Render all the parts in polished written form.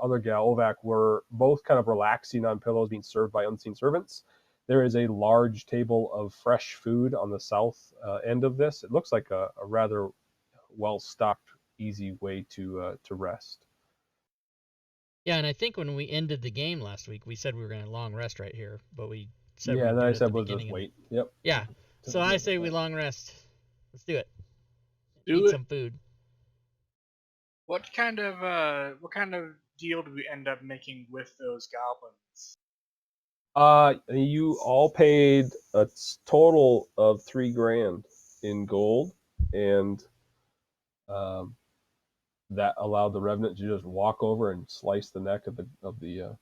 other Galvac were both kind of relaxing on pillows being served by unseen servants. There is a large table of fresh food on the south end of this. It looks like a rather well-stocked, easy way to rest. Yeah, and I think when we ended the game last week, we said we were going to long rest right here, but we said Yeah, we'd and do then I it at the said we'll beginning. just wait. Yep. Yeah, so I say we long rest. Let's do it. Do Eat it. some food. What kind of deal do we end up making with those goblins? You all paid a total of $3,000 in gold, and that allowed the revenant to just walk over and slice the neck of the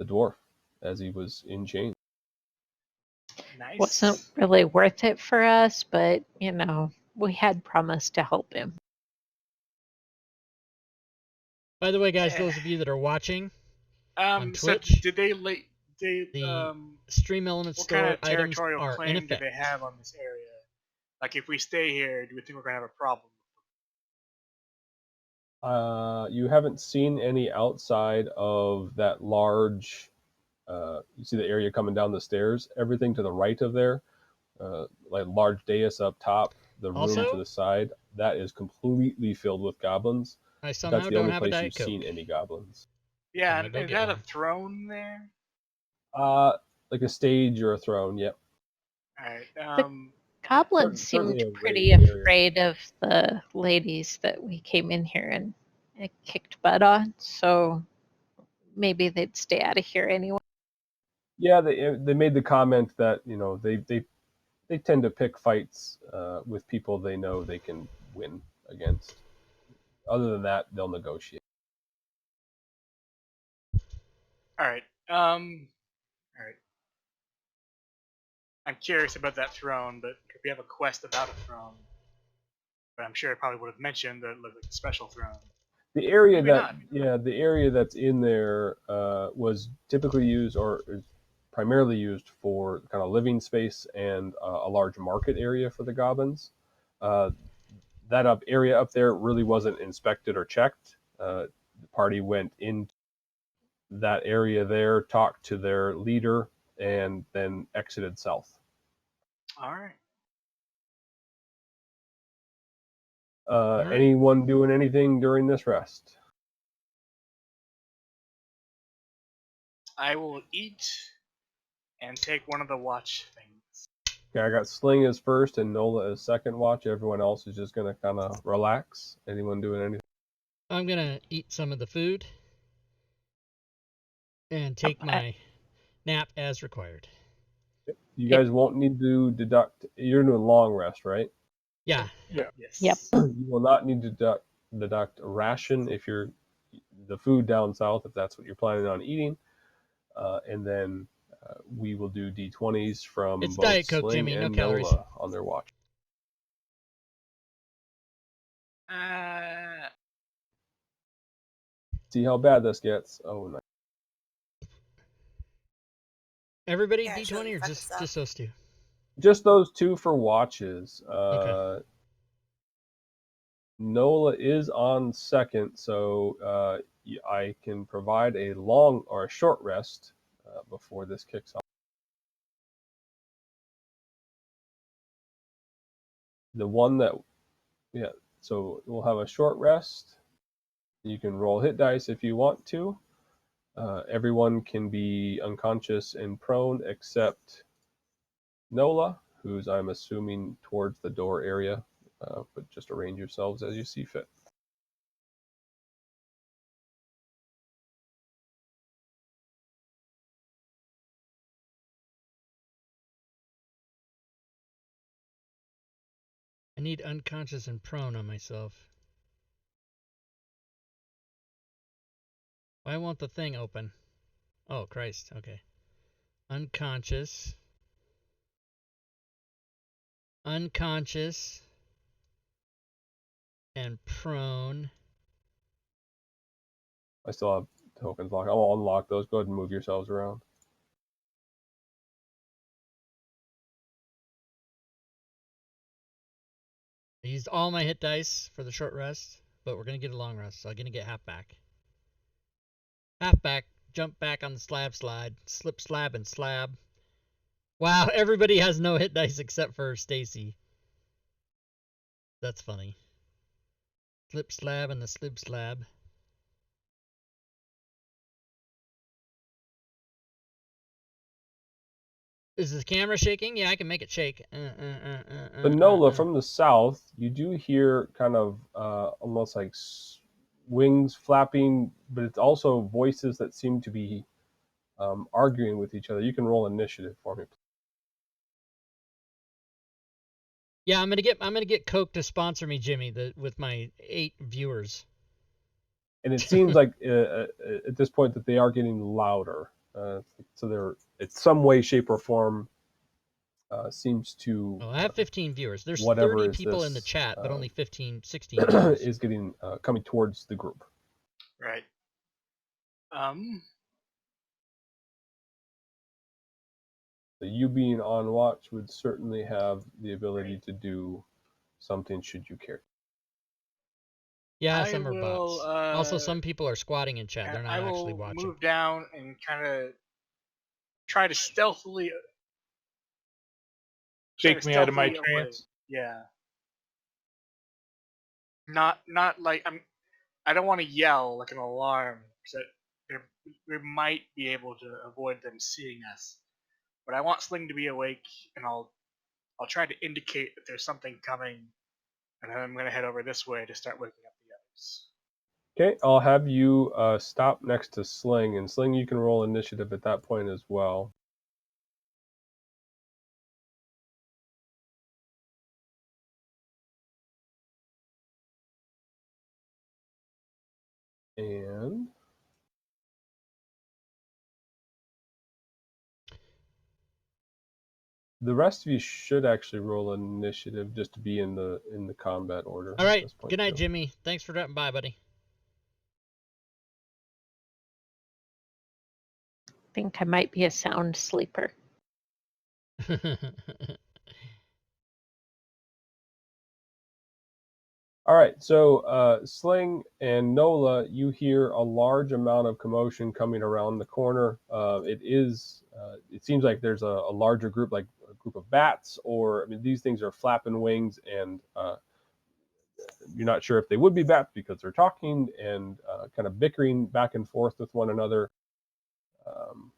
dwarf as he was in chains. Nice. Wasn't really worth it for us, but we had promised to help him. By the way, guys, those of you that are watching on So Twitch, did they the Stream Elements what store kind of items territorial are in claim do effect. they have on this area? Like, if we stay here, do we think we're gonna have a problem? You haven't seen any outside of that large. You see the area coming down the stairs. Everything to the right of there, like large dais up top, the room Also, to the side, that is completely filled with goblins. I That's somehow the don't only have a place Diet you've Coke. seen any goblins. Yeah, I'm and gonna go it get had a one. throne there. Like a stage or a throne. Yep. All right. Goblins Certainly seemed a pretty raised area. afraid of the ladies that we came in here and kicked butt on, so maybe they'd stay out of here anyway. Yeah, they made the comment that they tend to pick fights with people they know they can win against. Other than that, they'll negotiate. All right. All right. I'm curious about that throne, but we have a quest about a throne. But I'm sure I probably would have mentioned that it looked like a special throne. The area Maybe not. the area that's in there was typically used or is primarily used for kind of living space and a large market area for the goblins. That area up there really wasn't inspected or checked. The party went in that area there, talked to their leader, and then exited south. All right. right. Anyone doing anything during this rest? I will eat and take one of the watch things. Okay, I got Sling as first and Nola as second watch. Everyone else is just going to kind of relax. Anyone doing anything? I'm gonna eat some of the food and take my nap as required. You guys won't need to deduct. You're doing long rest, right? Yeah. Yes. Yep. You will not need to deduct a ration if you're the food down south, if that's what you're planning on eating. And then we will do D20s from It's both Diet Coke, Sling Jimmy, no and calories. Nola on their watch. See how bad this gets. Oh, nice. Everybody Yeah, sure, D20 or fuck just us up. those two? Just those two for watches. Okay. Nola is on second, so I can provide a long or a short rest before this kicks off. The one that, yeah, so we'll have a short rest. You can roll hit dice if you want to. Everyone can be unconscious and prone except Nola, who's I'm assuming towards the door area, but just arrange yourselves as you see fit. I need unconscious and prone on myself. Why won't the thing open? Oh, Christ. Okay. Unconscious. Unconscious. And prone. I still have tokens locked. I'll unlock those. Go ahead and move yourselves around. I used all my hit dice for the short rest, but we're going to get a long rest, so I'm going to get half back. Half back, jump back on the slab slide, slip slab and slab. Wow, everybody has no hit dice except for Stacy. That's funny. Slip slab and the slib slab. Is the camera shaking? Yeah, I can make it shake. But Nola, from the south, you do hear kind of almost like wings flapping, but it's also voices that seem to be arguing with each other. You can roll initiative for me. Yeah, I'm gonna get Coke to sponsor me, Jimmy, with my 8 viewers. And it seems like at this point that they are getting louder. So they're, in some way, shape, or form, seems to Oh, I have 15 viewers. There's whatever 30 is people in the this chat, but only 16 viewers. is getting coming towards the group. Right. So you being on watch would certainly have the ability to do something should you care. Yeah, I some are will, bots. Also, some people are squatting in chat. They're not I actually will watching. move down and kind of try to stealthily Shake me out of my avoid. trance. Yeah. Not like I don't want to yell like an alarm, so we might be able to avoid them seeing us. But I want Sling to be awake, and I'll try to indicate that there's something coming, and then I'm gonna head over this way to start waking up the others. Okay, I'll have you stop next to Sling, and Sling, you can roll initiative at that point as well. And the rest of you should actually roll initiative just to be in the combat order. All at right. this point Good night, too. Jimmy. Thanks for dropping by, buddy. I think I might be a sound sleeper. All right, so Sling and Nola, you hear a large amount of commotion coming around the corner. It seems like there's a larger group, like a group of bats, or I mean, these things are flapping wings, and you're not sure if they would be bats because they're talking and kind of bickering back and forth with one another. Um,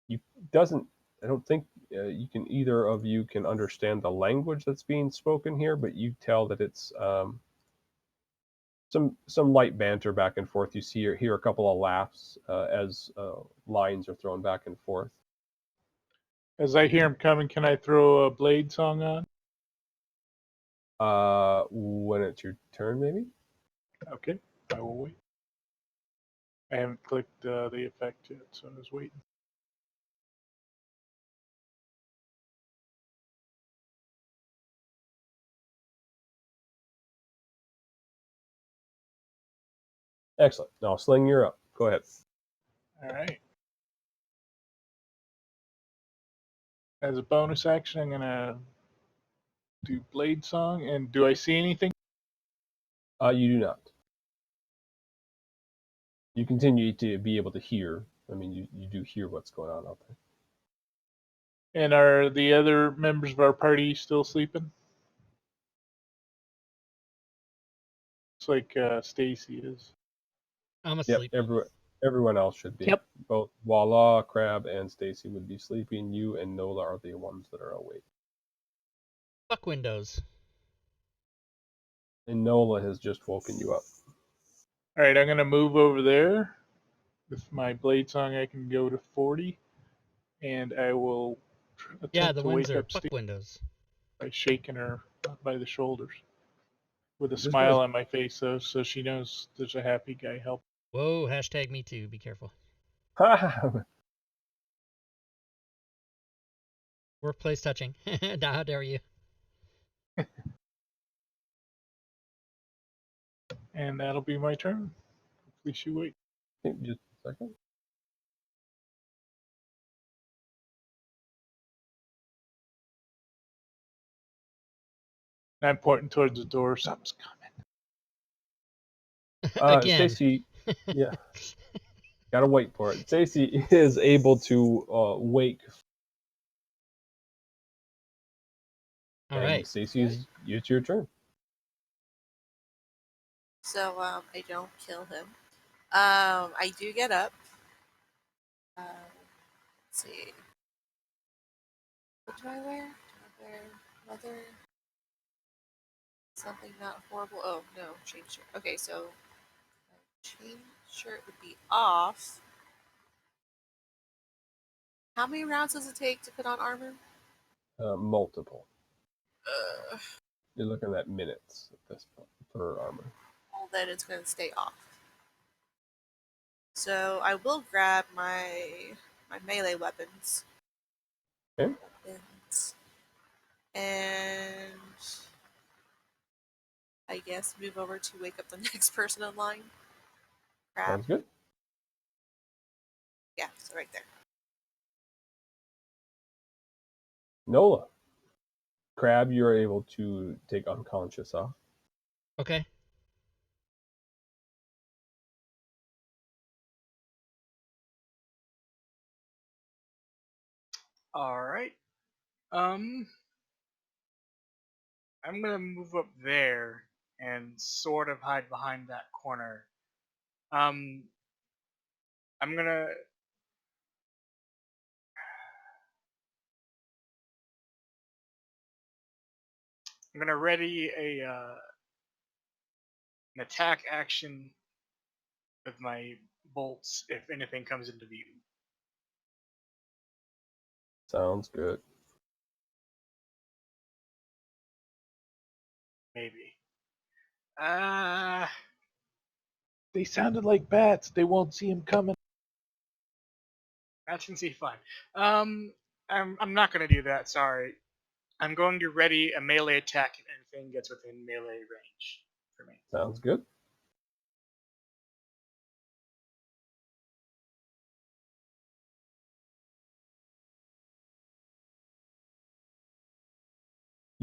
you doesn't. I don't think you can. Either of you can understand the language that's being spoken here, but you tell that it's some light banter back and forth. You see or hear a couple of laughs as lines are thrown back and forth. As I hear him coming, can I throw a Blade song on? When it's your turn, maybe. Okay, I will wait. I haven't clicked the effect yet, so I was waiting. Excellent. Now, Sling, you're up. Go ahead. All right. As a bonus action, I'm gonna do Blade song. And do I see anything? You do not. You continue to be able to hear. I mean, you do hear what's going on out there. And are the other members of our party still sleeping? It's like Stacy is. I'm Yep. asleep. Everyone else should be. Yep. Both Walla, Crab, and Stacy would be sleeping. You and Nola are the ones that are awake. Fuck Windows. And Nola has just woken you up. All right, I'm gonna move over there. With my Blade song, I can go to 40, and I will attempt Yeah, the to winds wake are up fuck Stacy Windows. by shaking her by the shoulders with a This smile was on my face, so she knows there's a happy guy helping. Whoa, hashtag me too. Be careful. Workplace touching. How dare you? And that'll be my turn. Hopefully she waits. just a second. And I'm pointing towards the door. Something's coming. Again. Stacy, yeah. Gotta wait for it. Stacy is able to wake. All And right. Stacy's, it's your turn. So I don't kill him. I do get up. Let's see. What do I wear? Do I wear leather? Something not horrible. Oh no, chain shirt. Okay, so chain shirt would be off. How many rounds does it take to put on armor? Multiple. Uh, You're looking at minutes at this point for armor. well, then it's going to stay off. So I will grab my melee weapons. Okay. And I guess move over to wake up the next person in line. Crap. Sounds good. Yeah, so right there. Nola. Crab, you're able to take unconscious off. Okay. All right. I'm gonna move up there and sort of hide behind that corner. Um, I'm gonna ready an attack action with my bolts if anything comes into view. Sounds good. Maybe. They sounded like bats. They won't see him coming. That can see fine. I'm not gonna do that. Sorry. I'm going to ready a melee attack if anything gets within melee range for me. Sounds good.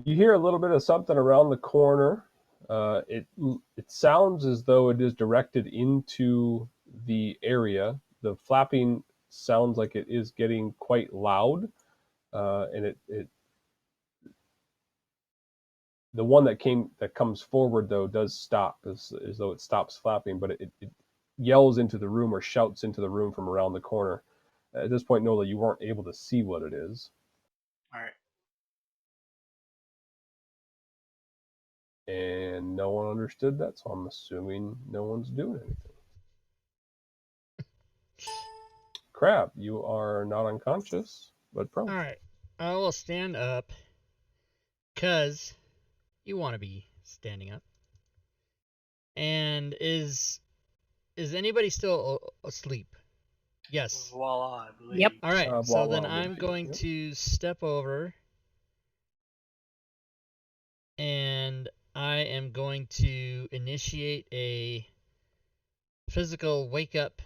You hear a little bit of something around the corner. It sounds as though it is directed into the area. The flapping sounds like it is getting quite loud, and it the one that comes forward though does stop as though it stops flapping, but it yells into the room or shouts into the room from around the corner. At this point, Nola, you weren't able to see what it is. All right. And no one understood that, so I'm assuming no one's doing anything. Crab, you are not unconscious, but prone. All right. I will stand up because you want to be standing up. And is anybody still asleep? Yes. Voila, I believe. Yep. All right. So Voila then would I'm be, going yep. to step over and I am going to initiate a physical wake up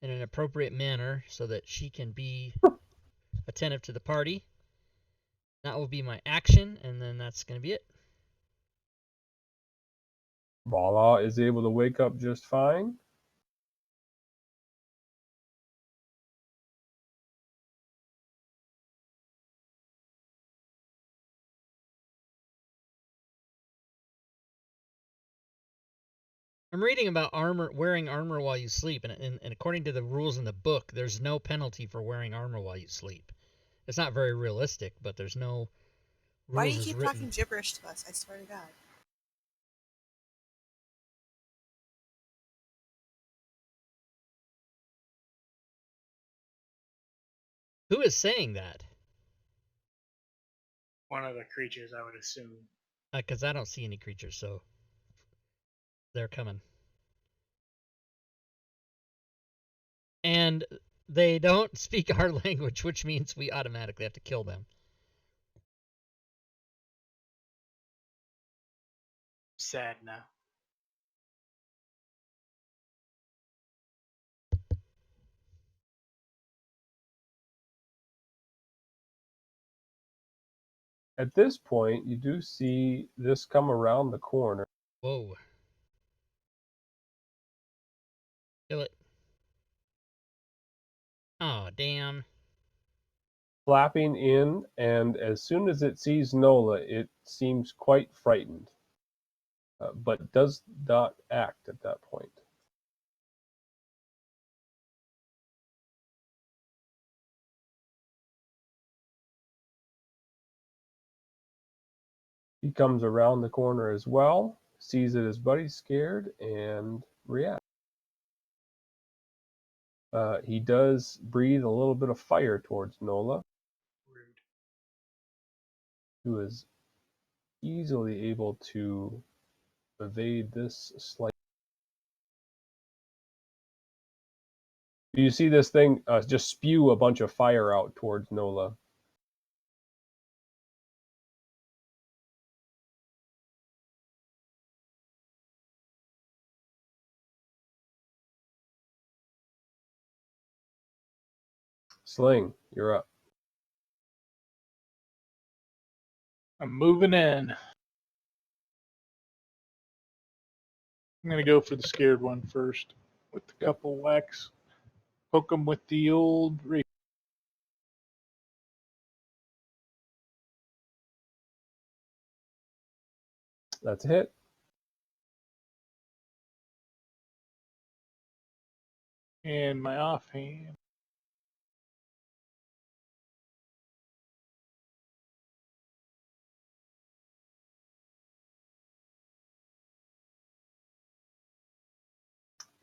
in an appropriate manner so that she can be attentive to the party. That will be my action, and then that's going to be it. Voila is able to wake up just fine. I'm reading about wearing armor while you sleep, and according to the rules in the book, there's no penalty for wearing armor while you sleep. It's not very realistic, but there's no Why do rules you as keep written. talking gibberish to us? I swear to God. Who is saying that? One of the creatures, I would assume. Because I don't see any creatures, so they're coming. And they don't speak our language, which means we automatically have to kill them. Sad now. At this point, you do see this come around the corner. Whoa. Kill it. Oh, damn. flapping in, and as soon as it sees Nola, it seems quite frightened, but does not act at that point. He comes around the corner as well, sees that his buddy's scared, and reacts. He does breathe a little bit of fire towards Nola, Rude. who is easily able to evade this slight. You see this thing just spew a bunch of fire out towards Nola. Sling, you're up. I'm moving in. I'm gonna go for the scared one first with the couple whacks. Poke him with the old rapier. That's a hit. And my offhand.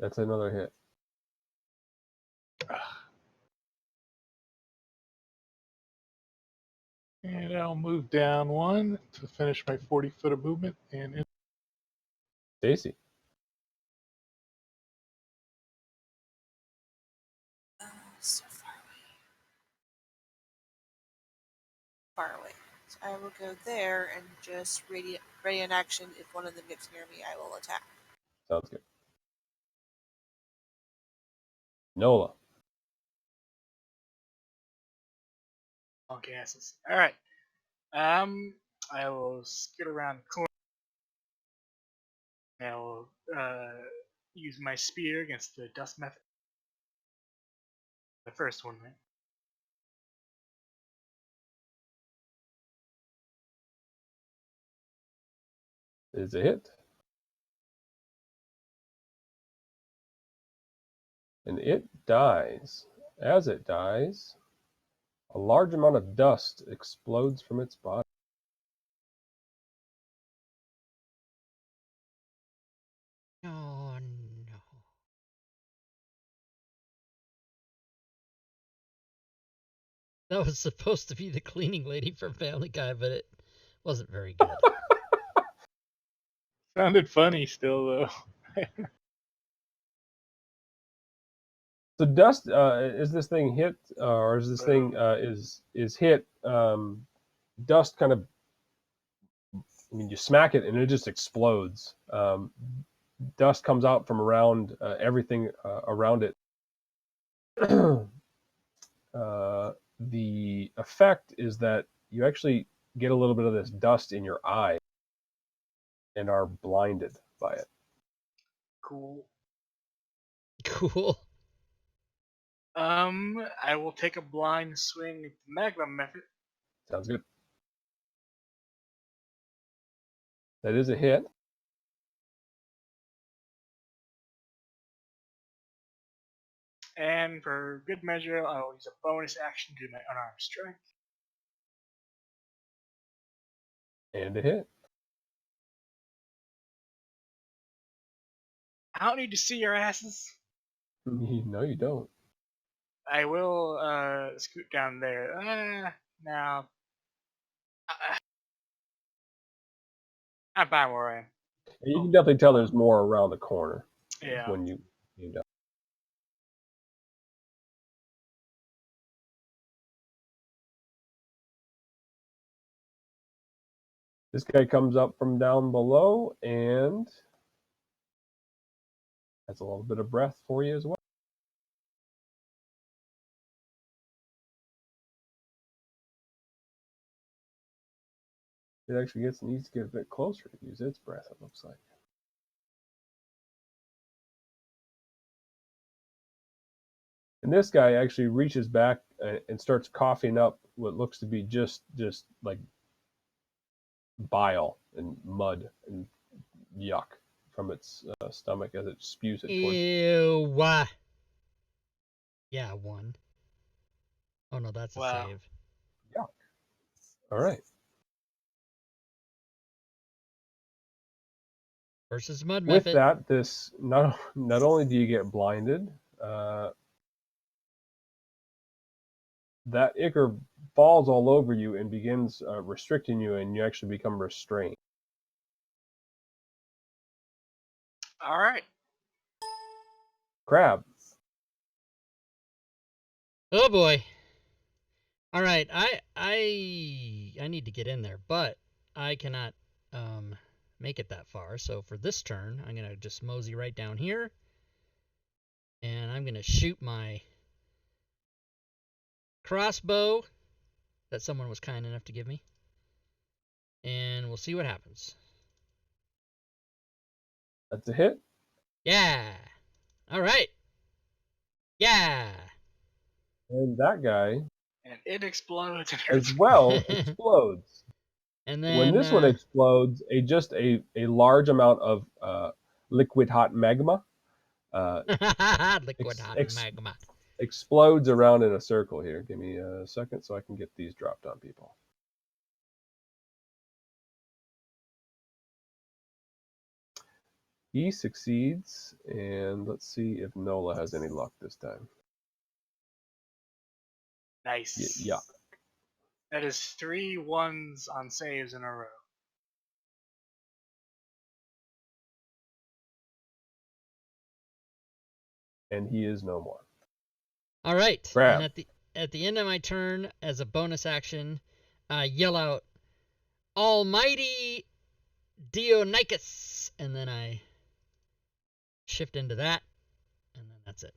That's another hit. And I'll move down one to finish my 40-foot of movement. And Stacy. So far away. So I will go there and just ready in action. If one of them gets near me, I will attack. Sounds good. Nola. Honky asses. Alright. I will skid around the corner. I will use my spear against the dust method. The first one, right? Is a hit. And it dies. As it dies, a large amount of dust explodes from its body. Oh, no. That was supposed to be the cleaning lady from Family Guy, but it wasn't very good. sounded funny still, though. So dust, is this thing hit, or is this thing is hit? Dust kind of, I mean, you smack it and it just explodes. Dust comes out from around everything around it. The effect is that you actually get a little bit of this dust in your eye and are blinded by it. Cool. Cool. I will take a blind swing at the magma method. Sounds good. That is a hit. And for good measure, I will use a bonus action to do my unarmed strike. And a hit. I don't need to see your asses. No, you don't. I will scoot down there. Now. I'm fine where I am. You can definitely tell there's more around the corner Yeah. when you know. This guy comes up from down below and has a little bit of breath for you as well. It actually needs to get a bit closer to use its breath, it looks like. And this guy actually reaches back and starts coughing up what looks to be just like bile and mud and yuck from its stomach as it spews it towards you. Ew. Yeah, 1. Oh no, that's a Wow. save. Yuck. All right. Versus Mud With Method. that, this not only do you get blinded, uh, that ichor falls all over you and begins restricting you, and you actually become restrained. All right. Crab. Oh boy. All right, I need to get in there, but I cannot make it that far. So for this turn, I'm gonna just mosey right down here, and I'm gonna shoot my crossbow that someone was kind enough to give me, and we'll see what happens. That's a hit. Yeah. All right. Yeah. And that guy And it explodes and as hurts. well explodes. And When then this one explodes, a large amount of liquid hot magma liquid ex, hot ex, magma. explodes around in a circle here. Give me a second so I can get these dropped on people. He succeeds, and let's see if Nola has any luck this time. Nice. Yuck. That is 3 1s on saves in a row. And he is no more. All right. Crab. And at the end of my turn, as a bonus action, I yell out, "Almighty Dionychus," and then I shift into that, and then that's it.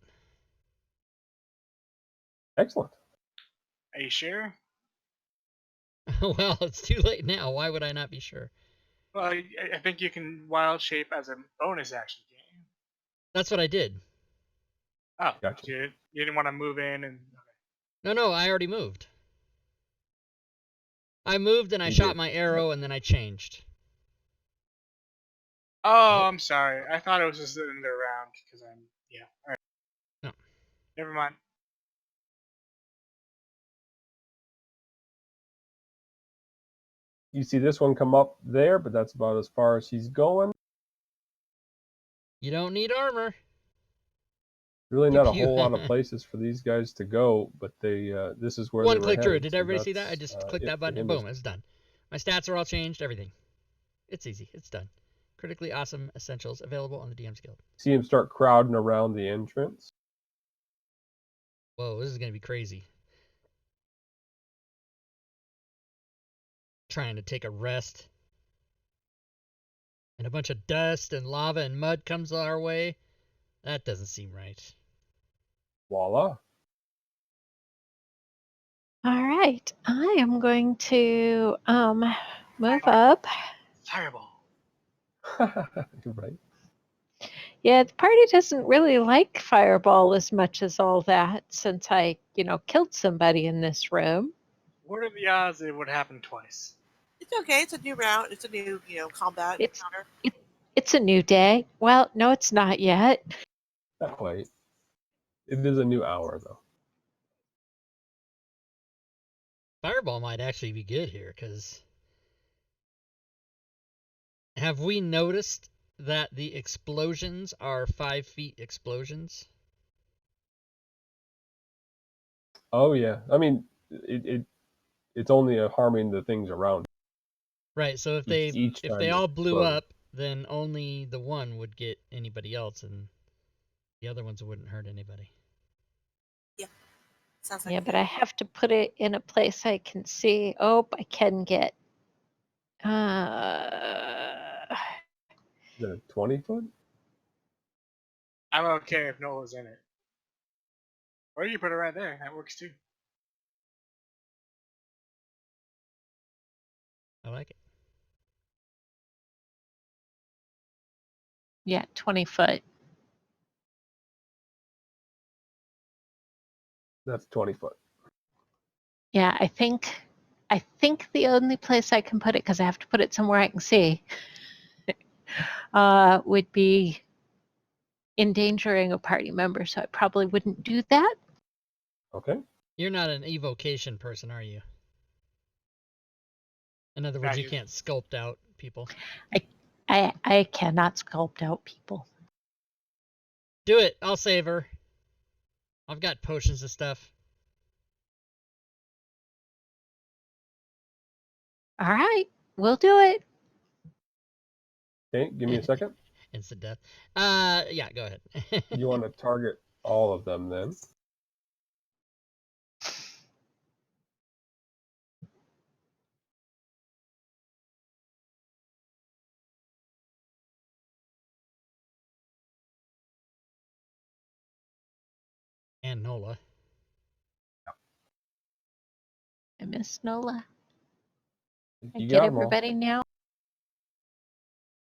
Excellent. Are you sure? Well, it's too late now. Why would I not be sure? Well, I think you can wild shape as a bonus action game. That's what I did. Oh, Gotcha. you didn't want to move in and. No, I already moved. I moved and I He shot did. my arrow and then I changed. Oh, Nope. I'm sorry. I thought it was just another round because I'm. Yeah. All right. No. Never mind. You see this one come up there, but that's about as far as he's going. You don't need armor. Really Pew not a pew. whole lot of places for these guys to go, but they this is where they One were click through it. headed. Did So everybody see that? I that's just clicked it that for button and him. boom, it's done. My stats are all changed, everything. It's easy. It's done. Critically awesome essentials available on the DM's Guild. See him start crowding around the entrance. Whoa, this is going to be crazy. Trying to take a rest. And a bunch of dust and lava and mud comes our way. That doesn't seem right. Voila. All right, I am going to move Fireball. up. Fireball. You're right. Yeah, the party doesn't really like Fireball as much as all that since I, killed somebody in this room. What are the odds it would happen twice? It's okay. It's a new round. It's a new, combat It's encounter. it's a new day. Well, no, it's not yet. Not quite. It is a new hour though. Fireball might actually be good here, because have we noticed that the explosions are 5 feet explosions? Oh yeah. I mean, it's only harming the things around Right, so each if time they they all blew explode. up, then only the one would get anybody else, and the other ones wouldn't hurt anybody. Yeah. Sounds like Yeah, a but good I idea. have to put it in a place I can see. Oh, I can get. Is it a 20-foot? I'm okay if Nola's in it. Or you put it right there. That works too. I like it. Yeah, 20 foot. That's 20 foot. Yeah, I think the only place I can put it, because I have to put it somewhere I can see, would be endangering a party member. So I probably wouldn't do that. Okay. You're not an evocation person, are you? In other words, you can't sculpt out people. I cannot sculpt out people. Do it. I'll save her. I've got potions and stuff. All right, we'll do it. Okay, give me a second. Instant death. Yeah, go ahead. You want to target all of them then. And Nola. I miss Nola. I You get got them all. everybody now.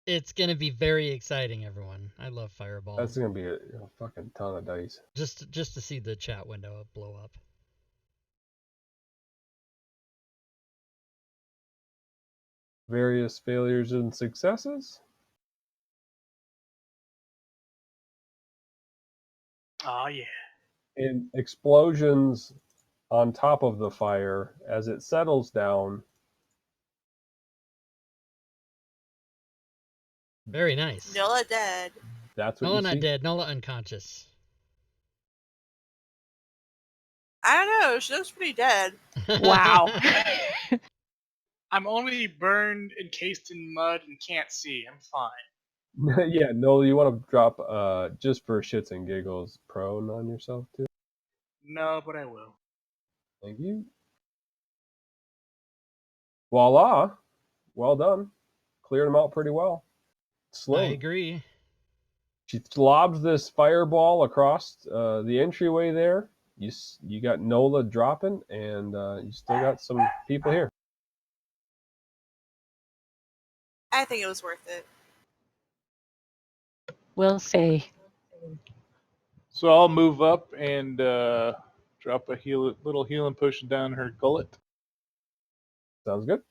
It's gonna be very exciting, everyone. I love Fireball. That's going to be a fucking ton of dice. Just to see the chat window blow up. Various failures and successes. Oh yeah. And explosions on top of the fire as it settles down. Very nice. Nola dead. That's what Nola you not see. dead. Nola unconscious. I don't know. She looks pretty dead. Wow. I'm only burned, encased in mud, and can't see. I'm fine. Yeah, Noel, you want to drop just for shits and giggles prone on yourself too? No, but I will. Thank you. Voila. Well done. Cleared them out pretty well. I Sling. agree. She lobs this fireball across the entryway there. You got Nola dropping, and you still got some people here. I think it was worth it. We'll see. So I'll move up and drop a little healing potion down her gullet. Sounds good.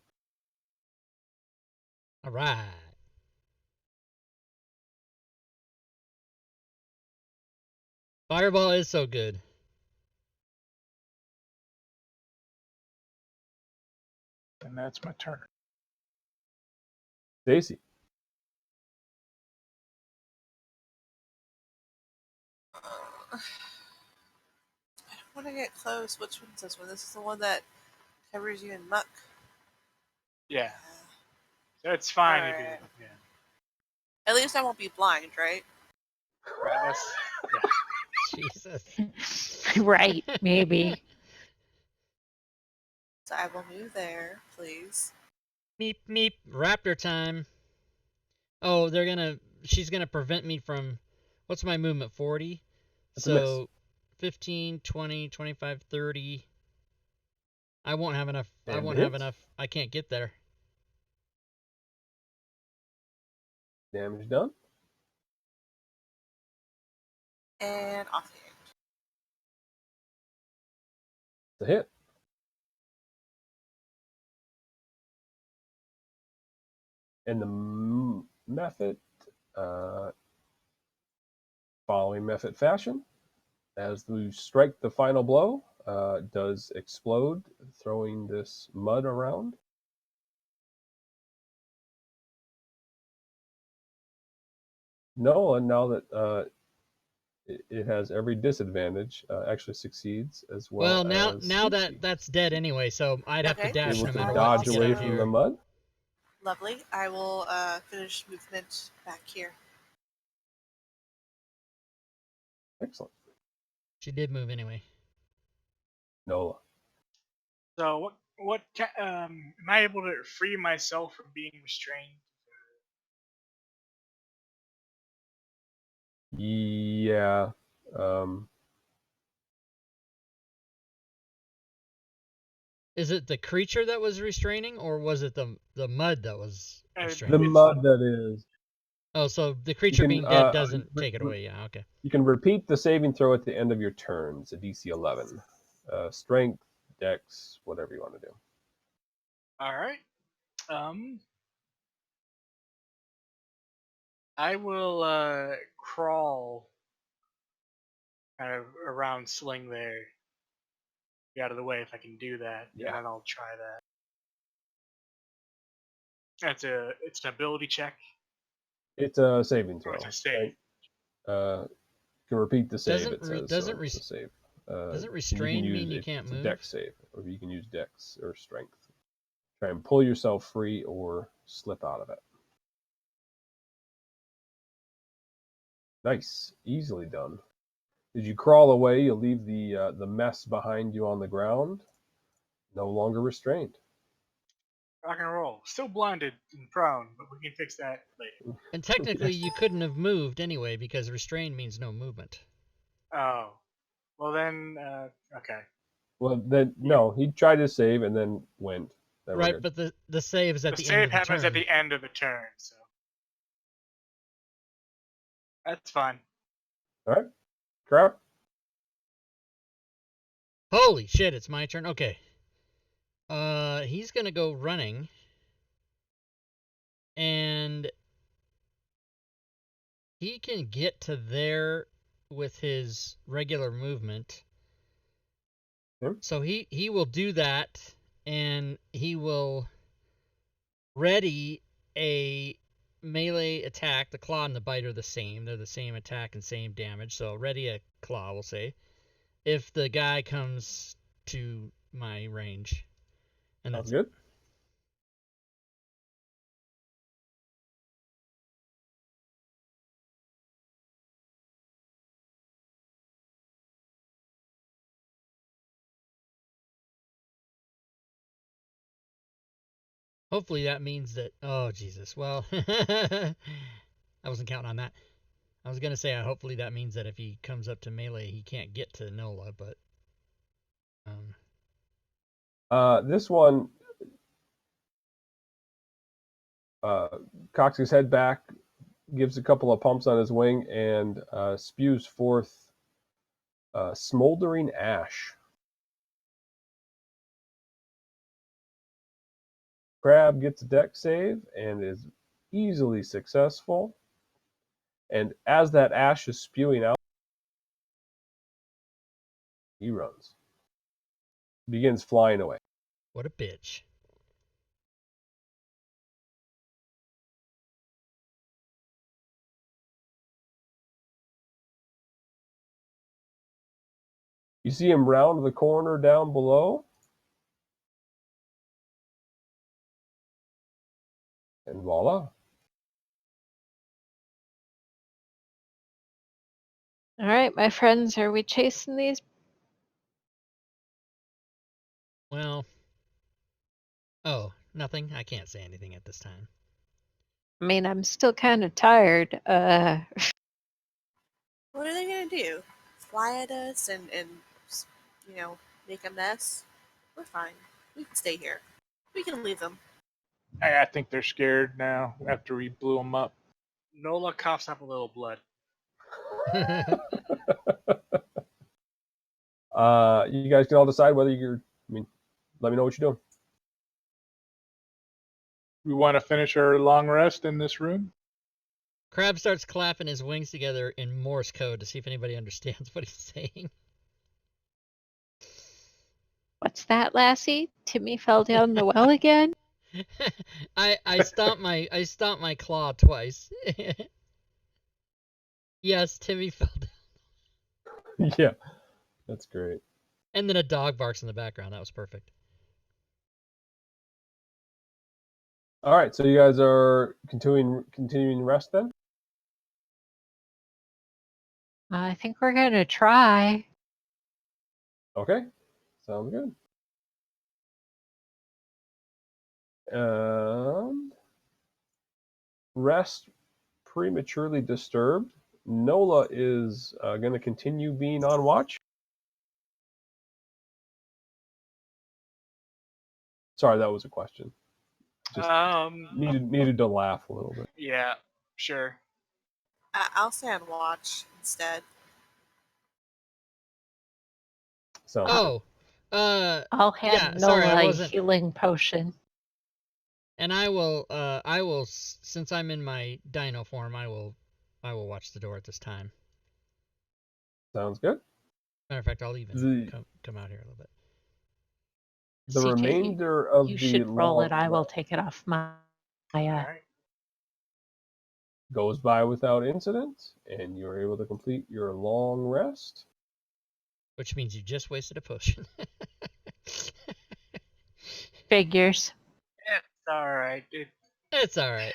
All right. Fireball is so good. And that's my turn. Stacy. I don't want to get close. Which one's this one? This is the one that covers you in muck. Yeah. So it's fine if Alright. you. Yeah. At least I won't be blind, right? Right, that's, yeah. Jesus. Right, maybe. So I will move there, please. Meep meep. Raptor time. Oh, she's gonna prevent me from, what's my movement, 40? That's a miss. So 15, 20, 25, 30. I won't have enough. I And won't hit. have enough. I can't get there. Damage done. And offhand. It's a hit. And the method, following method fashion, as you strike the final blow, does explode, throwing this mud around. Noah, now that it has every disadvantage, actually succeeds as well. Well, as now Stacy. that's dead anyway, so I'd have to Okay. dash Able no to matter dodge what to get away out from here. the mud. Lovely. I will finish movement back here. Excellent. She did move anyway. Nola. So am I able to free myself from being restrained? Yeah. Is it the creature that was restraining, or was it the mud that was The restraining? mud that is. Oh, so the creature being dead doesn't take it away. Yeah, okay. You can repeat the saving throw at the end of your turn. It's a DC 11. strength, dex, whatever you want to do. All right. I will crawl kind of around Sling there. Get out of the way if I can do that, Yeah. and then I'll try that. It's an ability check. It's a saving throw. It's a save. Right? You can repeat the save. Doesn't It says doesn't so. It's a save. doesn't And you restrain can mean use you can't it's a move? dex save, or you can use dex or strength. Try and pull yourself free or slip out of it. Nice, easily done. As you crawl away, you'll leave the mess behind you on the ground, no longer restrained. Rock and roll. Still blinded and prone, but we can fix that later. And technically, you couldn't have moved anyway because restrained means no movement. Oh. Well then, okay. Well, then no, he tried to save and then went. Then we're Right, good. but the save is at The the end save of the happens turn. at the end of the turn, so that's fine. All right, crap. Holy shit! It's my turn. Okay. He's gonna go running, and he can get to there with his regular movement. Yep. So he will do that, and he will ready a melee attack. The claw and the bite are the same. They're the same attack and same damage. So ready a claw, we'll say, if the guy comes to my range. And Sounds that's good. hopefully that means that. Oh Jesus! Well, I wasn't counting on that. I was gonna say hopefully that means that if he comes up to melee, he can't get to Nola, but This one cocks his head back, gives a couple of pumps on his wing, and spews forth smoldering ash. Crab gets a dex save and is easily successful. And as that ash is spewing out, he runs. Begins flying away. what a bitch. You see him round the corner down below. And voila. All right, my friends, are we chasing these? Well. Oh, nothing. I can't say anything at this time. I mean, I'm still kind of tired. What are they gonna do? Fly at us and make a mess? We're fine. We can stay here. We can leave them. I think they're scared now after we blew them up. Nola coughs up a little blood. You guys can all decide whether you're. Let me know what you're doing. We want to finish our long rest in this room. Crab starts clapping his wings together in Morse code to see if anybody understands what he's saying. What's that, Lassie? Timmy fell down the well again? I stomped my claw twice. Yes, Timmy fell down. Yeah, that's great. And then a dog barks in the background. That was perfect. All right, so you guys are continuing rest then? I think we're going to try. Okay, sounds good. Rest prematurely disturbed. Nola is going to continue being on watch. Sorry, that was a question. Just needed to laugh a little bit. Yeah, sure. I'll stay on watch instead. Sounds Oh, I'll hand Yeah, sorry, I Nola a wasn't. healing potion. And I will, since I'm in my dino form, I will watch the door at this time. Sounds good. Matter of fact, I'll even The come out here a little bit. the CJ, remainder you of the should roll it. long I will rest take it off my All right. goes by without incident, and you're able to complete your long rest. Which means you just wasted a potion. figures. It's all right. It's all right.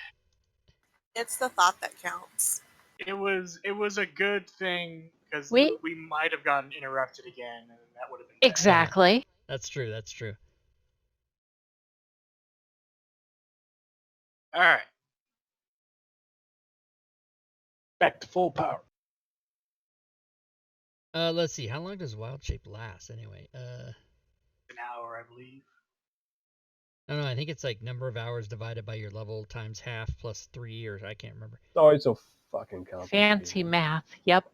It's the thought that counts. It was a good thing because We we might have gotten interrupted again, and that would have been bad. exactly. That's true. That's true. All right. Back to full power. Let's see. How long does wild shape last anyway? An hour, I believe. I don't know. I think it's like number of hours divided by your level times half plus 3 years. I can't remember. It's always so fucking complicated. Fancy math. Yep.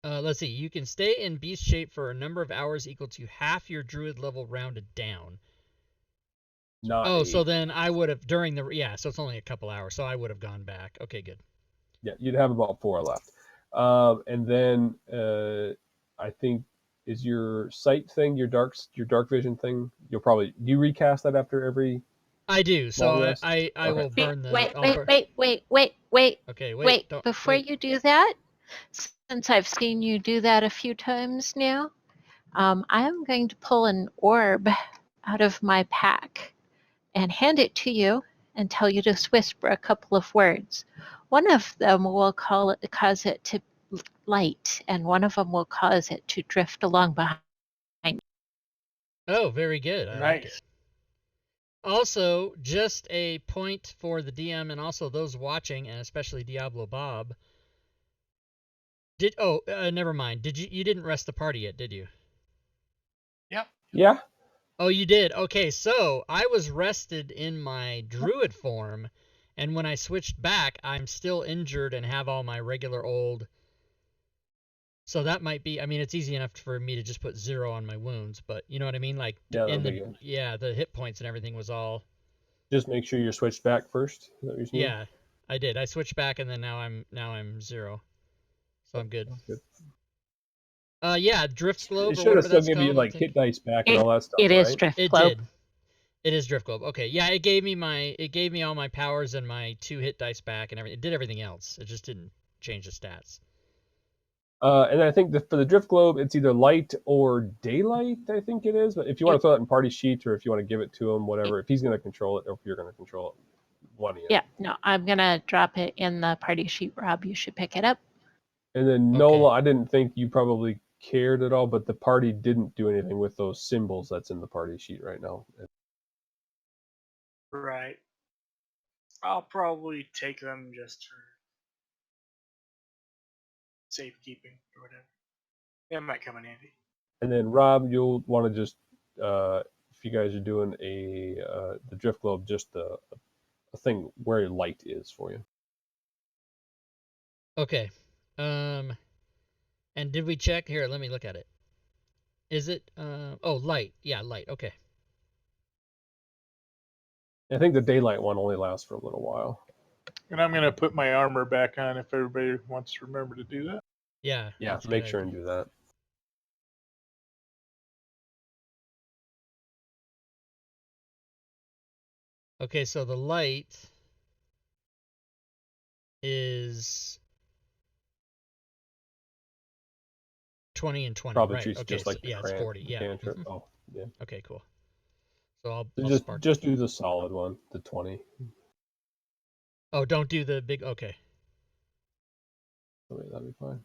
Let's see. You can stay in beast shape for a number of hours equal to half your druid level rounded down. Not Oh, 8. so then I would have during the so it's only a couple hours. So I would have gone back. Okay, good. Yeah, you'd have about 4 left. And then I think is your sight thing, your dark vision thing. You'll probably do you recast that after every I do. So long rest? I Okay. will burn the. Wait, I'll wait, burn. wait. Okay, Wait, Don't before wait. you do that, since I've seen you do that a few times now, I'm going to pull an orb out of my pack and hand it to you and tell you to whisper a couple of words. One of them will cause it to light, and one of them will cause it to drift along behind. Oh, very good. I like it. Nice. Also, just a point for the DM and also those watching, and especially Diablo Bob. Never mind. You didn't rest the party yet, did you? Yep. Yeah. Oh, you did. Okay, so I was rested in my druid form, and when I switched back, I'm still injured and have all my regular old. So that might be. I mean, it's easy enough for me to just put 0 on my wounds, but you know what I mean. Like Yeah, in that'll the be good. the hit points and everything was all. Just make sure you're switched back first. Is that what you're saying? Yeah, I did. I switched back, and then now I'm 0, so I'm good. Good. Yeah, drift globe It or should have whatever still that's give you called. I'll like take. hit dice back and all that stuff, It is right? drift It globe. did. It is drift globe. Okay, yeah, it gave me all my powers and my 2 hit dice back and everything. It did everything else. It just didn't change the stats. And I think for the drift globe, it's either light or daylight. I think it is. But if you want to throw that in party sheet, or if you want to give it to him, whatever. If he's going to control it, or if you're going to control it, one of you. Yeah, no, I'm gonna drop it in the party sheet. Rob, you should pick it up. And then Okay. Nola, I didn't think you probably cared at all, but the party didn't do anything with those symbols that's in the party sheet right now. Right. I'll probably take them just for safekeeping or whatever. It might come in handy. And then Rob, you'll want to just if you guys are doing the drift globe, just a thing where light is for you. Okay. And did we check here? Let me look at it. Is it light? Yeah, light. Okay. I think the daylight one only lasts for a little while. And I'm going to put my armor back on if everybody wants to remember to do that. Yeah. Yeah, make sure and do that. Okay, so the light is 20 and 20, Probably right? treats Okay, just like so, yeah, it's 40. Yeah. cantrip. Mm-hmm. Oh, yeah. Okay, cool. So I'll So spark. just do the solid one, the 20. Oh, don't do the big. Okay. That'd be fine.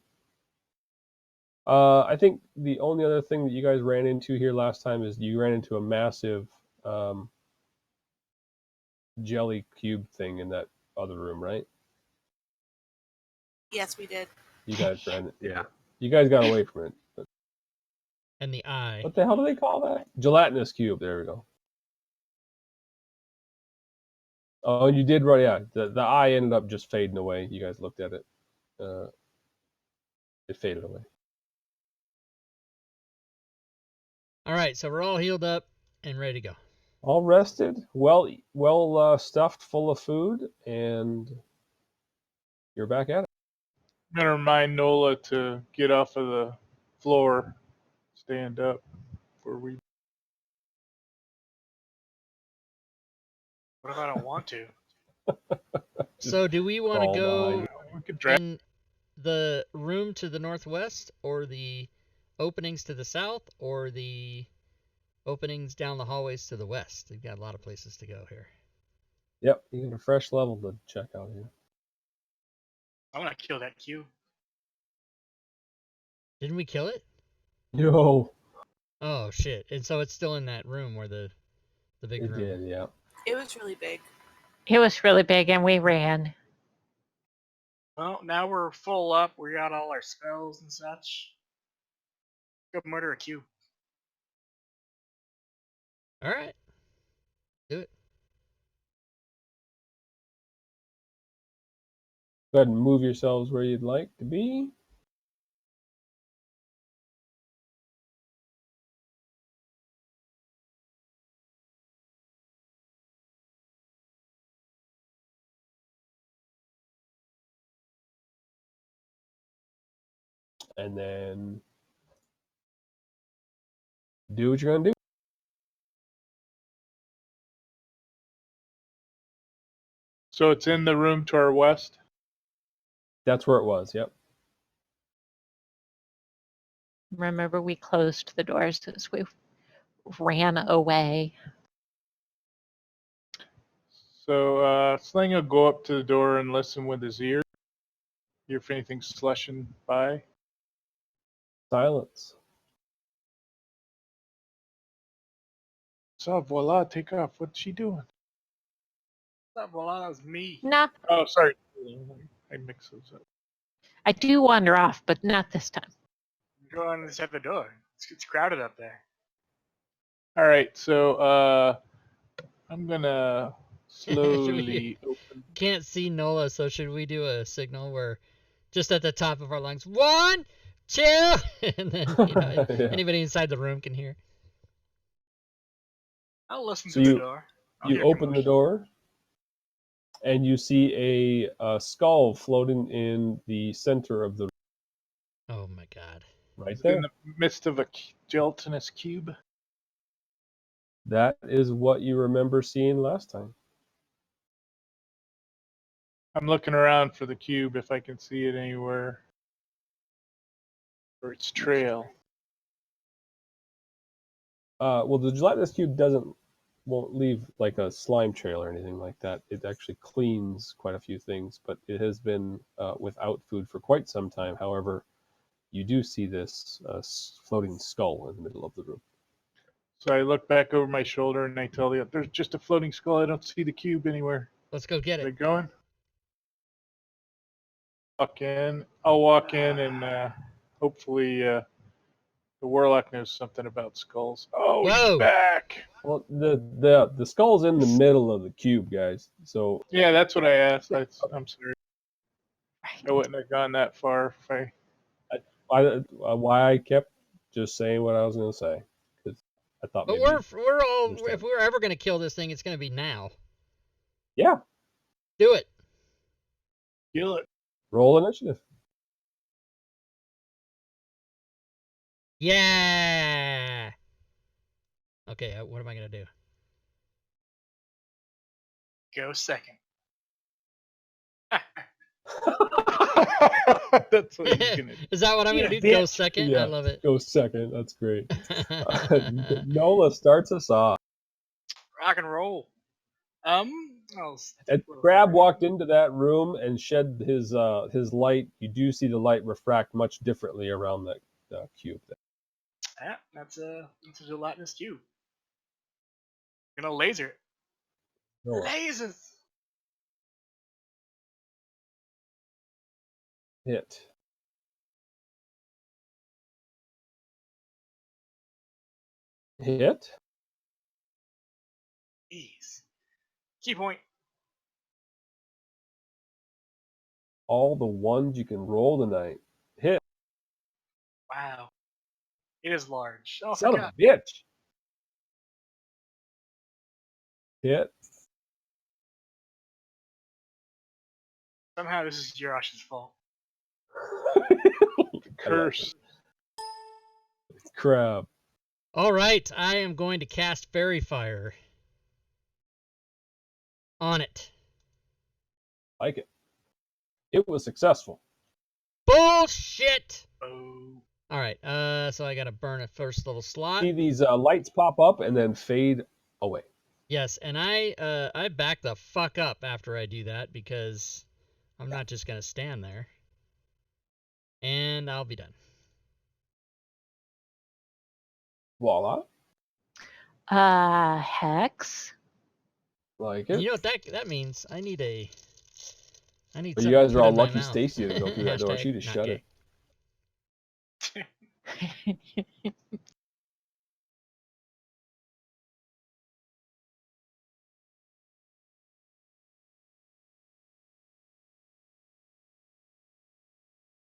I think the only other thing that you guys ran into here last time is you ran into a massive jelly cube thing in that other room, right? Yes, we did. You guys ran it. Yeah. You guys got away from it. But And the eye. what the hell do they call that? Gelatinous cube. There we go. Oh, and you did run. Yeah, the eye ended up just fading away. You guys looked at it. it faded away. All right, so we're all healed up and ready to go. All rested, well stuffed, full of food, and you're back at it. I'm gonna remind Nola to get off of the floor, stand up before we. What if I don't want to? So do we want to crawl behind go We could drag. in the room to the northwest, or the openings to the south, or the openings down the hallways to the west? We've got a lot of places to go here. Yep, you get a fresh level to check out here. I want to kill that Q. Didn't we kill it? Yo, Oh shit! And so it's still in that room where the big it room. did, yeah. It was really big. It was really big, and we ran. Well, now we're full up. We got all our spells and such. Go murder a Q. All right, do it. Go ahead and move yourselves where you'd like to be. And then do what you're gonna do. So it's in the room to our west. That's where it was, yep. Remember, we closed the doors as we ran away. So Sling will go up to the door and listen with his ear. Hear if anything's slushing by. Silence. So voila, take off. What's she doing? Well, that was me. Nah, Oh, sorry. I mixed those up. I do wander off, but not this time. Go on this other door. It's crowded up there. All right, so I'm gonna Should we- slowly open. Can't see Nola, so should we do a signal where just at the top of our lungs, 1, 2, and then Yeah. anybody inside the room can hear. I'll listen So to the door. I'll you hear open the commotion. door, and you see a skull floating in the center of the Oh my god. right It's there. in the midst of a gelatinous cube. That is what you remember seeing last time. I'm looking around for the cube if I can see it anywhere. Or its trail. Well, the gelatinous cube won't leave like a slime trail or anything like that. It actually cleans quite a few things, but it has been without food for quite some time. However, you do see this floating skull in the middle of the room. So I look back over my shoulder and I tell you, there's just a floating skull. I don't see the cube anywhere. Let's go get Are they it. going? I'll walk in and hopefully the warlock knows something about skulls. Oh, he's Whoa! back. Well, the skull's in the middle of the cube, guys. So Yeah, that's what I asked. I'm sorry. I wouldn't have gone that far if I. why I kept just saying what I was going to say, because I thought But maybe we're all, understand. if we're ever gonna kill this thing, it's gonna be now. Yeah. Do it. Kill it. Roll initiative. Yeah. Okay, what am I gonna do? Go second. That's what he's gonna do. Is that what I'm You gonna do? bitch. Go second? I Yeah, love it. go second. That's great. Nola starts us off. Rock and roll. I'll As Crab walked into that room and shed his light, you do see the light refract much differently around the cube. Yeah, that's a gelatinous cube. Gonna laser it. Nola, Lasers. hit. Hit. Jeez. Key point. All the ones you can roll tonight. Hit. Wow. It is large. Oh my Son of god. a bitch. Hit. Somehow this is Jirash's fault. Curse. Crap. All right, I am going to cast Fairy Fire on it. Like it. It was successful. Bullshit! Oh. All right, so I got to burn a first little slot. See these lights pop up and then fade away. Yes, and I back the fuck up after I do that because I'm not just gonna stand there. And I'll be done. Voila. Hex. Like And it. you know what that means? I need But you something guys to are put all in my lucky mouth. Stacy didn't go through that door. Hashtag She just not shut gay. it.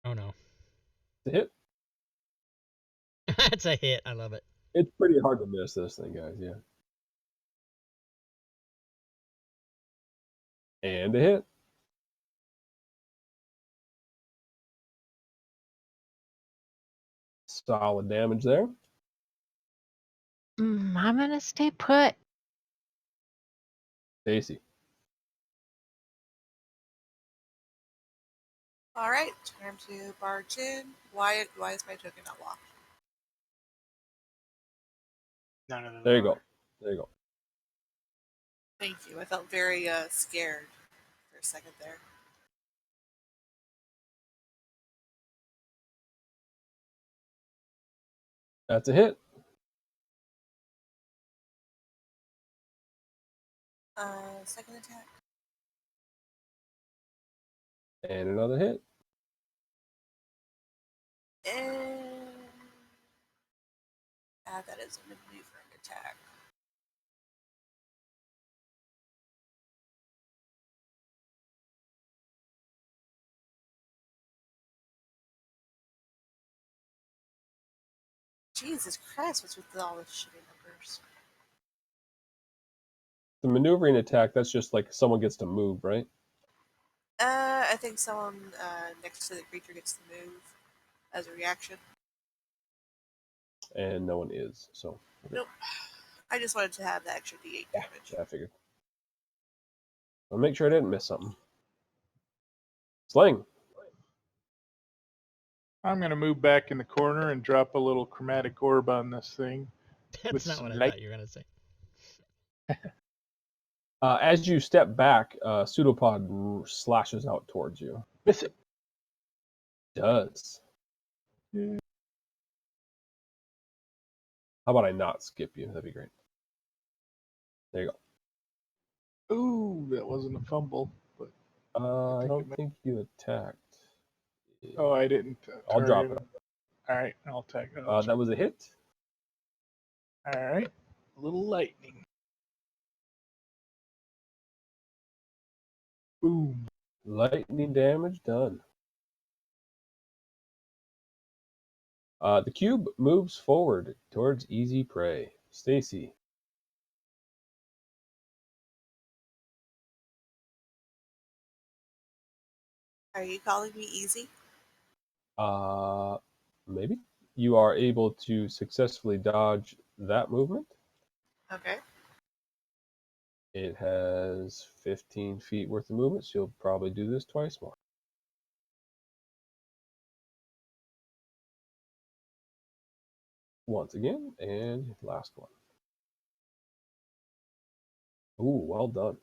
Oh no. It's a hit. That's a hit. I love it. It's pretty hard to miss this thing, guys. Yeah. And a hit. Solid damage there. I'm gonna stay put. Stacy. All right, time to barge in. Why is my token not locked? No. There you go. There you go. Thank you. I felt very scared for a second there. That's a hit. Second attack. And another hit. And that is a maneuvering attack. Jesus Christ, what's with all the shitty numbers? The maneuvering attack, that's just like someone gets to move, right? I think someone next to the creature gets to move as a reaction. And no one is. So. Okay. Nope. I just wanted to have the extra D8 Yeah, damage. I figured. I'll make sure I didn't miss something. Sling. I'm going to move back in the corner and drop a little chromatic orb on this thing. That's With not some what I light. thought you were gonna say. As you step back, pseudopod slashes out towards you. Miss it. Does. How about I not skip you? That'd be great. There you go. Ooh, that wasn't a fumble. But I don't think you attacked. oh, I didn't. I'll drop it. All right, I'll take it. That was a hit. All right, a little lightning. Boom. Lightning damage done. The cube moves forward towards easy prey. Stacy. Are you calling me easy? Maybe. You are able to successfully dodge that movement. Okay. It has 15 feet worth of movement, so you'll probably do this twice more. Once again, and last one. Ooh, well done.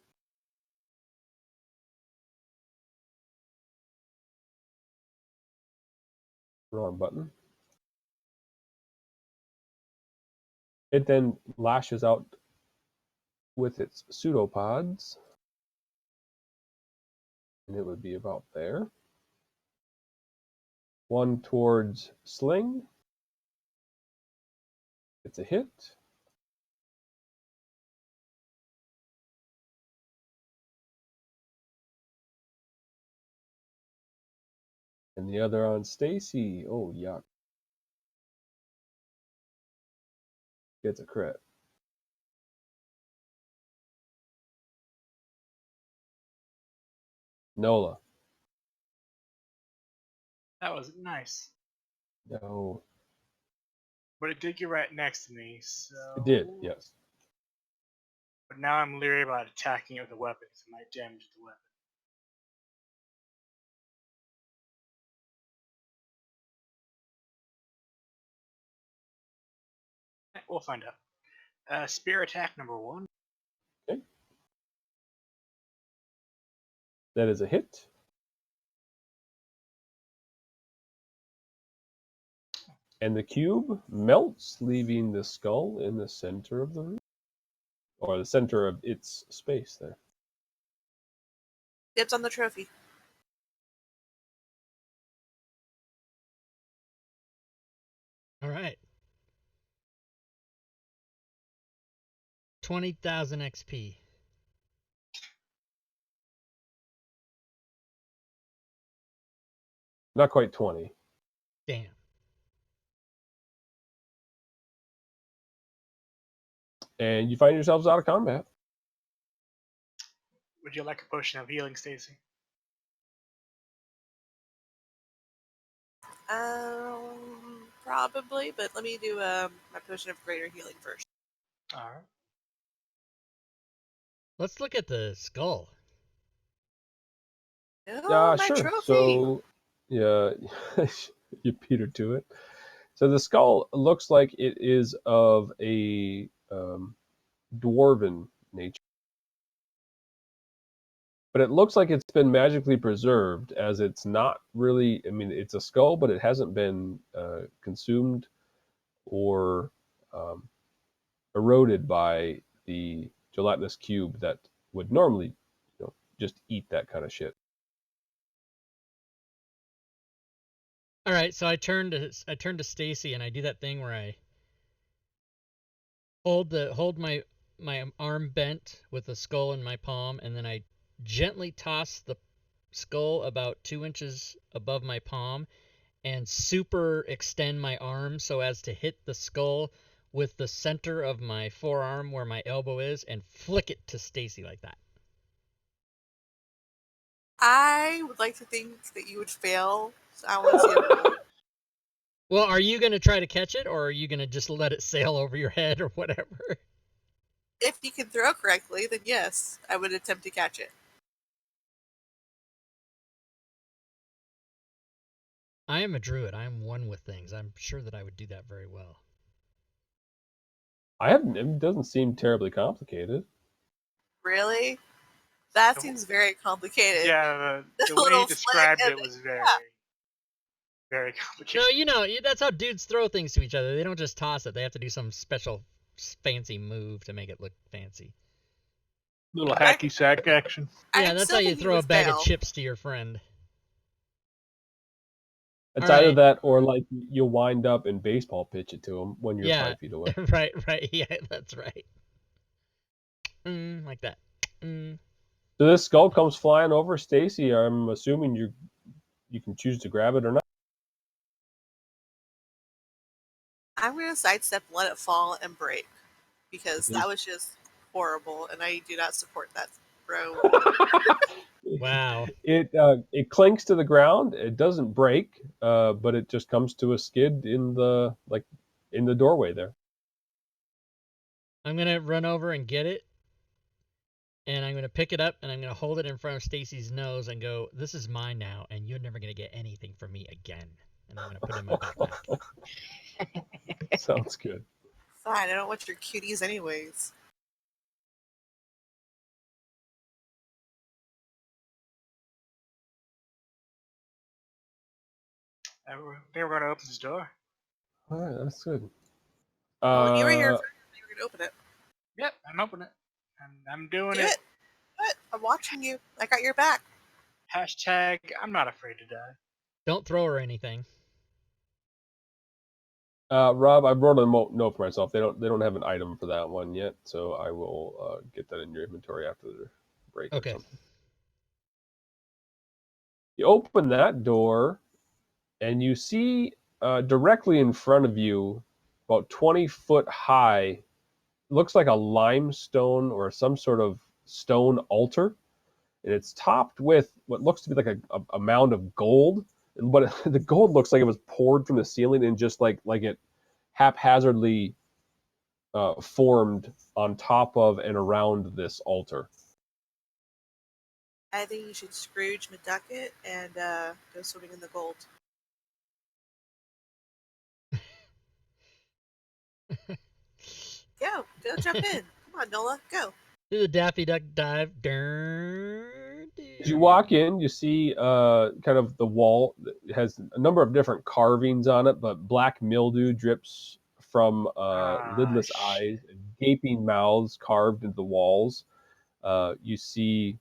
Wrong button. It then lashes out with its pseudopods, and it would be about there. One towards Sling. It's a hit. And the other on Stacy. Oh, yuck. Gets a crit. Nola. That was nice. No. But it did get right next to me, so. It did, yes. But now I'm leery about attacking it with a weapon, because it might damage the weapon. We'll find out. Spear attack number 1. Okay. That is a hit. And the cube melts, leaving the skull in the center of the room. Or the center of its space there. Dibs on the trophy. All right. 20,000 XP. Not quite 20. Damn. And you find yourselves out of combat. Would you like a potion of healing, Stacy? Probably, but let me do my potion of greater healing first. Alright. Let's look at the skull. No, my Sure. trophy. So, yeah, you Peter to it. So the skull looks like it is of a dwarven nature. But it looks like it's been magically preserved, as it's not really, I mean, it's a skull, but it hasn't been consumed or eroded by the gelatinous cube that would normally, just eat that kind of shit. All right, so I turn to Stacy and I do that thing where I hold my arm bent with the skull in my palm, and then I gently toss the skull about 2 inches above my palm and super extend my arm so as to hit the skull with the center of my forearm where my elbow is and flick it to Stacy like that. I would like to think that you would fail, so I want to see a roll. Well, are you going to try to catch it, or are you going to just let it sail over your head or whatever? If you can throw correctly, then yes, I would attempt to catch it. I am a druid. I am one with things. I'm sure that I would do that very well. It doesn't seem terribly complicated. Really? That seems very complicated. Yeah, the way little he described flick it was very, yeah. very complicated. No, that's how dudes throw things to each other. They don't just toss it. They have to do some special fancy move to make it look fancy. Little hacky sack action. Yeah, I'm that's still how you thinking throw a would bag fail. of chips to your friend. It's All either right. that or like you'll wind up and baseball pitch it to him when you're Yeah, 5 feet away. right. Yeah, that's right. Like that. So this skull comes flying over Stacy. I'm assuming you can choose to grab it or not. I'm going to sidestep, let it fall, and break. Because that was just horrible, and I do not support that throw. Wow. It clinks to the ground. It doesn't break, but it just comes to a skid in the doorway there. I'm going to run over and get it. And I'm going to pick it up and I'm going to hold it in front of Stacy's nose and go, "This is mine now, and you're never going to get anything from me again." And I'm going to put it in my backpack. Sounds good. Fine, I don't want your cuties anyways. I think we're going to open this door. All right, that's good. Well, you were here first, you were going to open it. Yep, I'm opening it. I'm doing Do it. Do it. I'm watching you. I got your back. Hashtag, I'm not afraid to die. Don't throw her anything. Rob, I wrote a note for myself. They don't have an item for that one yet, so I will get that in your inventory after the break Okay. or something. You open that door, and you see directly in front of you about 20 foot high. Looks like a limestone or some sort of stone altar, and it's topped with what looks to be like a mound of gold. But the gold looks like it was poured from the ceiling and just like it haphazardly formed on top of and around this altar. I think you should Scrooge McDuck and go swimming in the gold. Go jump in. Come on, Nola, go. Do the Daffy Duck dive. As you walk in, you see kind of the wall that has a number of different carvings on it, but black mildew drips from lidless eyes and gaping mouths carved into the walls. You see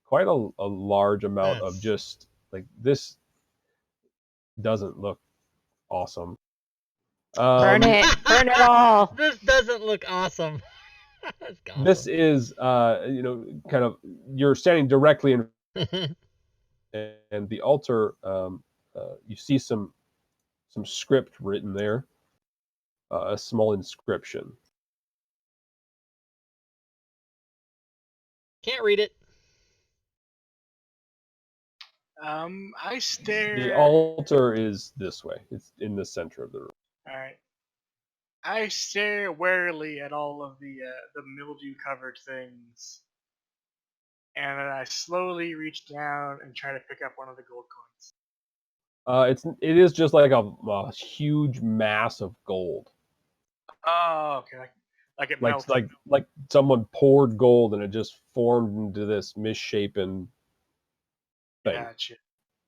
quite a large amount of just like this doesn't look awesome. Burn it. Burn it all. This doesn't look awesome. That's awesome. This is, kind of, you're standing directly in, and the altar, you see some script written there, a small inscription. Can't read it. I stare. The altar is this way. It's in the center of the room. All right. I stare warily at all of the mildew-covered things, and then I slowly reach down and try to pick up one of the gold coins. It is just like a huge mass of gold. Oh, okay. Like it melted. Like someone poured gold and it just formed into this misshapen thing Gotcha.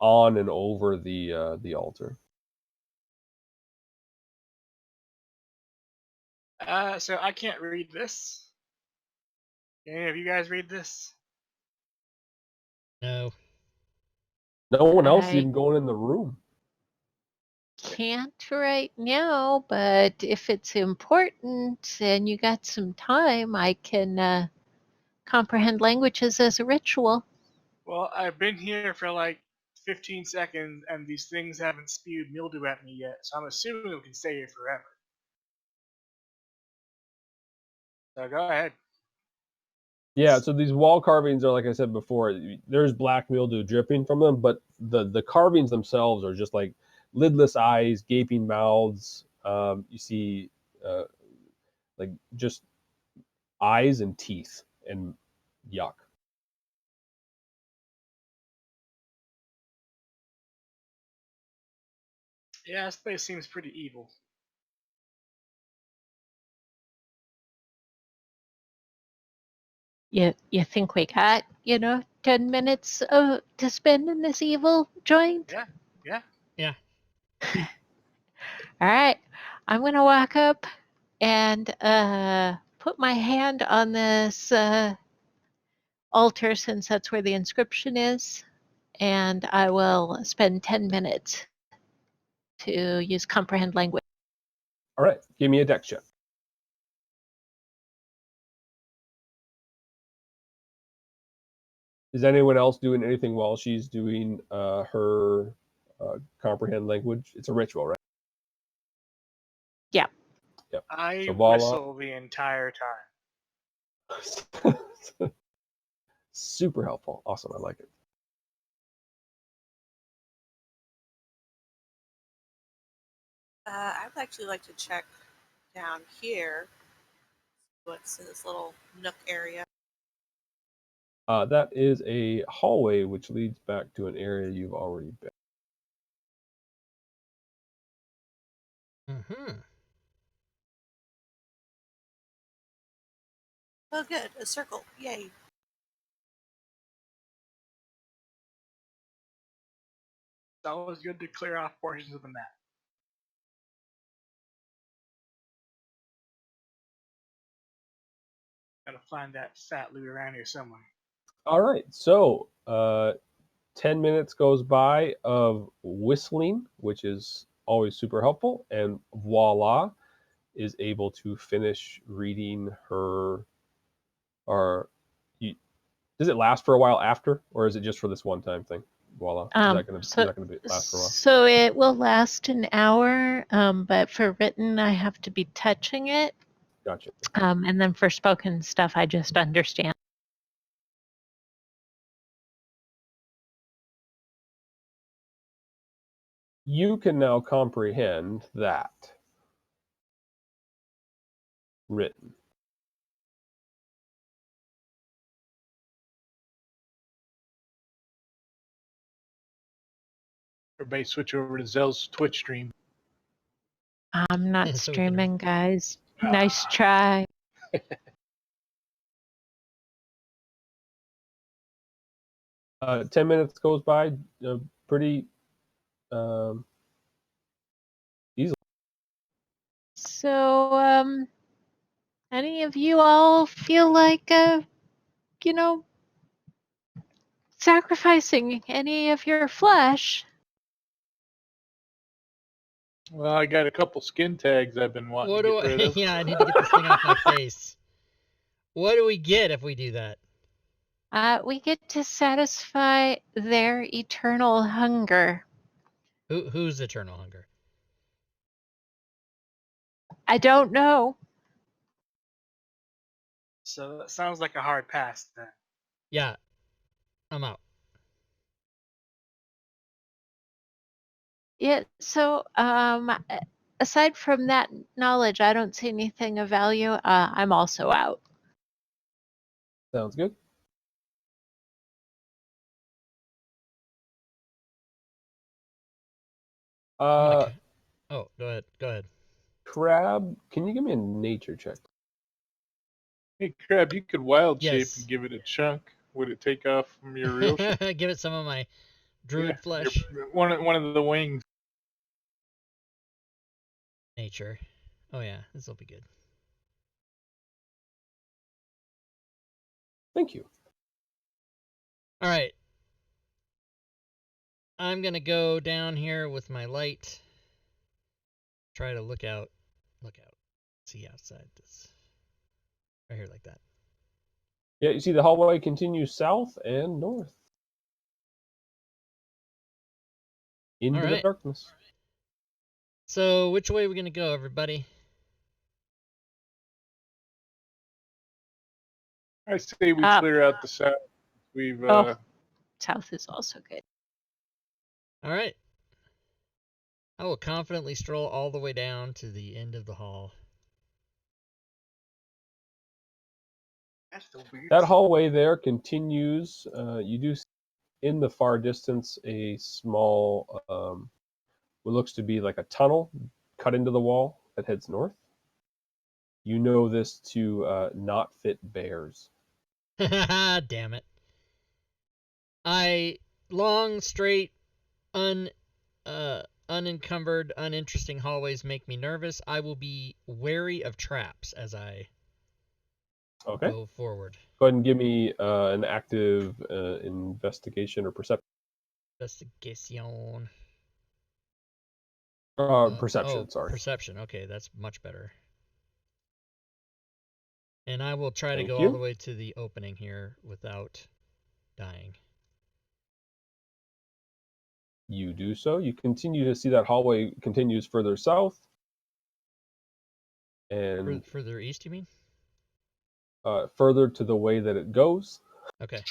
on and over the altar. So I can't read this. Can any of you guys read this? No. No one else is I even going in the room. can't right now, but if it's important and you got some time, I can comprehend languages as a ritual. Well, I've been here for like 15 seconds, and these things haven't spewed mildew at me yet, so I'm assuming we can stay here forever. So go ahead. Yeah, so these wall carvings are, like I said before, there's black mildew dripping from them, but the carvings themselves are just like lidless eyes, gaping mouths. You see, like just eyes and teeth and yuck. Yeah, this place seems pretty evil. You think we got, 10 minutes to spend in this evil joint? Yeah. All right. I'm going to walk up and put my hand on this altar since that's where the inscription is. And I will spend 10 minutes to use comprehend language. All right, give me a dex check. Is anyone else doing anything while she's doing her comprehend language? It's a ritual, right? Yeah. Yep. I So voila. whistle the entire time. Super helpful. Awesome. I like it. I would actually like to check down here. What's in this little nook area? That is a hallway which leads back to an area you've already been. Mm-hmm. Oh, good. A circle. Yay. It's always good to clear off portions of the map. Gotta find that fat loot around here somewhere. All right. So 10 minutes goes by of whistling, which is always super helpful, and voila, is able to finish reading her. Or does it last for a while after, or is it just for this one time thing? voila. So, Is that gonna last for a while? so it will last an hour, but for written, I have to be touching it. Gotcha. And then for spoken stuff, I just understand. You can now comprehend that written. Everybody switch over to Zell's Twitch stream. I'm not So we can- streaming, guys. Nice try. 10 minutes goes by pretty easily. So, any of you all feel like, sacrificing any of your flesh? Well, I got a couple skin tags I've been wanting What to do get rid I? of. Yeah, I need to get this thing off my face. What do we get if we do that? We get to satisfy their eternal hunger. Who's eternal hunger? I don't know. So that sounds like a hard pass then. Yeah, I'm out. Yeah, so aside from that knowledge, I don't see anything of value. I'm also out. Sounds good. Oh, go ahead. Go ahead. Crab, can you give me a nature check? Hey, Crab, you could wild shape Yes. and give it a chunk. Would it take off from your real shape? Give it some of my druid flesh. One of the wings. Nature. Oh yeah, this will be good. Thank you. All right. I'm gonna go down here with my light. Try to look out. See outside this. Right here, like that. Yeah, you see the hallway continues south and north into the Alright. darkness. So, which way are we gonna go, everybody? I say we Up. clear out the south. We've South is also good. Alright. I will confidently stroll all the way down to the end of the hall. That's the weird. That hallway there continues. You do see in the far distance a small, what looks to be like a tunnel cut into the wall that heads north. You know this to not fit bears. Damn it. Long, straight, unencumbered, uninteresting hallways make me nervous. I will be wary of traps as I Okay. go forward. Go ahead and give me an active investigation or perception. Investigation. Perception, sorry. Perception. Okay, that's much better. And I will try to Thank go you. all the way to the opening here without dying. You do so. You continue to see that hallway continues further south. And Further east, you mean? further to the way that it goes. Okay.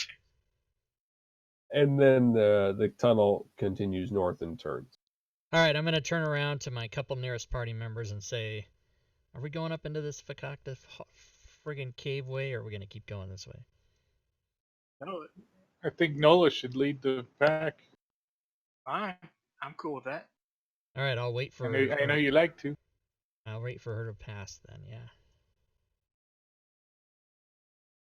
And then the tunnel continues north and turns. All right, I'm going to turn around to my couple nearest party members and say, are we going up into this fakakta friggin' cave way, or are we going to keep going this way? No, I think Nola should lead the pack. fine. I'm cool with that. All right, I'll wait for I know you like to. I'll wait for her to pass then, yeah.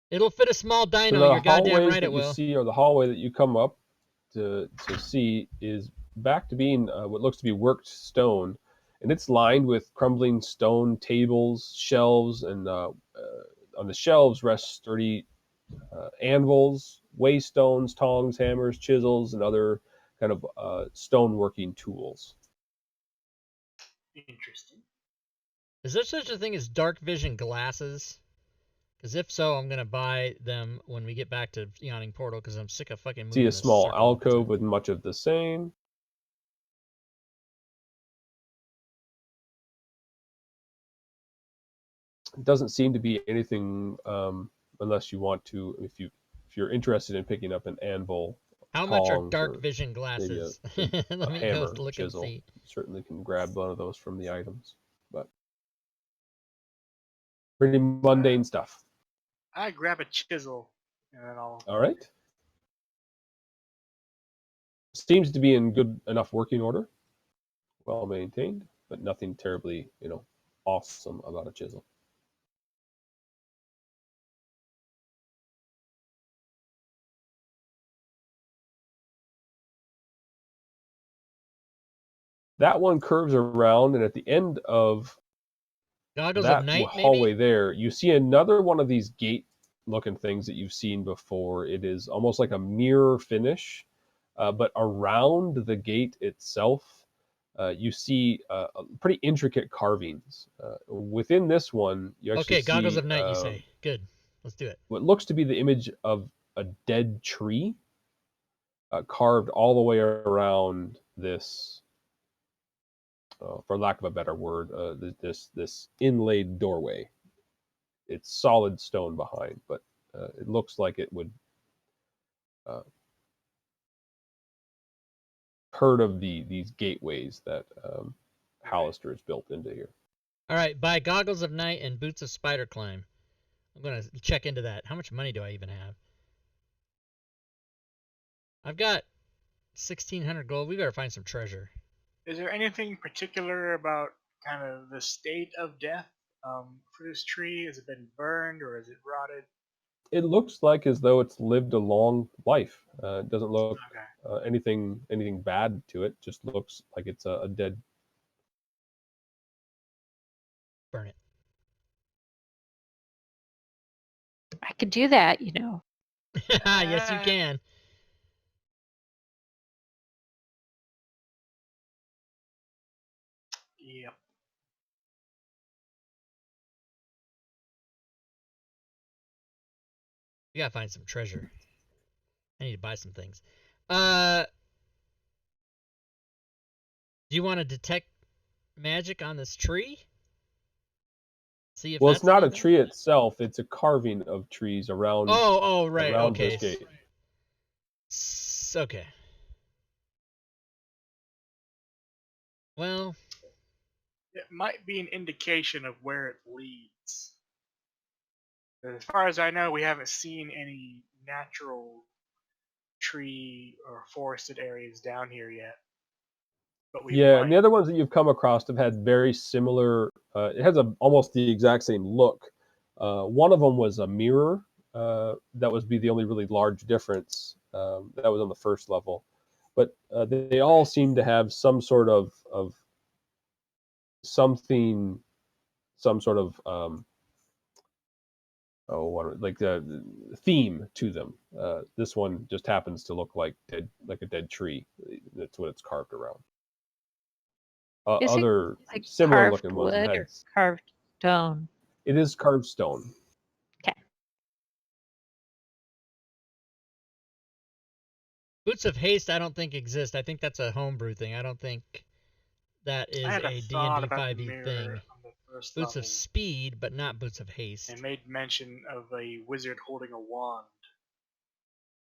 It'll fit a small dino, So the you're goddamn hallways right that it you will. see, or the hallway that you come up to see, is back to being what looks to be worked stone, and it's lined with crumbling stone tables, shelves, and on the shelves rest sturdy anvils, waystones, tongs, hammers, chisels, and other kind of stoneworking tools. Interesting. Is there such a thing as dark vision glasses? Because if so, I'm gonna buy them when we get back to Yawning Portal. Because I'm sick of fucking moving See a this small circle all the time. alcove with much of the same. It doesn't seem to be anything unless you want to. If you're interested in picking up an anvil, How much are tongs, dark or vision maybe glasses? a Let me go hammer, look and chisel, see. you certainly can grab one of those from the items. But pretty mundane stuff. I grab a chisel and then I'll. All right. Seems to be in good enough working order, well maintained, but nothing terribly, awesome about a chisel. That one curves around, and at the end of Goggles of that Night, hallway maybe? there, you see another one of these gate-looking things that you've seen before. It is almost like a mirror finish, but around the gate itself, you see pretty intricate carvings. Within this one, you actually Okay, Goggles see of Night, you say. Good. Let's do it. what looks to be the image of a dead tree carved all the way around this, for lack of a better word, this inlaid doorway. It's solid stone behind, but it looks like it would uh, heard of these gateways that Hallister has built into here. Alright, buy Goggles of Night and Boots of Spider Climb. I'm gonna check into that. How much money do I even have? I've got 1,600 gold. We better find some treasure. Is there anything particular about kind of the state of death for this tree? Has it been burned or is it rotted? It looks like as though it's lived a long life. It doesn't look Okay. anything bad to it. Just looks like it's a dead. Burn it. I could do that, Yes, you Ah, can. yep. We gotta find some treasure. I need to buy some things. Do you want to detect magic on this tree? See if Well, it's that's not a anything? tree itself. It's a carving of trees Oh, right. around this Okay. gate. Okay. Well, It might be an indication of where it leads. As far as I know, we haven't seen any natural tree or forested areas down here yet, but we Yeah, and might. the other ones that you've come across have had very similar. It has almost the exact same look. One of them was a mirror. That would be the only really large difference. That was on the first level, but they all seem to have some sort of something, some sort of like the theme to them. This one just happens to look like a dead tree. That's what it's carved around. Is it Other like similar carved looking ones have wood had. or carved stone? It is carved stone. Okay. Boots of Haste I don't think exist. I think that's a homebrew thing. I don't think that I is had a a thought D&D about the 5e mirror thing. on the first Boots of level Speed, but not Boots of Haste. and made mention of a wizard holding a wand.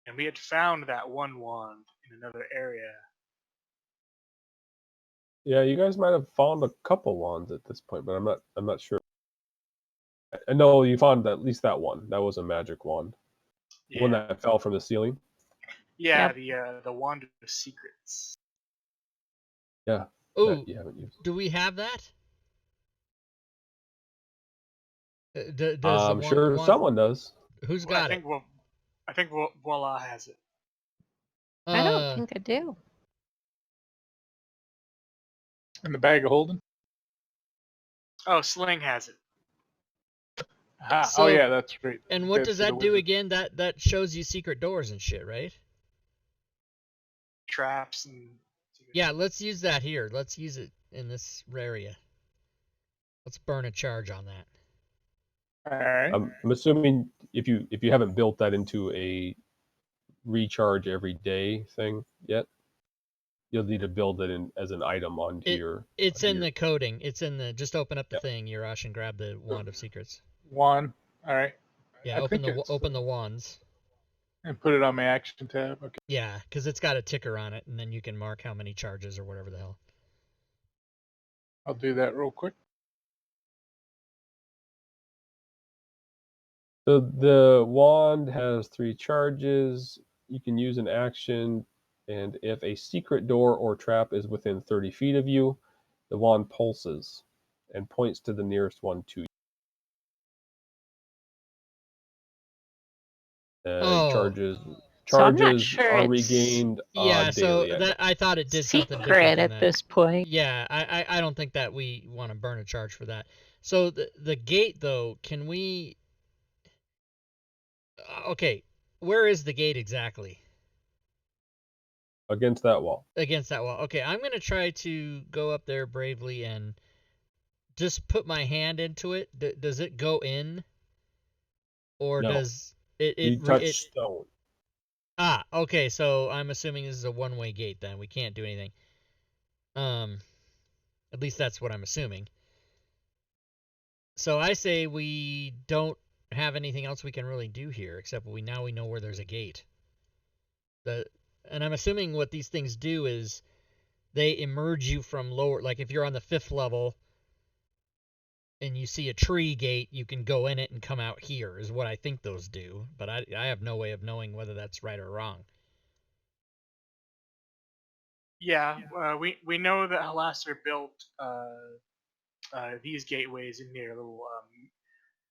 And we had found that one wand in another area. Yeah, you guys might have found a couple wands at this point, but I'm not sure. I know you found at least that one. That was a magic wand. One Yeah. that fell from the ceiling. Yeah, Yep. the wand of secrets. Yeah, that Ooh, you haven't used. do we have that? Does the I'm sure one? someone does. Who's I got it? think Voila has it. I don't Uh, think I do. In the bag of holding. Oh, Sling has it. Ah, oh so yeah, that's right. and You what guys does see the that do wizard. again? That shows you secret doors and shit, right? Traps and. Yeah, let's use that here. Let's use it in this area. Let's burn a charge on that. All right. I'm assuming if you haven't built that into a recharge every day thing yet, you'll need to build it in as an item onto your. It's onto in your the coding. It's in the. Just open up the yeah. thing, Yurash, and grab the wand of secrets. One. All right. Yeah, I think it's open the wands. and put it on my action tab. Okay. Yeah, because it's got a ticker on it, and then you can mark how many charges or whatever the hell. I'll do that real quick. So the wand has 3 charges. You can use an action, and if a secret door or trap is within 30 feet of you, the wand pulses and points to the nearest one to you. Oh, So I'm not Charges sure are it's regained yeah. So daily. that I thought it did something different secret than at that. this point. Yeah, I don't think that we want to burn a charge for that. So the gate though, can we? Okay, where is the gate exactly? Against that wall. Against that wall. Okay, I'm gonna try to go up there bravely and just put my hand into it. Does it go in, or No, does it you touch stone. Ah, okay. So I'm assuming this is a one-way gate. Then we can't do anything. Um, at least that's what I'm assuming. So I say we don't have anything else we can really do here, except we now know where there's a gate. And I'm assuming what these things do is they emerge you from lower. Like if you're on the 5th level and you see a tree gate, you can go in it and come out here. Is what I think those do. But I have no way of knowing whether that's right or wrong. Yeah, we know that Halasser built these gateways in their little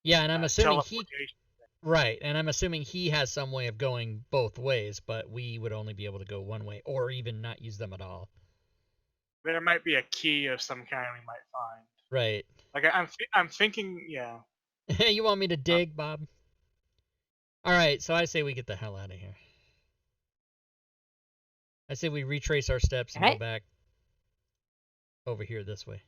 Yeah, and I'm assuming he teleportation. right, and I'm assuming he has some way of going both ways, but we would only be able to go one way, or even not use them at all. There might be a key of some kind we might find. Right. Like I'm thinking, yeah. You want me to dig, Bob? All right, so I say we get the hell out of here. I say we retrace our steps and go Right? back over here this way.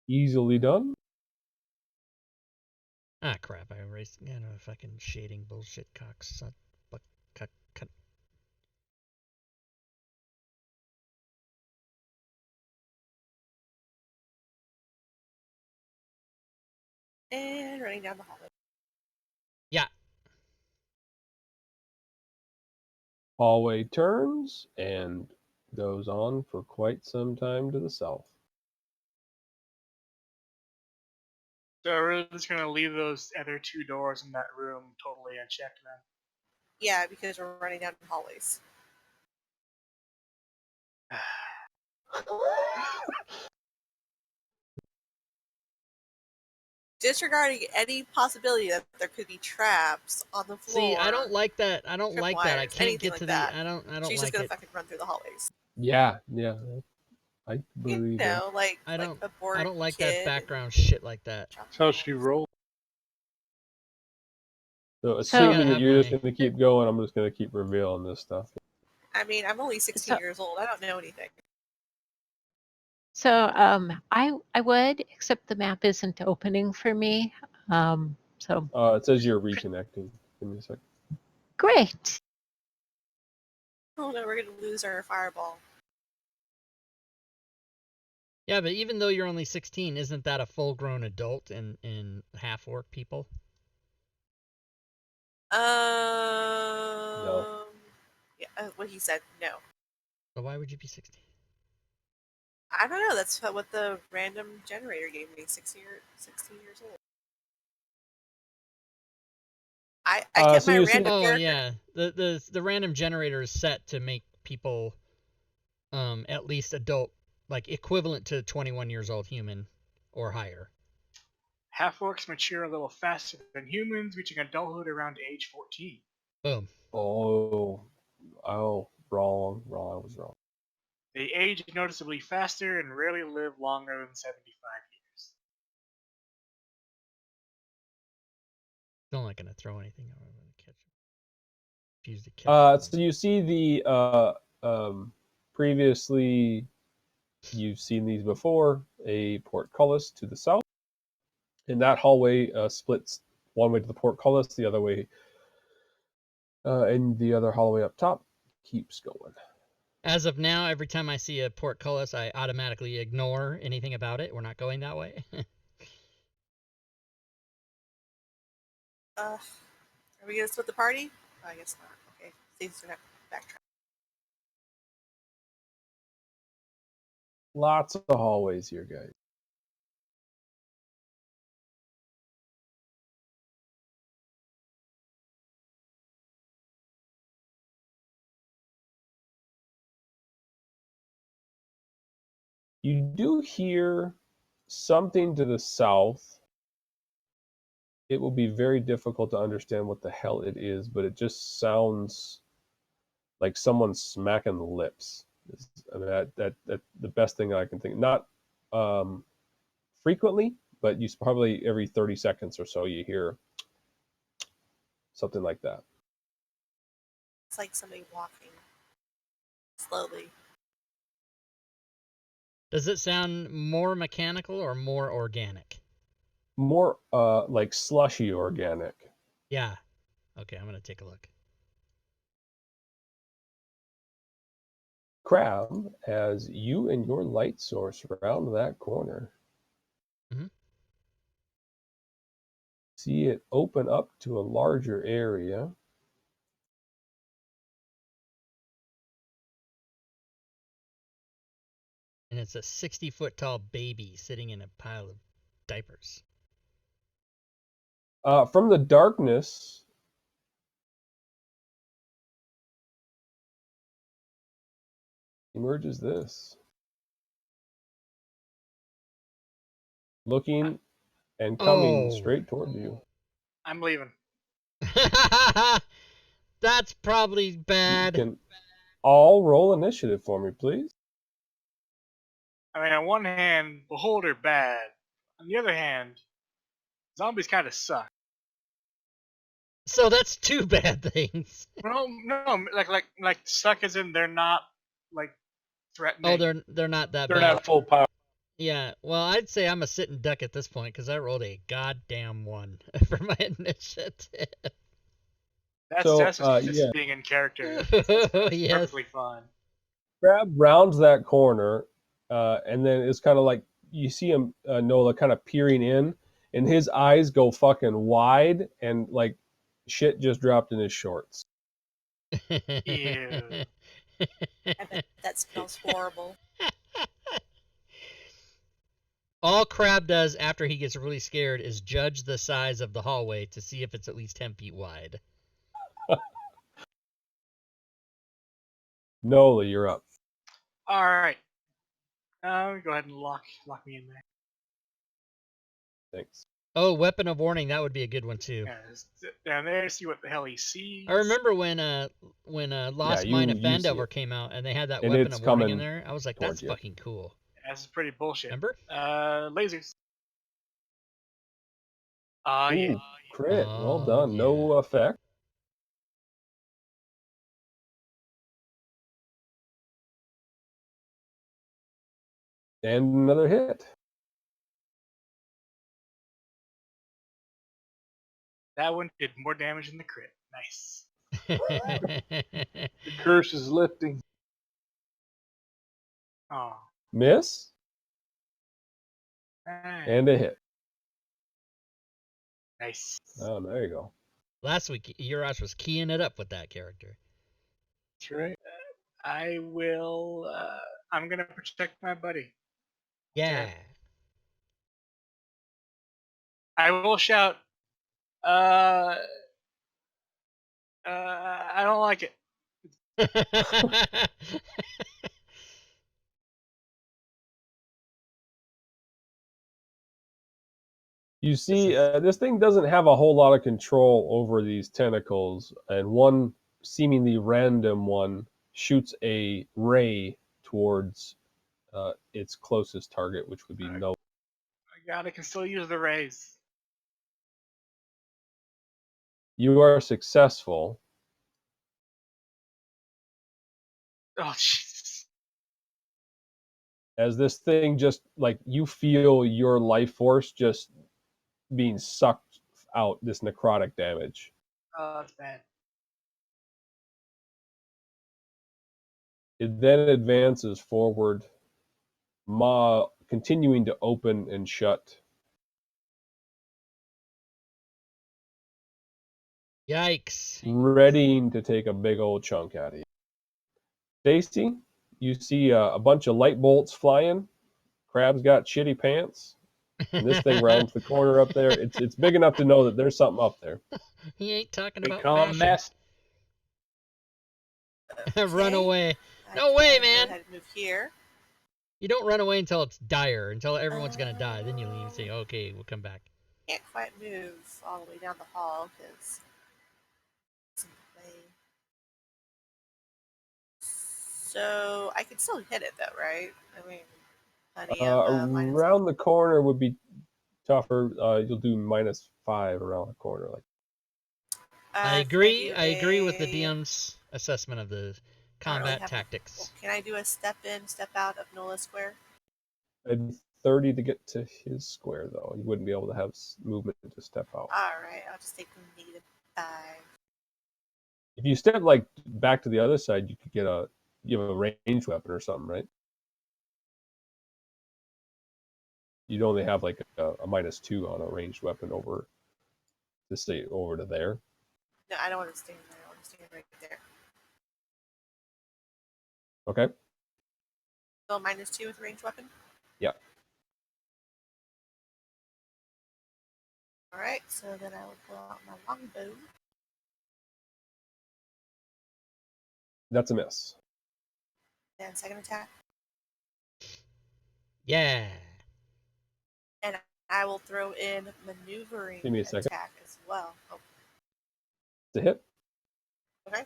Easily done. Ah, crap! I erased. Fucking shading bullshit, cocks. Cut. And running down the hallway. Yeah. Hallway turns and goes on for quite some time to the south. So we're just gonna leave those other 2 doors in that room totally unchecked then. Yeah, because we're running down the hallways. Disregarding any possibility that there could be traps on the floor. See, I don't like that. I don't like that. I tripwires, can't anything get like to that. the. I don't She's just like gonna it. fucking run through the hallways. Yeah, I You believe that. know, like I like don't. a bored I don't like kid. that background shit like that. That's how she rolled. So I assuming gotta that have you're just my. going to keep going, I'm just going to keep revealing this stuff. I mean, I'm only 16 years old. I don't know anything. So I would, except the map isn't opening for me. So It says you're reconnecting. Give me a sec. great. Oh no, we're gonna lose our fireball. Yeah, but even though you're only 16, isn't that a full-grown adult in half-orc people? No. Yeah, what he said. No, So why would you be 16? I don't know. That's what the random generator gave me. 16 years old. I kept So my you see, random Oh character. yeah, the random generator is set to make people at least adult, like equivalent to 21 years old human or higher. Half-orcs mature a little faster than humans, reaching adulthood around age 14. Boom. oh, wrong. I was wrong. They age noticeably faster and rarely live longer than 75 years. Still not gonna throw anything. I'm gonna catch. Use the catch. So you see the previously, you've seen these before, a portcullis to the south. And that hallway splits one way to the portcullis, the other way, and the other hallway up top keeps going. As of now, every time I see a portcullis, I automatically ignore anything about it. We're not going that way. Are we gonna split the party? I guess not. Okay, Steve's gonna backtrack. Lots of hallways here, guys. You do hear something to the south. It will be very difficult to understand what the hell it is, but it just sounds like someone smacking the lips. I mean, that the best thing I can think. Not frequently, but you probably every 30 seconds or so you hear something like that. It's like somebody walking slowly. Does it sound more mechanical or more organic? More like slushy organic. Yeah. Okay, I'm going to take a look. Crab, as you and your light source round that corner, Mhm. see it open up to a larger area. And it's a 60-foot tall baby sitting in a pile of diapers. From the darkness, emerges this. Looking and coming Oh. straight toward you. I'm leaving. That's probably You bad. can all roll initiative for me, please. I mean, on one hand, Beholder bad. On the other hand, zombies kind of suck. So that's two bad things. No, like suck as in they're not like threatening. Oh, they're not that They're bad. not full power. Yeah, well, I'd say I'm a sitting duck at this point because I rolled a goddamn 1 for my initiative. That's just yeah, being in character. That's Yes. perfectly fine. Crab rounds that corner, and then it's kind of like you see him, Nola, kind of peering in, and his eyes go fucking wide, and like shit just dropped in his shorts. Ew. I bet that smells horrible. All Crab does after he gets really scared is judge the size of the hallway to see if it's at least 10 feet wide. Nola, you're up. All right. Go ahead and lock me in there. Thanks. Oh, weapon of warning, that would be a good one too. Yeah, just sit down there, see what the hell he sees. I remember when Lost Mine of you see Fandover it, came out and they had that and weapon it's of warning in coming there. I was like, towards that's you. fucking cool. That's pretty bullshit. Remember? Lasers. Ooh, Yeah. crit. Well Oh, done. yeah. No effect. And another hit. That one did more damage than the crit. Nice. The curse is lifting. Oh. Miss Alright. and a hit. Nice. Oh, there you go. Last week, Urash was keying it up with that character. That's right. I will. I'm gonna protect my buddy. Yeah. I will shout. Uh. I don't like it. You see, this thing doesn't have a whole lot of control over these tentacles, and one seemingly random one shoots a ray towards its closest target, which would be no. God, I can still use the rays. You are successful. Oh Jesus. as this thing just like you feel your life force just being sucked out, this necrotic damage. Oh, that's bad. It then advances forward, maw continuing to open and shut. Yikes. Readying to take a big old chunk out of you. Stacy, you see a bunch of light bolts flying. Crab's got shitty pants. And this thing rounds the corner up there. It's big enough to know that there's something up there. He ain't talking We about call 'em fashion. nest. Run away. I No way, can man. Go ahead and move here. You don't run away until it's dire, until everyone's gonna die. Then you leave and say, okay, we'll come back. Can't quite move all the way down the hall because it's in the way. So I can still hit it though, right? I mean, plenty of minus. Around the corner would be tougher. You'll do -5 around the corner. Like I Can I agree. do I agree with the a- DM's assessment of the I don't really combat have tactics. well, can I do a step in, step out of Nola Square? I'd 30 to get to his square, though. You wouldn't be able to have movement to step out. All right, I'll just take the -5. If you step like back to the other side, you could get you have a ranged weapon or something, right? You'd only have like a -2 on a ranged weapon over to say over to there. No, I don't want to stand there. I want to stand right there. Okay. So -2 with ranged weapon. Yeah. All right, so then I will pull out my longbow. That's a miss. And second attack. Yeah. And I will throw in maneuvering Give me a second. attack as well. Oh, It's a hit. okay.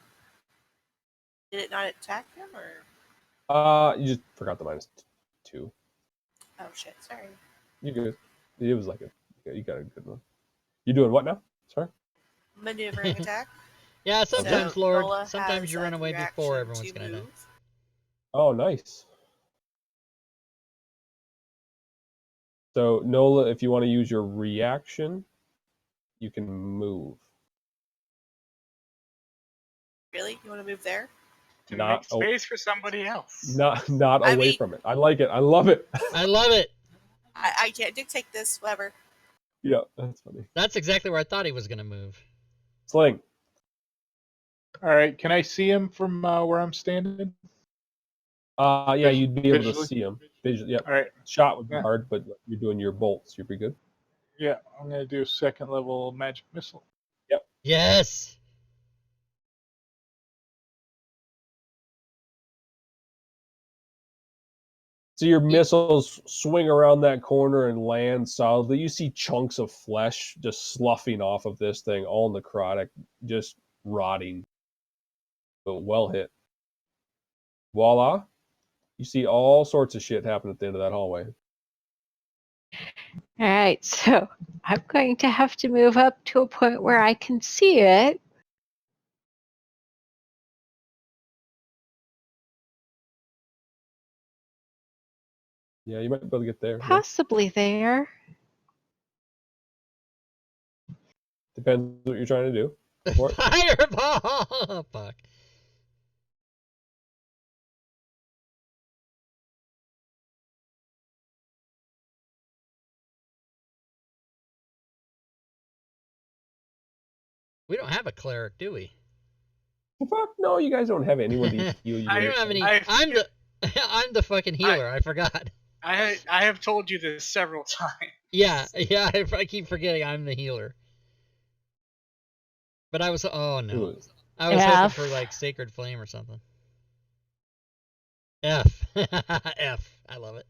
Did it not attack him or? You just forgot the -2. Oh shit! Sorry. You good? It was like you got a good one. You doing what now? Sorry. Maneuvering attack. Yeah, sometimes, So Lord. Nola Sometimes has you run a away before reaction everyone's to gonna die. move. Oh, nice. So Nola, if you want to use your reaction, you can move. Really? You want to move there? To Not make space for somebody else. not I away mean- from it. I like it. I love it. I love it. I can't dictate this. Whatever. Yeah, that's funny. That's exactly where I thought he was gonna move. Sling. All right, can I see him from where I'm standing? Yeah, you'd be able to Visually? see him. Visually, yeah. All right, Shot would be Yeah. hard, but you're doing your bolts. You'd be good. yeah, I'm gonna do a second level magic missile. Yes. So your missiles swing around that corner and land solidly. You see chunks of flesh just sloughing off of this thing, all necrotic, just rotting. But well hit. Voila. You see all sorts of shit happen at the end of that hallway. All right, so I'm going to have to move up to a point where I can see it. Yeah, you might be able to get there. Yeah. Possibly there. Depends what you're trying to do. Go for it. Fireball. Fuck. We don't have a cleric, do we? Fuck no, you guys don't have anyone to heal you. I I- don't have any. I- I'm the. I'm the fucking healer. I forgot. I have told you this several times. Yeah, yeah. I keep forgetting I'm the healer. But I was. Oh no. Ooh, I was hoping F. for like sacred flame or something. F. F. I love it.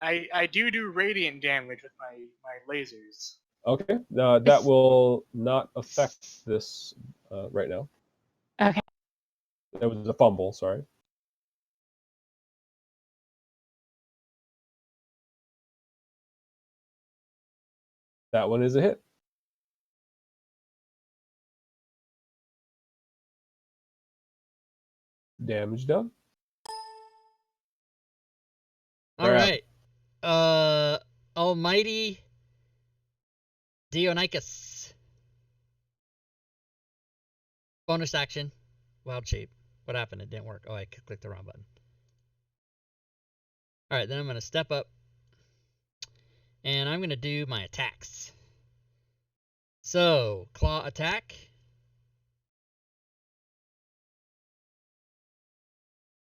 I do radiant damage with my lasers. okay, that will not affect this right now. Okay. That was a fumble, sorry. That one is a hit. Damage done. almighty Dionicus. Bonus action. Wild shape. What happened? It didn't work. Oh, I clicked the wrong button. Alright, then I'm going to step up. And I'm going to do my attacks. So, claw attack.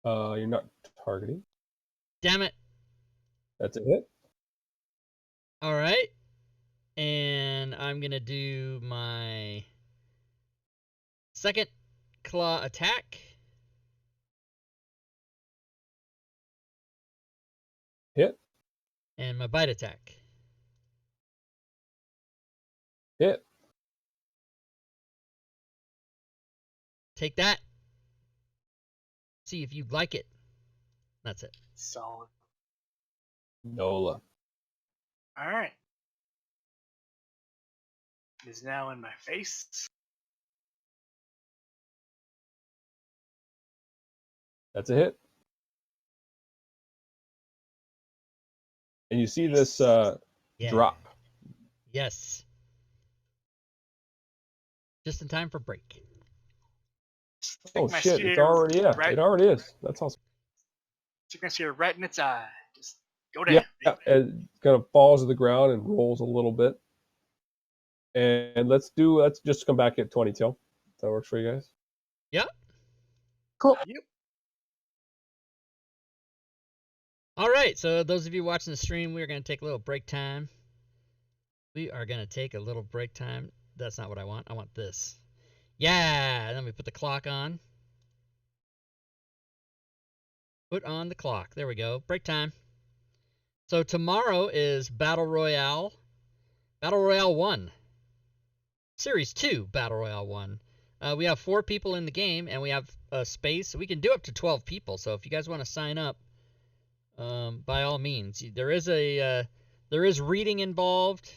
You're not targeting. Damn it. That's a hit. Alright. And I'm going to do my second claw attack. Hit. And my bite attack. Hit. Take that. See if you like it. That's it. Solid. Nola. All right. It is now in my face. That's a hit. And you see this Yeah. drop. Yes. Just in time for break. Oh Stick my shit! spear It's already right, it already is. That's awesome. stick my spear right in its eye. Just go down. Yeah, baby. it kind of falls to the ground and rolls a little bit. And let's just come back at 20 till. If that works for you guys. Yeah. Cool. Yep. All right. So those of you watching the stream, we're going to take a little break time. We are going to take a little break time. That's not what I want. I want this. Yeah. And then we put the clock on. Put on the clock. There we go. Break time. So tomorrow is Battle Royale. Battle Royale 1. Series 2 Battle Royale 1. We have 4 people in the game, and we have a space. We can do up to 12 people, so if you guys want to sign up, by all means. There is reading involved.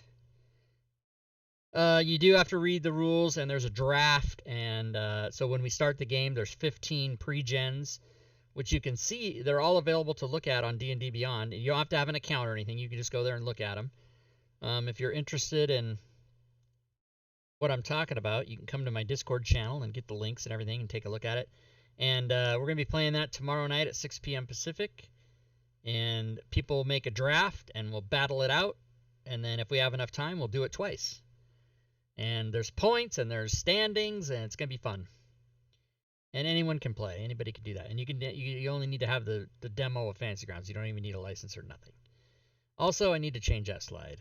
You do have to read the rules, and there's a draft, and so when we start the game, there's 15 pre-gens, which you can see. They're all available to look at on D&D Beyond. You don't have to have an account or anything. You can just go there and look at them. If you're interested in what I'm talking about, you can come to my Discord channel and get the links and everything and take a look at it. And we're going to be playing that tomorrow night at 6 p.m. Pacific. And people make a draft, and we'll battle it out. And then if we have enough time, we'll do it twice. And there's points, and there's standings, and it's going to be fun. And anyone can play. Anybody can do that. And you only need to have the demo of Fantasy Grounds. You don't even need a license or nothing. Also, I need to change that slide.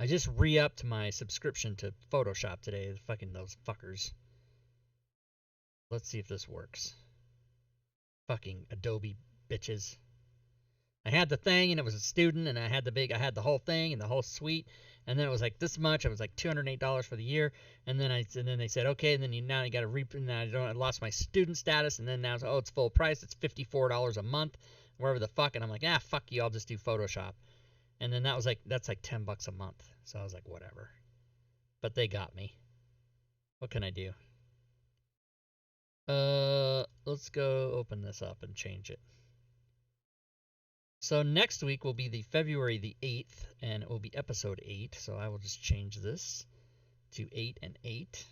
I just re-upped my subscription to Photoshop today. Fucking those fuckers. Let's see if this works. Fucking Adobe bitches. I had the thing, and it was a student, and I had the whole thing and the whole suite, and then it was like this much. It was like $208 for the year, and then they said okay, and then now you got to I lost my student status, and then now it's full price. It's $54 a month, wherever the fuck, and I'm like fuck you, I'll just do Photoshop, and then that's like $10 a month. So I was like whatever, but they got me. What can I do? Let's go open this up and change it. So next week will be the February the 8th, and it will be episode 8. So I will just change this to 8 and 8.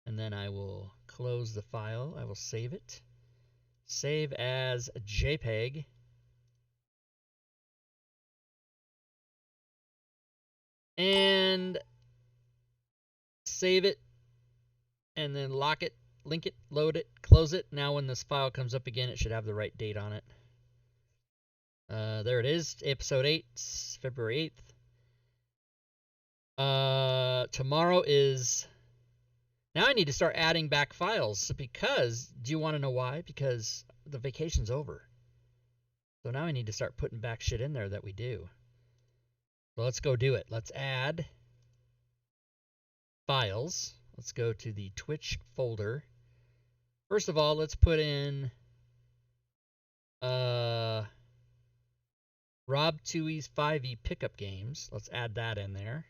And then I will close the file. I will save it. Save as JPEG. And save it. And then lock it, link it, load it, close it. Now when this file comes up again, it should have the right date on it. There it is, episode 8, February 8th. Tomorrow is... Now I need to start adding back files because... Do you want to know why? Because the vacation's over. So now I need to start putting back shit in there that we do. So let's go do it. Let's add files. Let's go to the Twitch folder. First of all, let's put in... Rob Tui's 5e pickup games. Let's add that in there.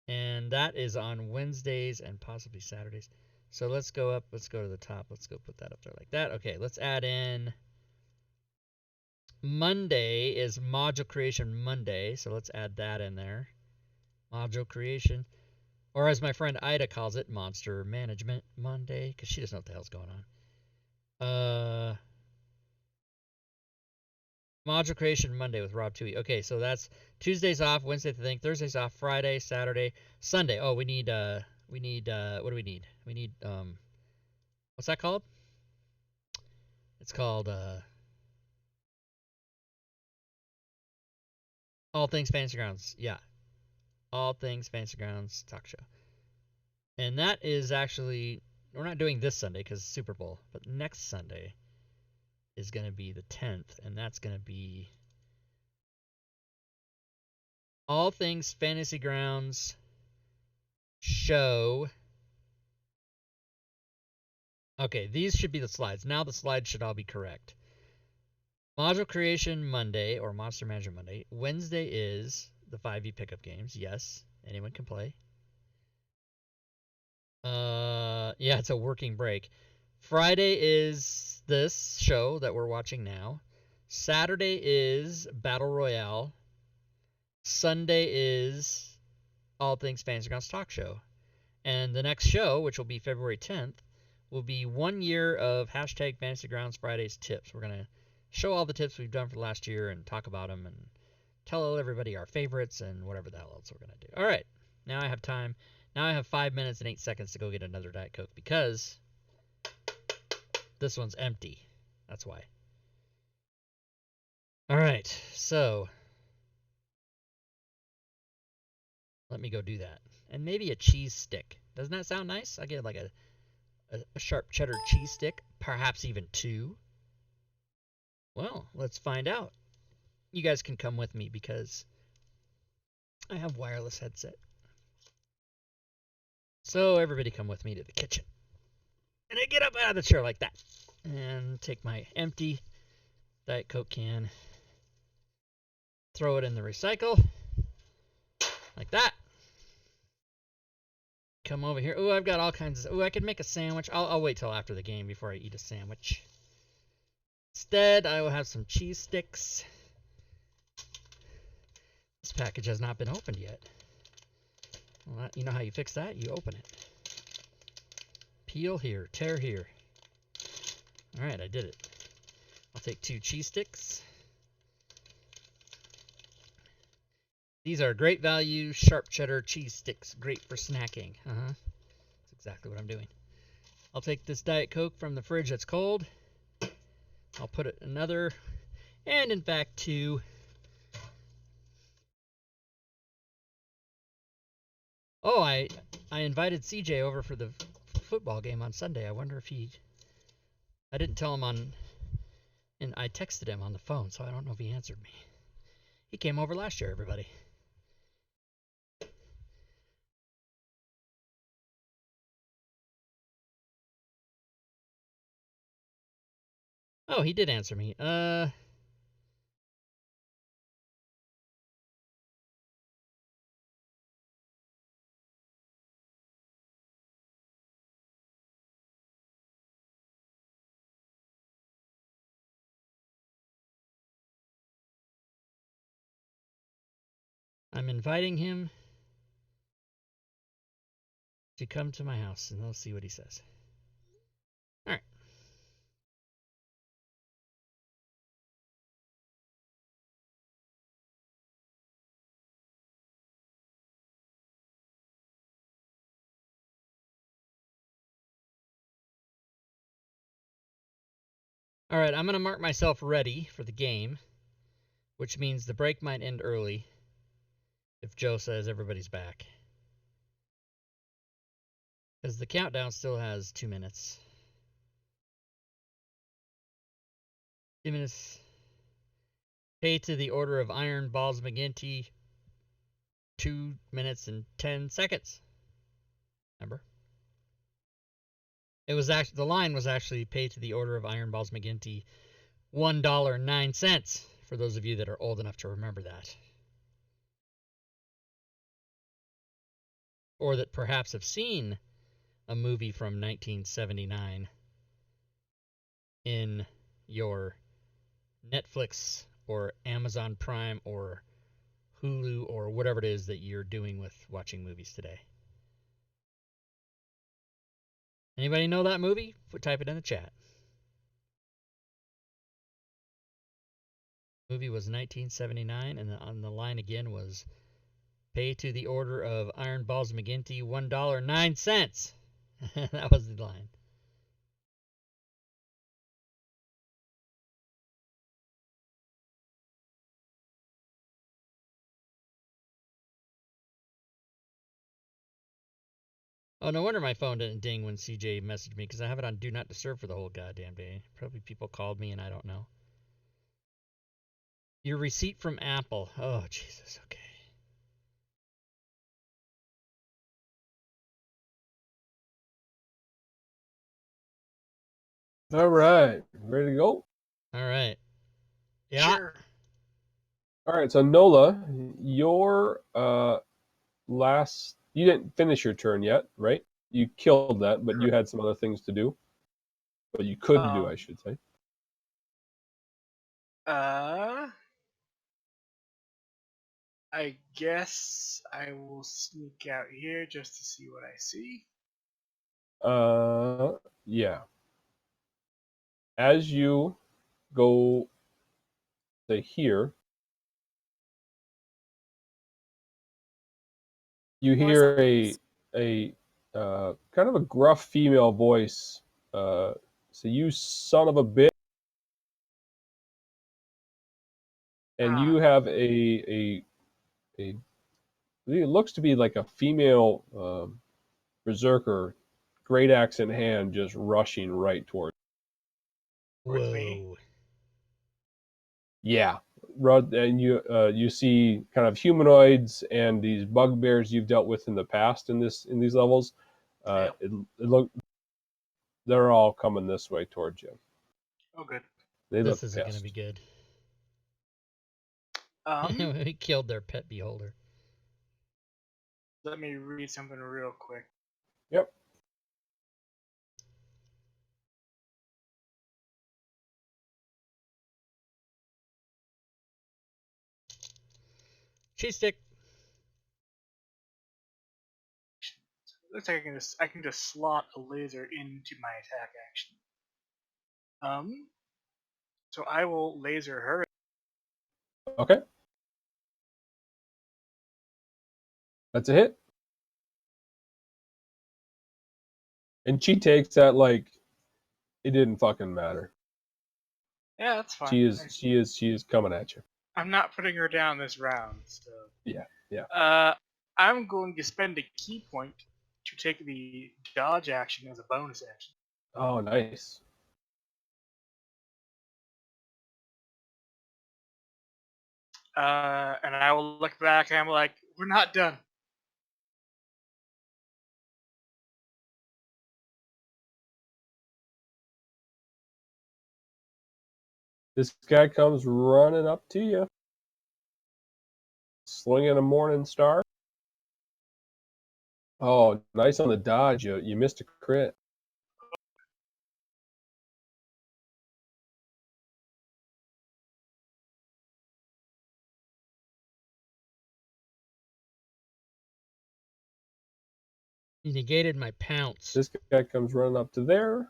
And that is on Wednesdays and possibly Saturdays. So let's go up. Let's go to the top. Let's go put that up there like that. Okay, let's add in Monday is Module Creation Monday, so let's add that in there. Module Creation. Or as my friend Ida calls it, Monster Management Monday, because she doesn't know what the hell's going on. Module Creation Monday with Rob Tui. Okay, so that's Tuesdays off, Wednesday the thing, Thursdays off, Friday, Saturday, Sunday. Oh, we need what do we need? We need what's that called? It's called All Things Fantasy Grounds. Yeah. All Things Fantasy Grounds talk show. And that is actually, we're not doing this Sunday because it's Super Bowl, but next Sunday is going to be the 10th, and that's going to be All Things Fantasy Grounds show. Okay, these should be the slides. Now the slides should all be correct. Module Creation Monday, or Monster Management Monday. Wednesday is the 5e pickup games. Yes, anyone can play. Yeah, it's a working break. Friday is this show that we're watching now. Saturday is Battle Royale. Sunday is All Things Fantasy Grounds Talk Show. And the next show, which will be February 10th, will be 1 year of hashtag Fantasy Grounds Fridays tips. We're going to show all the tips we've done for the last year and talk about them and tell everybody our favorites and whatever the hell else we're going to do. All right, now I have time. Now I have 5 minutes and 8 seconds to go get another Diet Coke because this one's empty. That's why. All right, so let me go do that. And maybe a cheese stick. Doesn't that sound nice? I get like a sharp cheddar cheese stick, perhaps even 2. Well, let's find out. You guys can come with me because I have wireless headset. So everybody come with me to the kitchen. And I get up out of the chair like that. And take my empty Diet Coke can. Throw it in the recycle. Like that. Come over here. Ooh, I've got all kinds of... Ooh, I could make a sandwich. I'll wait till after the game before I eat a sandwich. Instead, I will have some cheese sticks. This package has not been opened yet. Well, you know how you fix that? You open it. Peel here, tear here. Alright, I did it. I'll take 2 cheese sticks. These are great value, sharp cheddar cheese sticks. Great for snacking. That's exactly what I'm doing. I'll take this Diet Coke from the fridge that's cold. I'll put it another, and in fact 2. Oh, I invited CJ over for the football game on Sunday. I wonder if I didn't tell him and I texted him on the phone, so I don't know if he answered me. He came over last year, everybody. Oh, he did answer me. I'm inviting him to come to my house, and we'll see what he says. All right. All right, I'm going to mark myself ready for the game, which means the break might end early if Joe says everybody's back. Because the countdown still has 2 minutes. 2 minutes. Pay to the Order of Iron Balls McGinty. 2 minutes and 10 seconds. Remember? It was actually, the line was actually pay to the Order of Iron Balls McGinty $1.09, for those of you that are old enough to remember that. Or that perhaps have seen a movie from 1979 in your Netflix or Amazon Prime or Hulu or whatever it is that you're doing with watching movies today. Anybody know that movie? Type it in the chat. The movie was 1979, and on the line again was pay to the order of Iron Balls McGinty $1.09. That was the line. Oh, no wonder my phone didn't ding when CJ messaged me, because I have it on Do Not Disturb for the whole goddamn day. Probably people called me and I don't know. Your receipt from Apple. Oh, Jesus, okay. All right, ready to go? All right. Yeah. Sure. All right, so Nola, your you didn't finish your turn yet, right? You killed that, but you had some other things to do. But you could do, I should say. I guess I will sneak out here just to see what I see. Yeah. As you go, say here, you More hear zombies. a kind of a gruff female voice. So you son of a bitch, and you have a it looks to be like a female berserker, great axe in hand, just rushing right towards. Towards me. Whoa. Yeah, and you see kind of humanoids and these bugbears you've dealt with in the past in these levels. Yep. It look they're all coming this way towards you. Oh, good. They This look isn't going to be pissed. good. Um, We killed their pet beholder. let me read something real quick. Yep. Cheese stick. Looks like I can just slot a laser into my attack action. So I will laser her. Okay. That's a hit. And she takes that like it didn't fucking matter. Yeah, that's fine. She is coming at you. I'm not putting her down this round, so. Yeah. Yeah. I'm going to spend a key point to take the dodge action as a bonus action. Oh, nice. And I will look back and I'm like, we're not done. This guy comes running up to you, slinging a morning star. Oh, nice on the dodge. You missed a crit. You negated my pounce. This guy comes running up to there.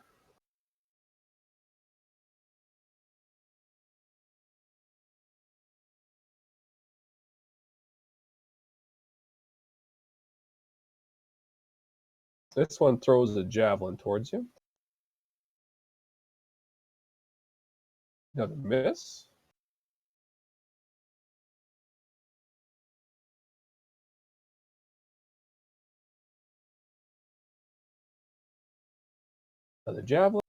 This one throws a javelin towards you. Another miss. Another javelin.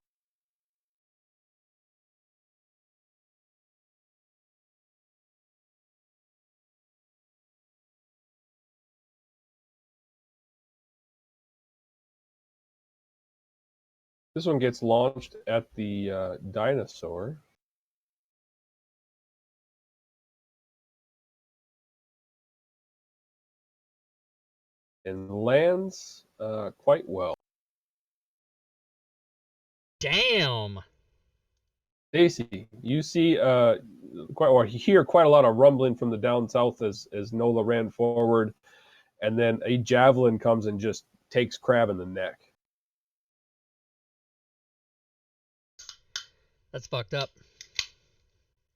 This one gets launched at the dinosaur. And lands quite well. Damn. Stacy, you see you hear quite a lot of rumbling from the down south as Nola ran forward, and then a javelin comes and just takes Crab in the neck. That's fucked up.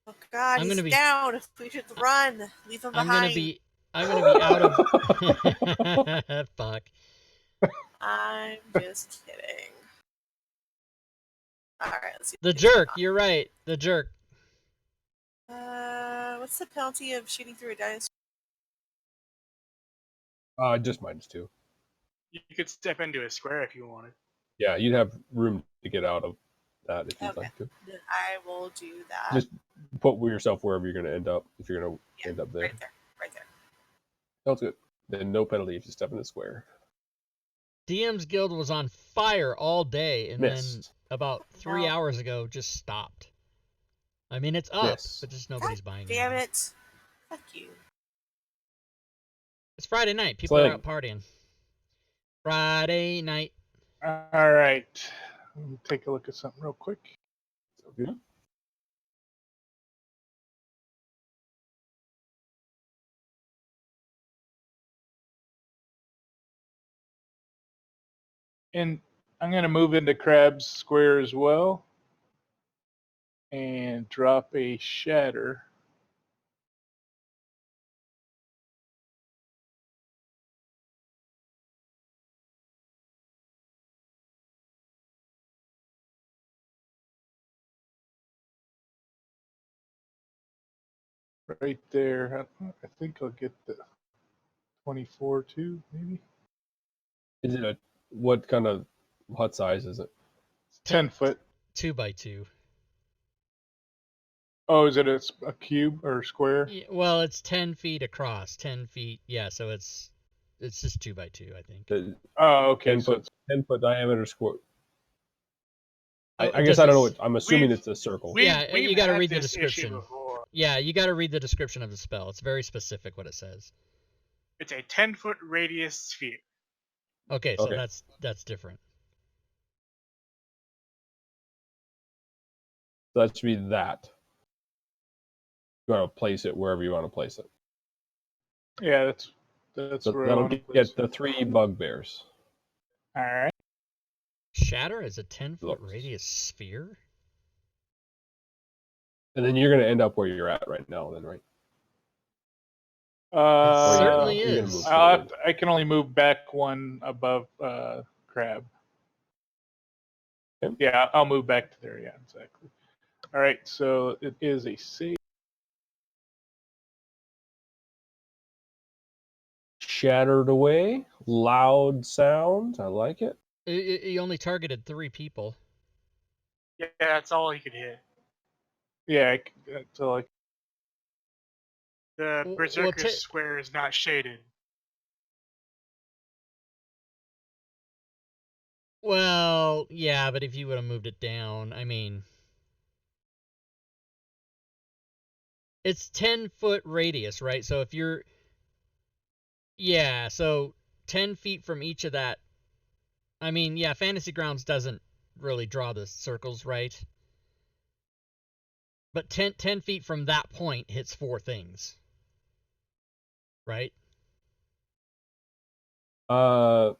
Oh God, I'm he's gonna be- down. We should run. Leave him I'm gonna behind. be out of. Fuck. I'm just kidding. All right, let's see. The what's going jerk. You're right. The jerk. on. What's the penalty of shooting through a dinosaur? Just -2. You could step into a square if you wanted. Yeah, you'd have room to get out of that if you'd Okay. like to. Then I will do that. Just put yourself wherever you're going to end up if you're going to Yeah, end up there. right there, right there. Sounds good. Then no penalty if you step in the square. DM's Guild was on fire all day, and then Miss. about 3 Well. hours ago just stopped. I mean, it's up, Miss. but just nobody's buying it. Damn it! Fuck you. It's Friday night. People are out partying. Friday night. All right. Let me take a look at something real quick. Okay. And I'm going to move into Crab's Square as well and drop a shatter. Right there. I think I'll get the 24 too, maybe. Is it what kind of hut size is it? 10 foot. 2x2. Oh, is it a cube or square? Yeah, well, it's 10 feet across. 10 feet. Yeah, so it's just 2x2, I think. Oh, okay. 10-foot diameter square. Oh, I guess I don't know. does I'm assuming it's a circle. Yeah, We've you got to had read the this issue description. before. Yeah, you got to read the description of the spell. It's very specific what it says. It's a 10-foot radius sphere. Okay, so Okay. that's different. So that should be that. You want to place it wherever you want to place it. Yeah, that's So where I that'll want to place get the 3 bugbears. All right. Shatter is a 10-foot Looks. radius sphere? And then you're going to end up where you're at right now, then, right? It certainly you're gonna is. move I can only move back one above Crab. Okay. Yeah, I'll move back to there. Yeah, exactly. All right, so it is a save. Shattered away. Loud sound. I like it. He only targeted 3 people. Yeah, that's all he could hit. Yeah, that's all I. The Berserker Well, square is not shaded. Well, yeah, but if you would have moved it down, I mean, it's 10-foot radius, right? So if you're, yeah, so 10 feet from each of that. I mean, yeah, Fantasy Grounds doesn't really draw the circles, right? But 10 feet from that point hits 4 things, right? No.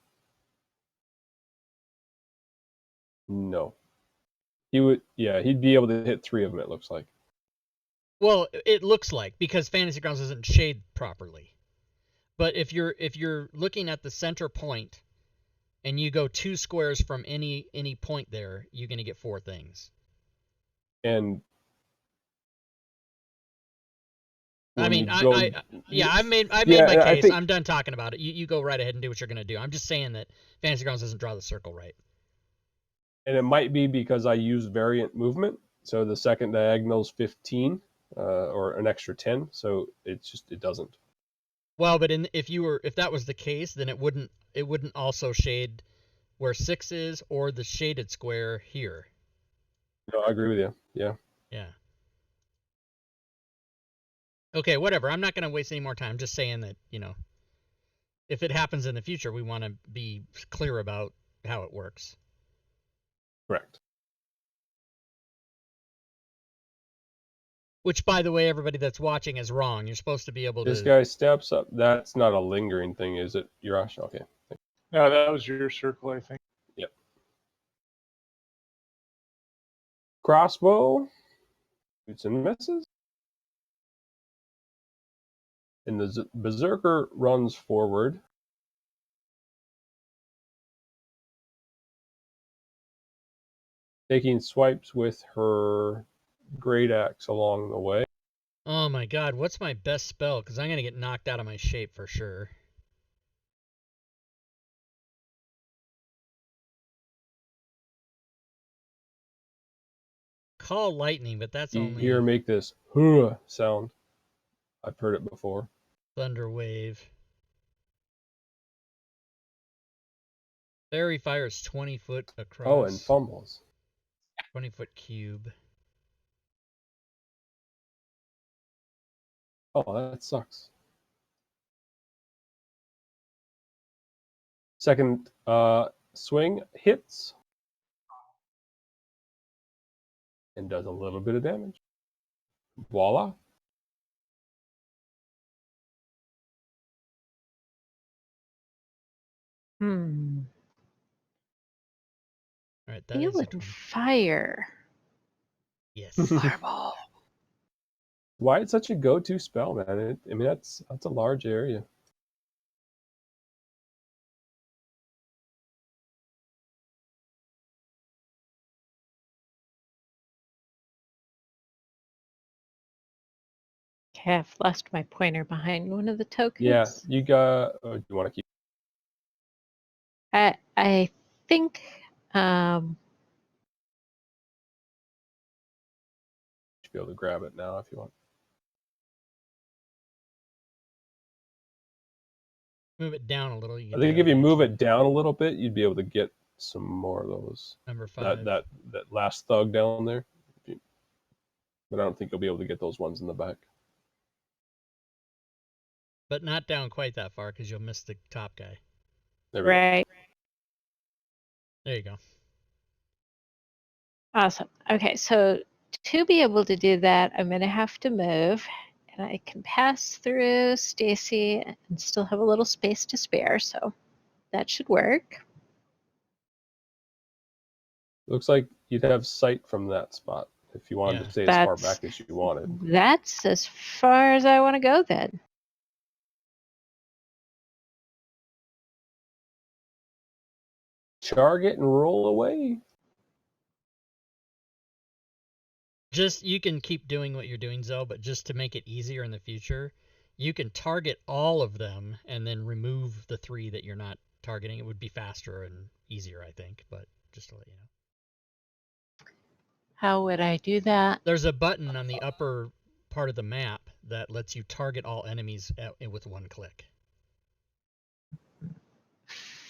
He'd be able to hit 3 of them, it looks like. Well, it looks like, because Fantasy Grounds doesn't shade properly. But if you're looking at the center point and you go 2 squares from any point there, you're going to get 4 things. And I mean, I've made my case. I'm done talking about it. You go right ahead and do what you're going to do. I'm just saying that Fantasy Grounds doesn't draw the circle right. And it might be because I use variant movement. So the second diagonal is 15 or an extra 10. So it doesn't. Well, but if that was the case, then it wouldn't also shade where 6 is or the shaded square here. No, I agree with you. Yeah. Yeah. Okay, whatever. I'm not going to waste any more time. I'm just saying that, if it happens in the future, we want to be clear about how it works. Correct. Which, by the way, everybody that's watching is wrong. You're supposed to be able This to. guy steps up. That's not a lingering thing, is it? Yurash? Okay. No, that was your circle, I think. Yep. Crossbow. Shoots and misses. And the berserker runs forward. Taking swipes with her great axe along the way. Oh my god, what's my best spell? Because I'm going to get knocked out of my shape for sure. Call lightning, but that's You only hear her make this "hurrah" sound. I've heard it before. thunder wave. Fairy fire is 20 foot across. Oh, and fumbles. 20-foot cube. Oh, that sucks. Second swing hits and does a little bit of damage. Voila. Hmm. All right, that Feel is a and 20. fire. Yes. Fireball. Why it's such a go-to spell, man? I mean, that's a large area. Okay, I've lost my pointer behind one of the tokens. Yeah, you got. Oh, do you want to keep? I think um, You should be able to grab it now if you want. Move it down a little. You I get think the if you other move cube. it down a little bit, you'd be able to get some more of those. Number 5. That last thug down there. But I don't think you'll be able to get those ones in the back. But not down quite that far because you'll miss the top guy. There we go. right. There you go. Awesome. Okay, so to be able to do that, I'm going to have to move, and I can pass through Stacy and still have a little space to spare, so that should work. Looks like you'd have sight from that spot if you wanted Yeah. to stay as far That's- back as you wanted. That's as far as I want to go then. Charge it and roll away. Just, you can keep doing what you're doing, Zoe, but just to make it easier in the future, you can target all of them and then remove the 3 that you're not targeting. It would be faster and easier, I think, but just to let you know. How would I do that? There's a button on the upper part of the map that lets you target all enemies with 1 click.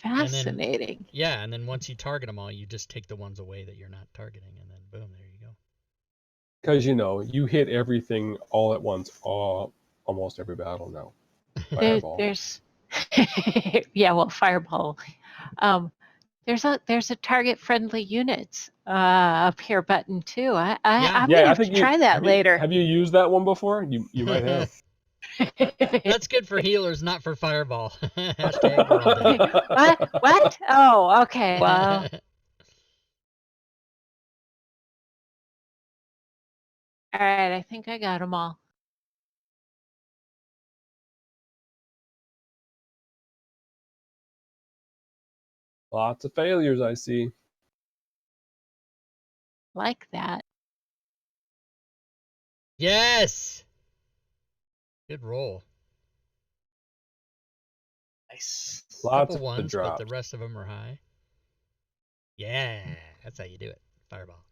Fascinating. Yeah, and then once you target them all, you just take the ones away that you're not targeting, and then boom, there you go. Because you hit everything all at once, almost every battle now. Fireball. There's yeah, well, fireball. There's a target friendly units up here button too. Yeah. I'm gonna have to try that later. Have you used that one before? You might have. That's good for healers, not for fireball. Hashtag we're all dead. What? Oh, okay. Well, all right. I think I got them all. Lots of failures, I see. Like that. Yes! Good roll. Nice. Lots Couple of ones, but the drops. rest of them are high. Yeah, that's how you do it. Fireball.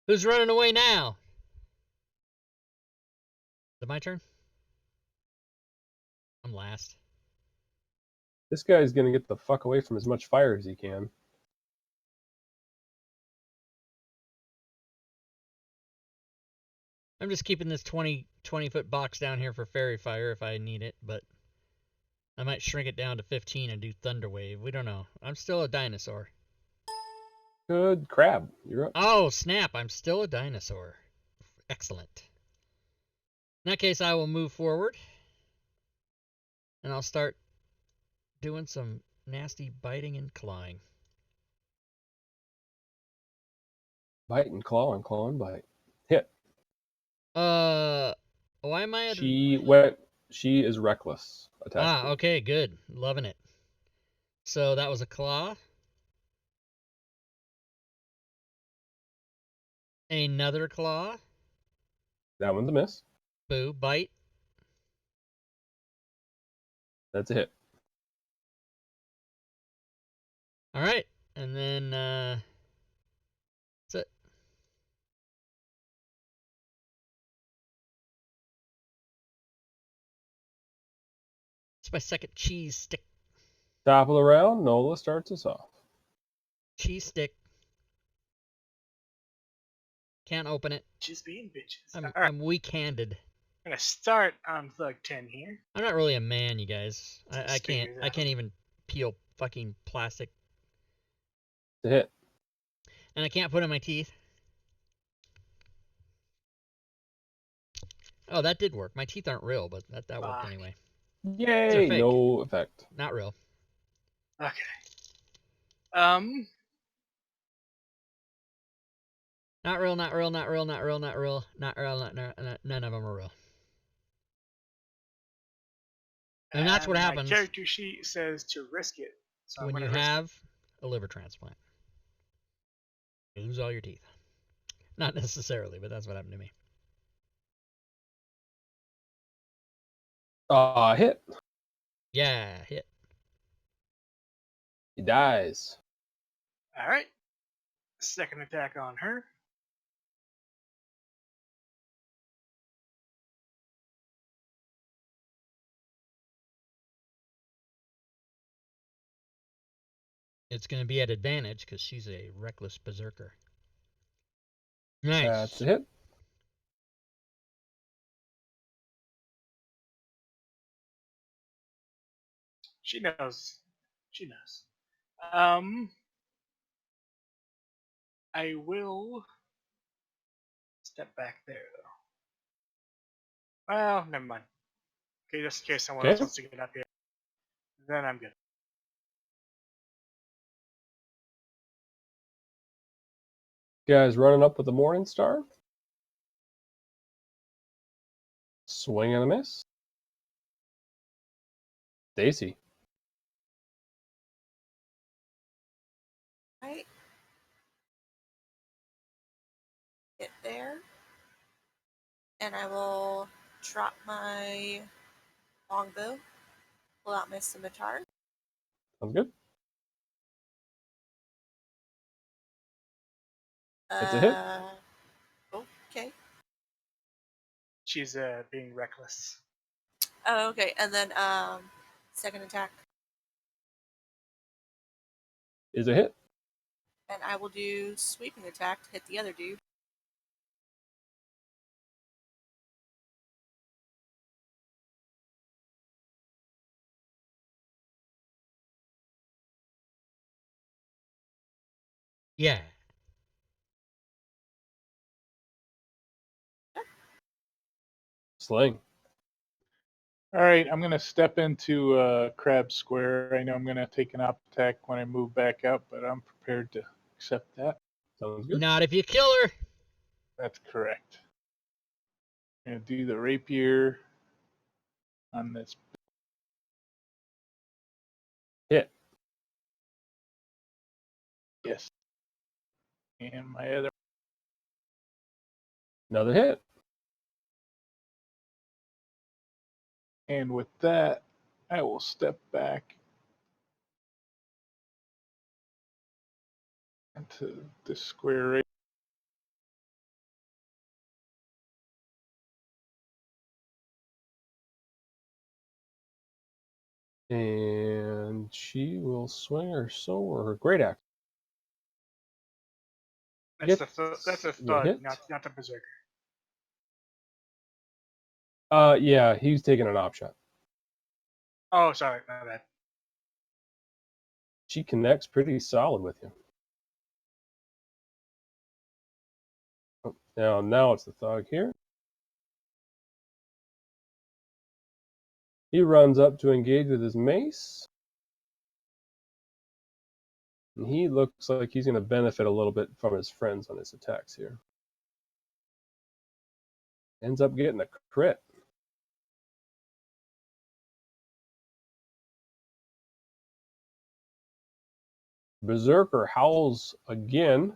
Who's running away now? Is it my turn? I'm last. This guy's gonna get the fuck away from as much fire as he can. I'm just keeping this 20-foot box down here for fairy fire if I need it, but I might shrink it down to 15 and do thunder wave. We don't know. I'm still a dinosaur. Good. Crab, you're up. Oh, snap. I'm still a dinosaur. Excellent. In that case, I will move forward. And I'll start doing some nasty biting and clawing. Bite and claw and claw and bite. Hit. Why am I at... She is reckless attacking. okay, good. Loving it. So that was a claw. Another claw. That one's a miss. Boo. Bite. That's a hit. All right. And then that's it. It's my second cheese stick. Top of the round, Nola starts us off. Cheese stick. Can't open it. Just being bitches. I'm, All right, I'm weak-handed. I'm gonna start on Thug 10 here. I'm not really a man, you guys. I Just can't. figures I out. can't even peel fucking plastic, To hit. and I can't put in my teeth. Oh, that did work. My teeth aren't real, but that worked Fuck. anyway. Yay! fake. No effect. Not real. Okay. Not real. Not real. Not real. Not real. Not real. Not real. None of them are real. And that's what happens My character sheet says to risk it. So when I'm you gonna risk have a liver transplant. You lose all your teeth. Not necessarily, but that's what happened to me. Hit. Yeah, hit. He dies. it. Alright. Second attack on her. It's going to be at advantage because she's a reckless berserker. Nice. That's a hit. She knows. She knows. I will step back there though. Well, never mind. Okay, just in case someone else Okay. wants to get up here. Then I'm good. Guys running up with the Morning Star. Swing and a miss. Stacy. Right. Get there. And I will drop my longbow, pull out my scimitar. Sounds good. It's a hit. Okay. She's being reckless. Oh, okay. And then second attack. Is a hit. And I will do sweeping attack to hit the other dude. Yeah. Sling. All right, I'm going to step into Crab Square. I know I'm going to take an op attack when I move back up, but I'm prepared to accept that. Sounds good. Not if you kill her. That's correct. I'm going to do the rapier on this. Hit. Yes. And my other. Another hit. And with that, I will step back into the square right. And she will swing her sword or her great axe. That's Hit. that's a The thug, hit. not the berserker. Yeah, he's taking an op shot. Oh, sorry, my bad. She connects pretty solid with you. Now it's the thug here. He runs up to engage with his mace. And he looks like he's going to benefit a little bit from his friends on his attacks here. Ends up getting a crit. Berserker howls again.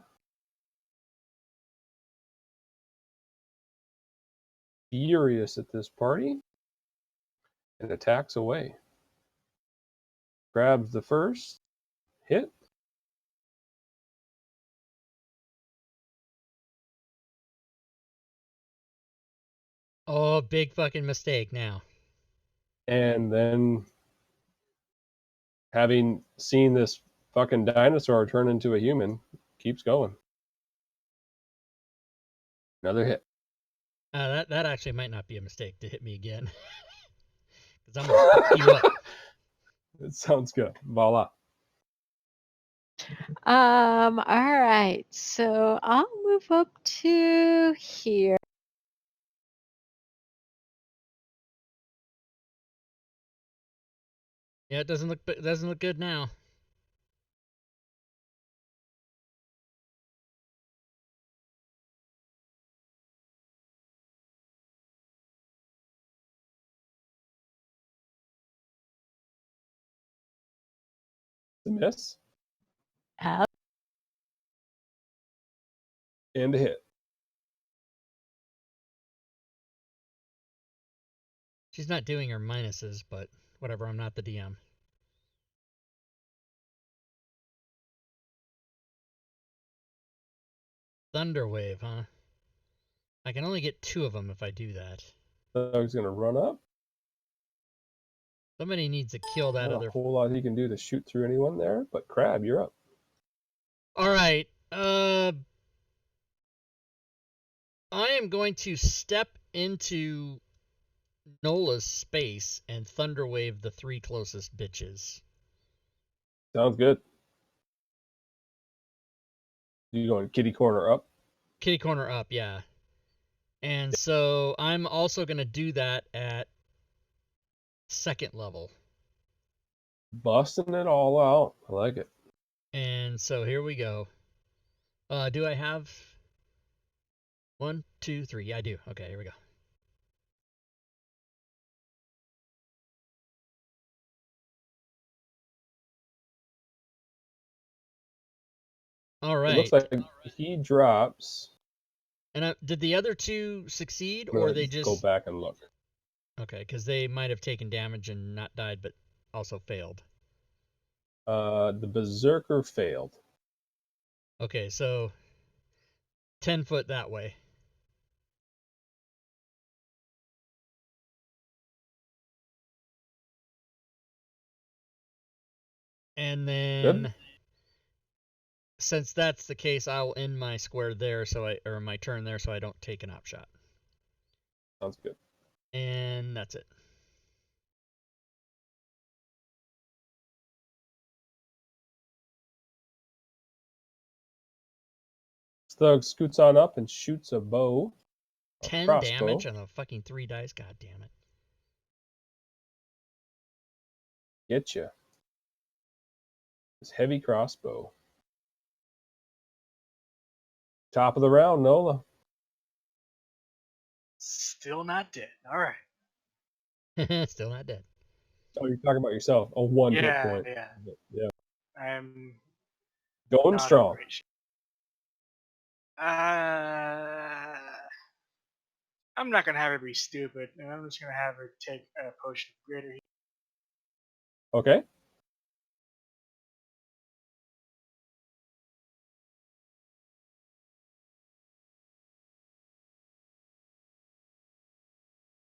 Furious at this party. And attacks away. Grabs the first hit. Oh, big fucking mistake now. And then, having seen this fucking dinosaur turn into a human, keeps going. Another hit. That actually might not be a mistake to hit me again. Because I'm going to fuck you up. It sounds good. Voila. All right. So I'll move up to here. Yeah, it doesn't look good now. A miss. Out. And a hit. She's not doing her minuses, but whatever, I'm not the DM. Thunderwave, huh? I can only get 2 of them if I do that. Thug's going to run up. Somebody needs to kill that Not other... a whole lot he can do to shoot through anyone there, but Crab, you're up. Alright, I am going to step into Nola's space and Thunderwave the 3 closest bitches. Sounds good. You going kitty corner up? Kitty corner up, yeah. And so I'm also going to do that at 2nd level. Busting it all out. I like it. And so here we go. Do I have 1, 2, 3? Yeah, I do. Okay, here we go. All It right. looks like he drops. And did the other 2 succeed, I'm or gonna they just... go back and look. Okay, because they might have taken damage and not died, but also failed. The Berserker failed. Okay, so 10 foot that way. And then, Good. since that's the case, I will end my square there, or my turn there, so I don't take an op shot. Sounds good. And that's it. Thug scoots on up and shoots a bow. 10 crossbow. damage on a fucking 3 dice. God damn it. Get you. This heavy crossbow. Top of the round, Nola. Still not dead. All right. Still not dead. Oh, you're talking about yourself. A 1 hit Yeah, point. yeah. Yeah. I'm Going not strong. in great shape. I'm not gonna have her be stupid, and I'm just gonna have her take a potion of greater heat. Okay.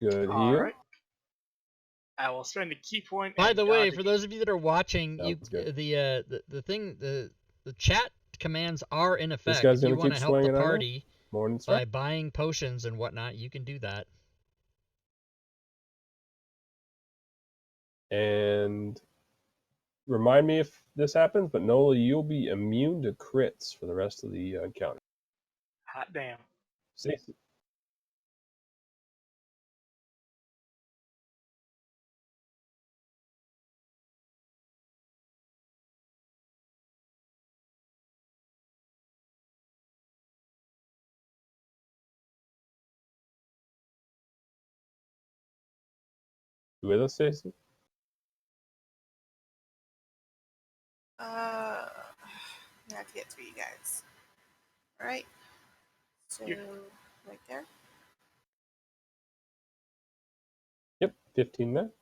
Good All heal. right. I will spend a key point. By and the way, dodge for again. those of you that are watching, Sounds good. the chat commands are in This effect. guy's If you gonna want keep to help the swinging on you. party Morning by strike. buying potions and whatnot, you can do that. And remind me if this happens, but Nola, you'll be immune to crits for the rest of the encounter. Hot damn. Stacy. You with us, Stacy? I have to get through you guys. All right. So You- right there. Yep, 15 minutes.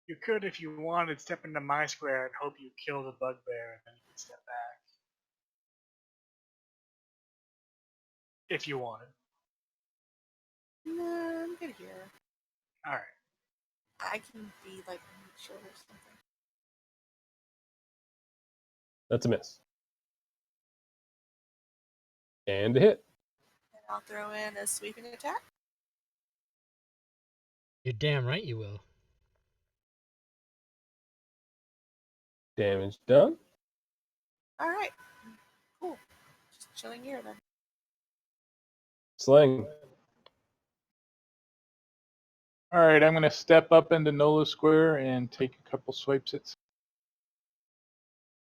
You could, if you wanted, step into my square and hope you kill the bugbear, and then you could step back. If you wanted. No, I'm good here. All right. I can be like neutral or something. That's a miss. And a hit. And I'll throw in a sweeping attack. You're damn right you will. Damage done. All right. Cool. Just chilling here then. Sling. All right, I'm going to step up into Nola Square and take a couple swipes at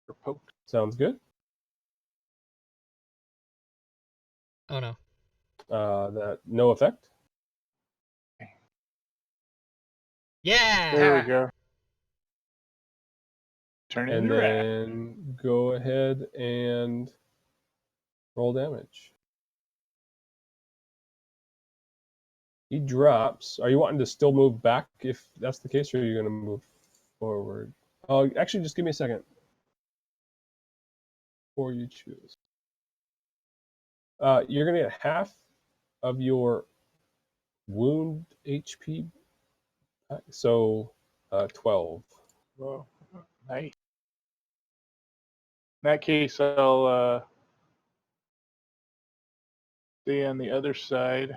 or poke. Sounds good. Oh no. That no effect. Yeah. There we go. Turn And into rat. then go ahead and roll damage. He drops. Are you wanting to still move back if that's the case, or are you going to move forward? Oh, actually, just give me a second before you choose. You're going to get half of your wound HP back, so 12. Whoa, nice. In that case, I'll stay on the other side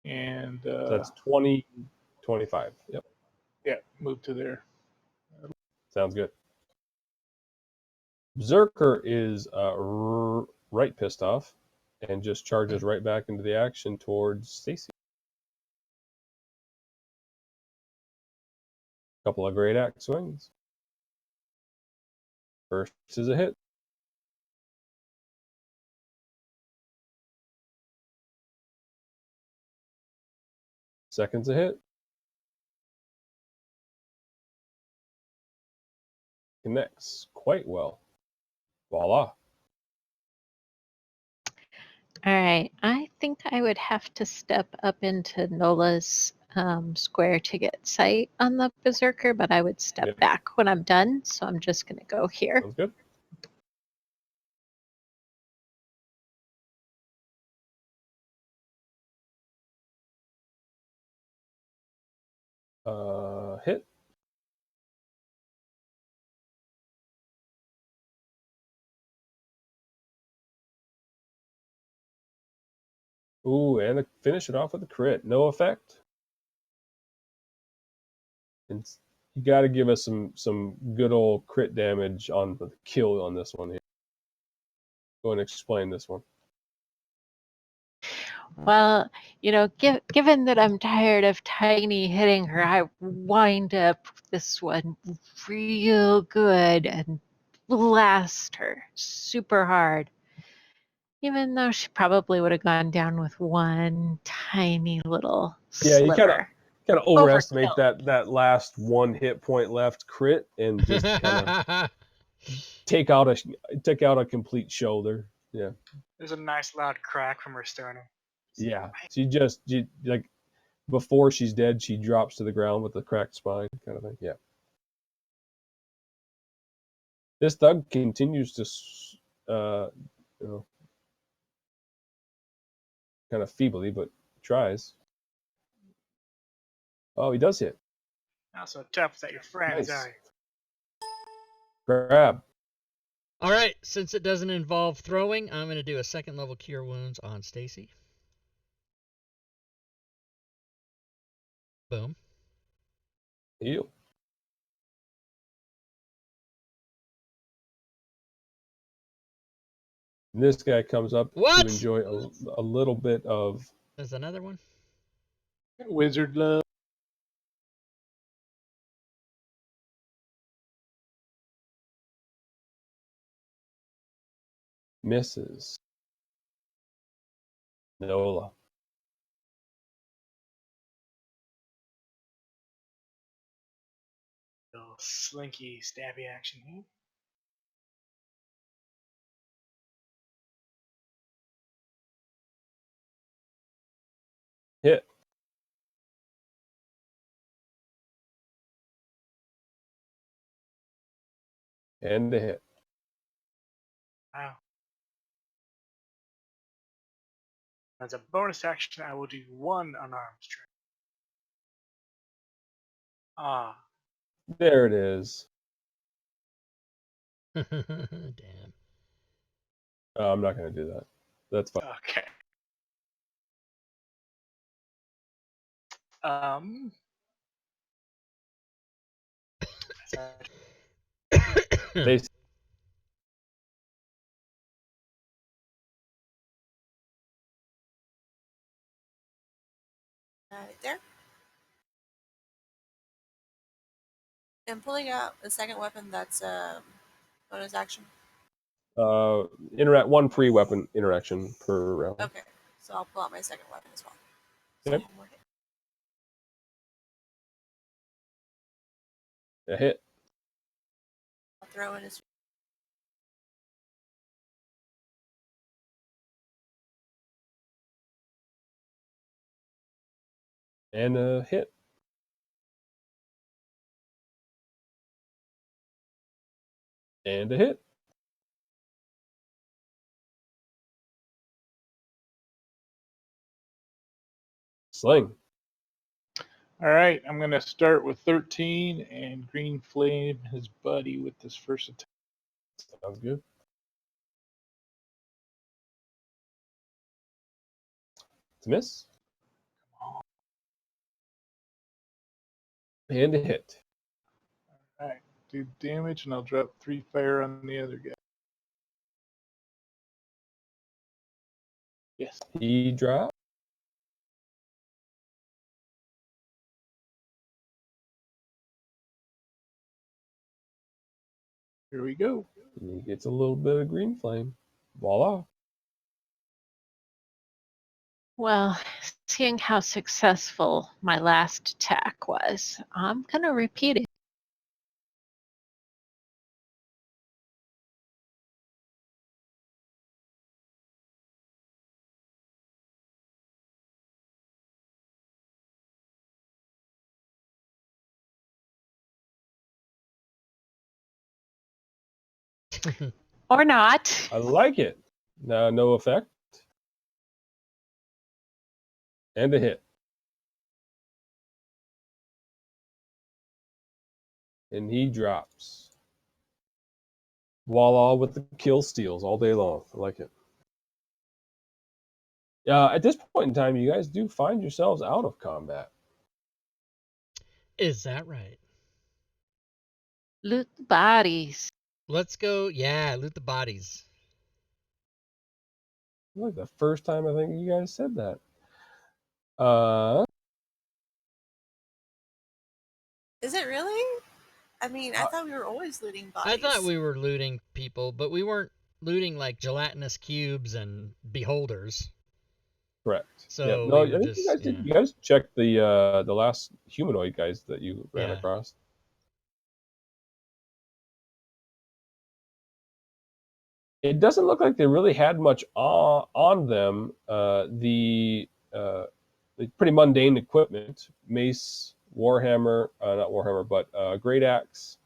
and So that's 20, 25. Yep, yeah, move to there. sounds good. Berserker is right pissed off and just charges right back into the action towards Stacy. Couple of great axe swings. First is a hit. Second's a hit. Connects quite well. Voila. All right. I think I would have to step up into Nola's square to get sight on the berserker, but I would step Yep. back when I'm done. So I'm just going to go here. Sounds good. Hit. Ooh, and finish it off with a crit. No effect. And you got to give us some good old crit damage on the kill on this one here. Go and explain this one. Well, given that I'm tired of Tiny hitting her, I wind up this one real good and blast her super hard. Even though she probably would have gone down with one tiny little Yeah, you sliver. kind of overestimate that last one hit point left crit and just kind of take out a complete shoulder. Yeah. There's a nice loud crack from her sternum. Yeah. She like before she's dead, she drops to the ground with a cracked spine kind of thing. Yeah. This thug continues to kind of feebly, but tries. Oh, he does hit. Not so tough that your friends, Nice. are you? Grab. All right, since it doesn't involve throwing, I'm going to do a second level cure wounds on Stacy. Boom. Heal. And this guy comes up What? to enjoy a little bit of There's another one. Wizard love. misses. Nola. Little slinky stabby action here. Hit. And a hit. Wow. As a bonus action, I will do one unarmed strike. Ah, There it is. Damn. I'm not going to do that. That's fine. okay. Um. They Right there. And pulling out a second weapon that's bonus action. interact one free weapon interaction per round. Okay, so I'll pull out my second weapon as well. So Okay. one more hit. A hit. I'll throw in his. And a hit. And a hit. Sling. All right, I'm going to start with 13 and green flame his buddy with this first attack. Sounds good. It's a miss. And a hit. All right, do damage, and I'll drop 3 fire on the other guy. Yes. He dropped. Here we go. And he gets a little bit of green flame. Voila. Well, seeing how successful my last attack was, I'm going to repeat it. Or not. I like it. Now, no effect. And a hit. And he drops. Voila with the kill steals all day long. I like it. At this point in time, you guys do find yourselves out of combat. Is that right? Loot the bodies. Let's go. Yeah, loot the bodies. Like the first time I think you guys said that. Is it really? I mean, I thought we were always looting bodies. I thought we were looting people, but we weren't looting like gelatinous cubes and beholders. Correct. So yeah. No, we were I think just, you guys did. You guys checked the last humanoid guys that you ran Yeah. across. It doesn't look like they really had much on them. The pretty mundane equipment: mace, warhammer, not warhammer, but great axe,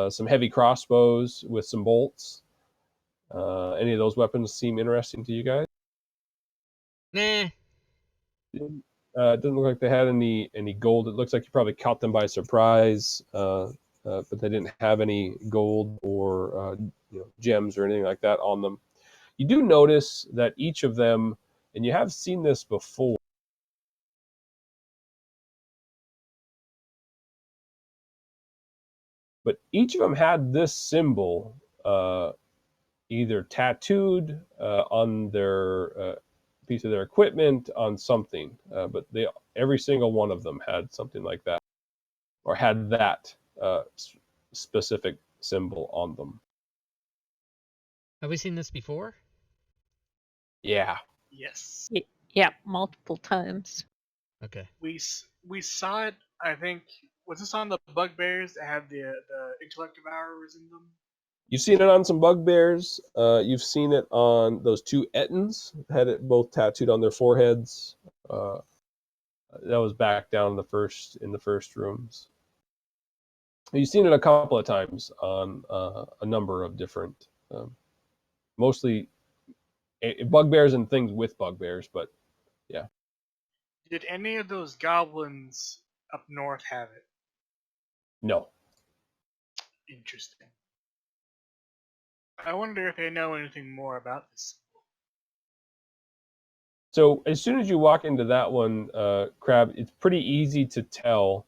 some heavy crossbows with some bolts. Any of those weapons seem interesting to you guys? Nah. It doesn't look like they had any gold. It looks like you probably caught them by surprise, but they didn't have any gold or gems or anything like that on them. You do notice that each of them, and you have seen this before, but each of them had this symbol either tattooed on their piece of their equipment, on something. But every single one of them had something like that, or had that specific symbol on them. Have we seen this before? Yeah. Yes. Yeah, multiple times. Okay. We saw it. I think was this on the bugbears that had the intellect devourers in them? You've seen it on some bugbears. You've seen it on those two Ettins, had it both tattooed on their foreheads. Uh, that was back down in the first rooms. You've seen it a couple of times on a number of different, mostly bugbears and things with bugbears, but yeah. Did any of those goblins up north have it? No. Interesting. I wonder if they know anything more about this. So as soon as you walk into that one, Crab, it's pretty easy to tell.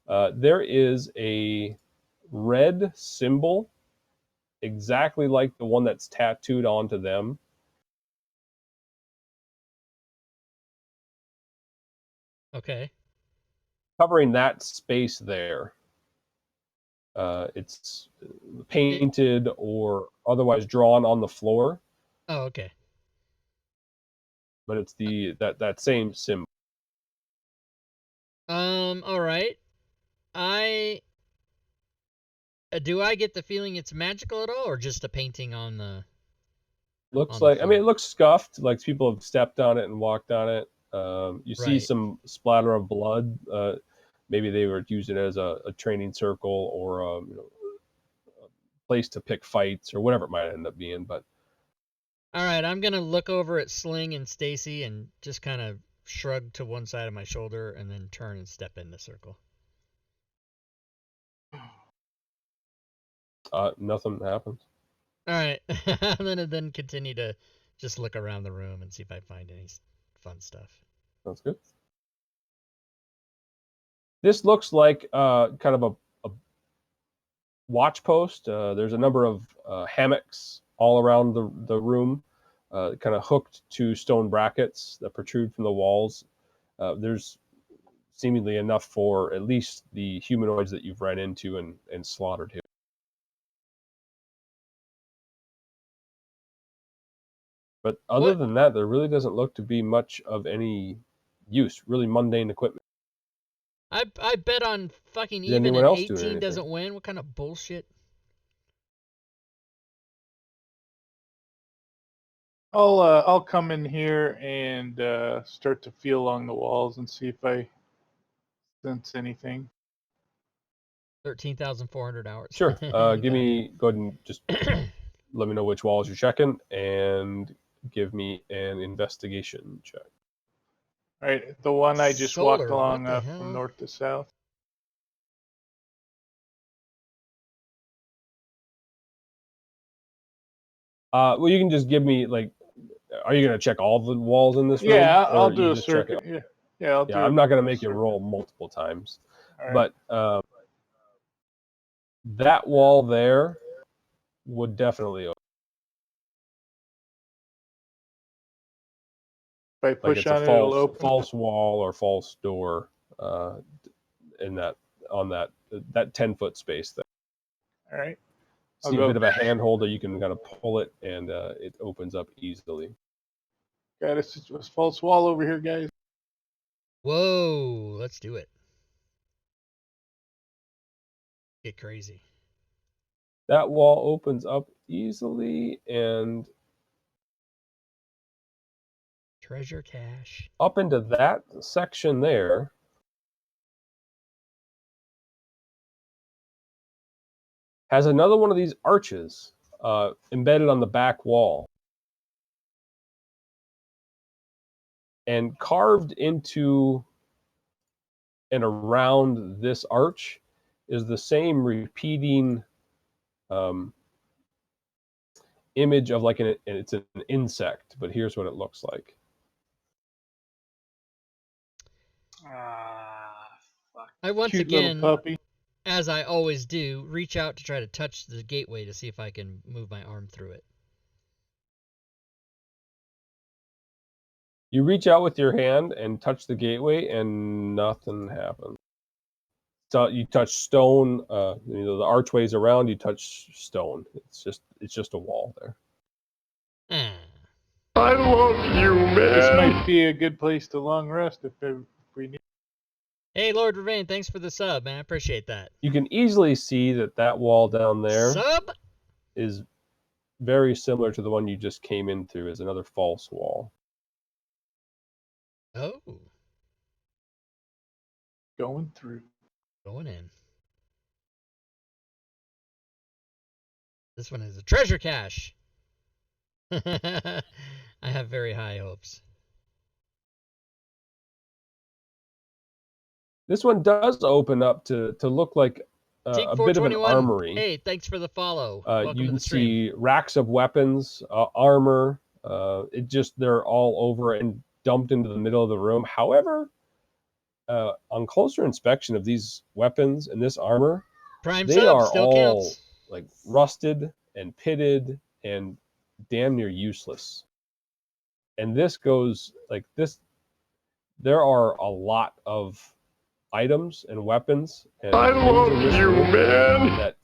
There is a red symbol exactly like the one that's tattooed onto them. Okay. Covering that space there. It's painted or otherwise drawn on the floor, Oh, okay. but it's that same symbol. All right. I do I get the feeling it's magical at all, or just a painting on the Looks on the like, I mean, it floor? looks scuffed, like people have stepped on it and walked on it. You see Right. some splatter of blood. Maybe they were using it as a training circle or a place to pick fights or whatever it might end up being. But All right. I'm gonna look over at Sling and Stacy and just kind of shrug to one side of my shoulder and then turn and step in the circle. nothing happens. All right. I'm gonna then continue to just look around the room and see if I find any fun stuff. Sounds good. This looks like kind of a watch post. There's a number of hammocks all around the room, kind of hooked to stone brackets that protrude from the walls. There's seemingly enough for at least the humanoids that you've run into and slaughtered here. But other What? than that, there really doesn't look to be much of any use. Really mundane equipment. I bet on fucking Is even anyone an else doing 18 anything? doesn't win. What kind of bullshit? I'll come in here and start to feel along the walls and see if I sense anything. 13,400 hours. Sure. Go ahead and just Okay. let me know which walls you're checking and give me an investigation check. All right, the one I just walked Solar, what along the from hell? north to south. Well, you can just give me like, are you going to check all the walls in this room? Yeah, I'll Or do you a just check it? circuit. Yeah, I'll Yeah, do I'm not going to a make you circuit. roll multiple times. All right. But that wall there would definitely open. If I Like push it's a on it, it'll open. false wall or false door in that on that 10-foot space there. All right. Just I'll need a go. bit of a handhold that you can kind of pull it and it opens up easily. Got a false wall over here, guys. Whoa, let's do it. Get crazy. That wall opens up easily, and Treasure cache. up into that section there has another one of these arches embedded on the back wall. And carved into and around this arch is the same repeating image of like it's an insect, but here's what it looks like. Fuck. I once Cute little again, puppy. as I always do, reach out to try to touch the gateway to see if I can move my arm through it. You reach out with your hand and touch the gateway, and nothing happens. So you touch stone. The archways around. You touch stone. It's just a wall there. I love you, man. This might be a good place to long rest if we need. Hey, Lord Ravain, thanks for the sub, man. I appreciate that. You can easily see that wall down there Sub? is very similar to the one you just came in through as another false wall. Oh. Going through. Going in. This one is a treasure cache. I have very high hopes. This one does open up to look like a bit of an 421. armory. Hey, thanks for the follow. Welcome You to can the stream. see racks of weapons, armor. They're all over and dumped into the middle of the room. However, on closer inspection of these weapons and this armor, Prime they sub are still all counts. like rusted and pitted and damn near useless. And this goes like this. There are a lot of items and weapons and things in this room that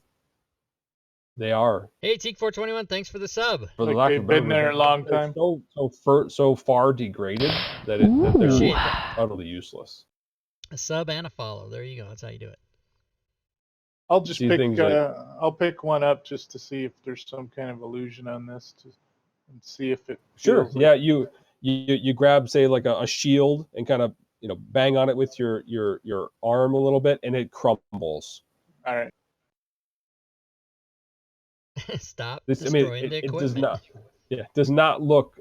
they are. Hey, Teak421, thanks for the sub. For the Like lack they've of a better been there word, a long they're time. so far degraded that they're Appreciate that. utterly useless. A sub and a follow. There you go. That's how you do it. I'll just See pick. things like- I'll pick one up just to see if there's some kind of illusion on this, and see if it. Sure. feels Yeah. like- You grab, say, like a shield and kind of bang on it with your arm a little bit, and it crumbles. All right. Stop It destroying the it does equipment. not. Yeah, it does not look.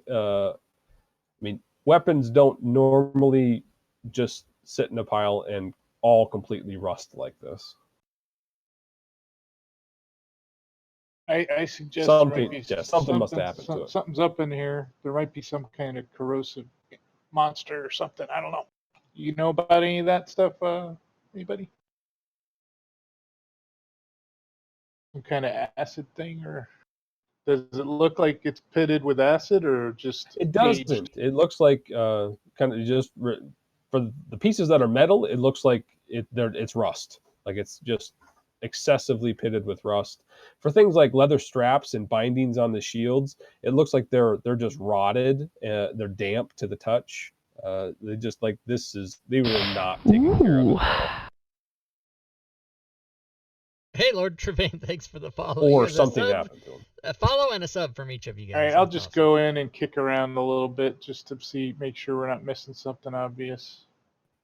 Weapons don't normally just sit in a pile and all completely rust like this. I suggest Something something must have happened to it. Something's up in here. There might be some kind of corrosive monster or something. I don't know. You know about any of that stuff? Anybody? Some kind of acid thing, or does it look like it's pitted with acid, or just? It doesn't. aged? It looks like kind of just for the pieces that are metal. It looks like it's rust. Like it's just excessively pitted with rust. For things like leather straps and bindings on the shields, it looks like they're just rotted. They're damp to the touch. They just like they were not taken care of at all. Hey, Lord Trevane, thanks for the follow. Or Here's something a sub, happened to them. a follow and a sub from each of you guys. All right, I'll That's just awesome. go in and kick around a little bit just to make sure we're not missing something obvious.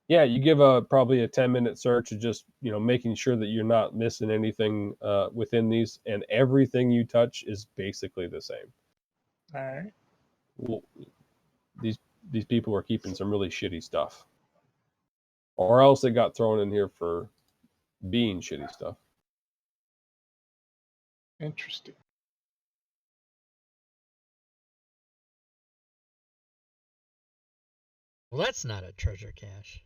Yeah, you give probably a 10-minute search of just making sure that you're not missing anything within these, and everything you touch is basically the same. All right. Well, these people are keeping some really shitty stuff, or else it got thrown in here for being shitty stuff. Interesting. Well, that's not a treasure cache.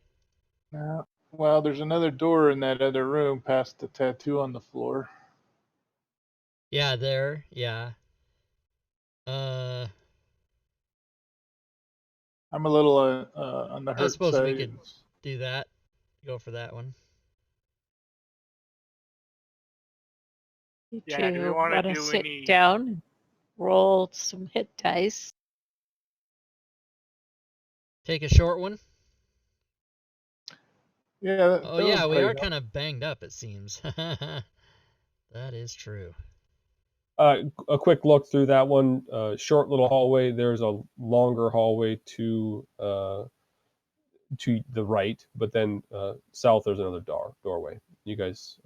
Now, well, there's another door in that other room past the tattoo on the floor. Yeah, there. Yeah. I'm a little on the I hurt suppose side. we could do that. Go for that one. You Yeah, do we two wanna wanna do sit any- down and roll some hit dice? Take a short one. Yeah. Oh yeah, we are kind of banged up, it seems. That is true. A quick look through that one. Short little hallway. There's a longer hallway to the right, but then south there's another doorway. You guys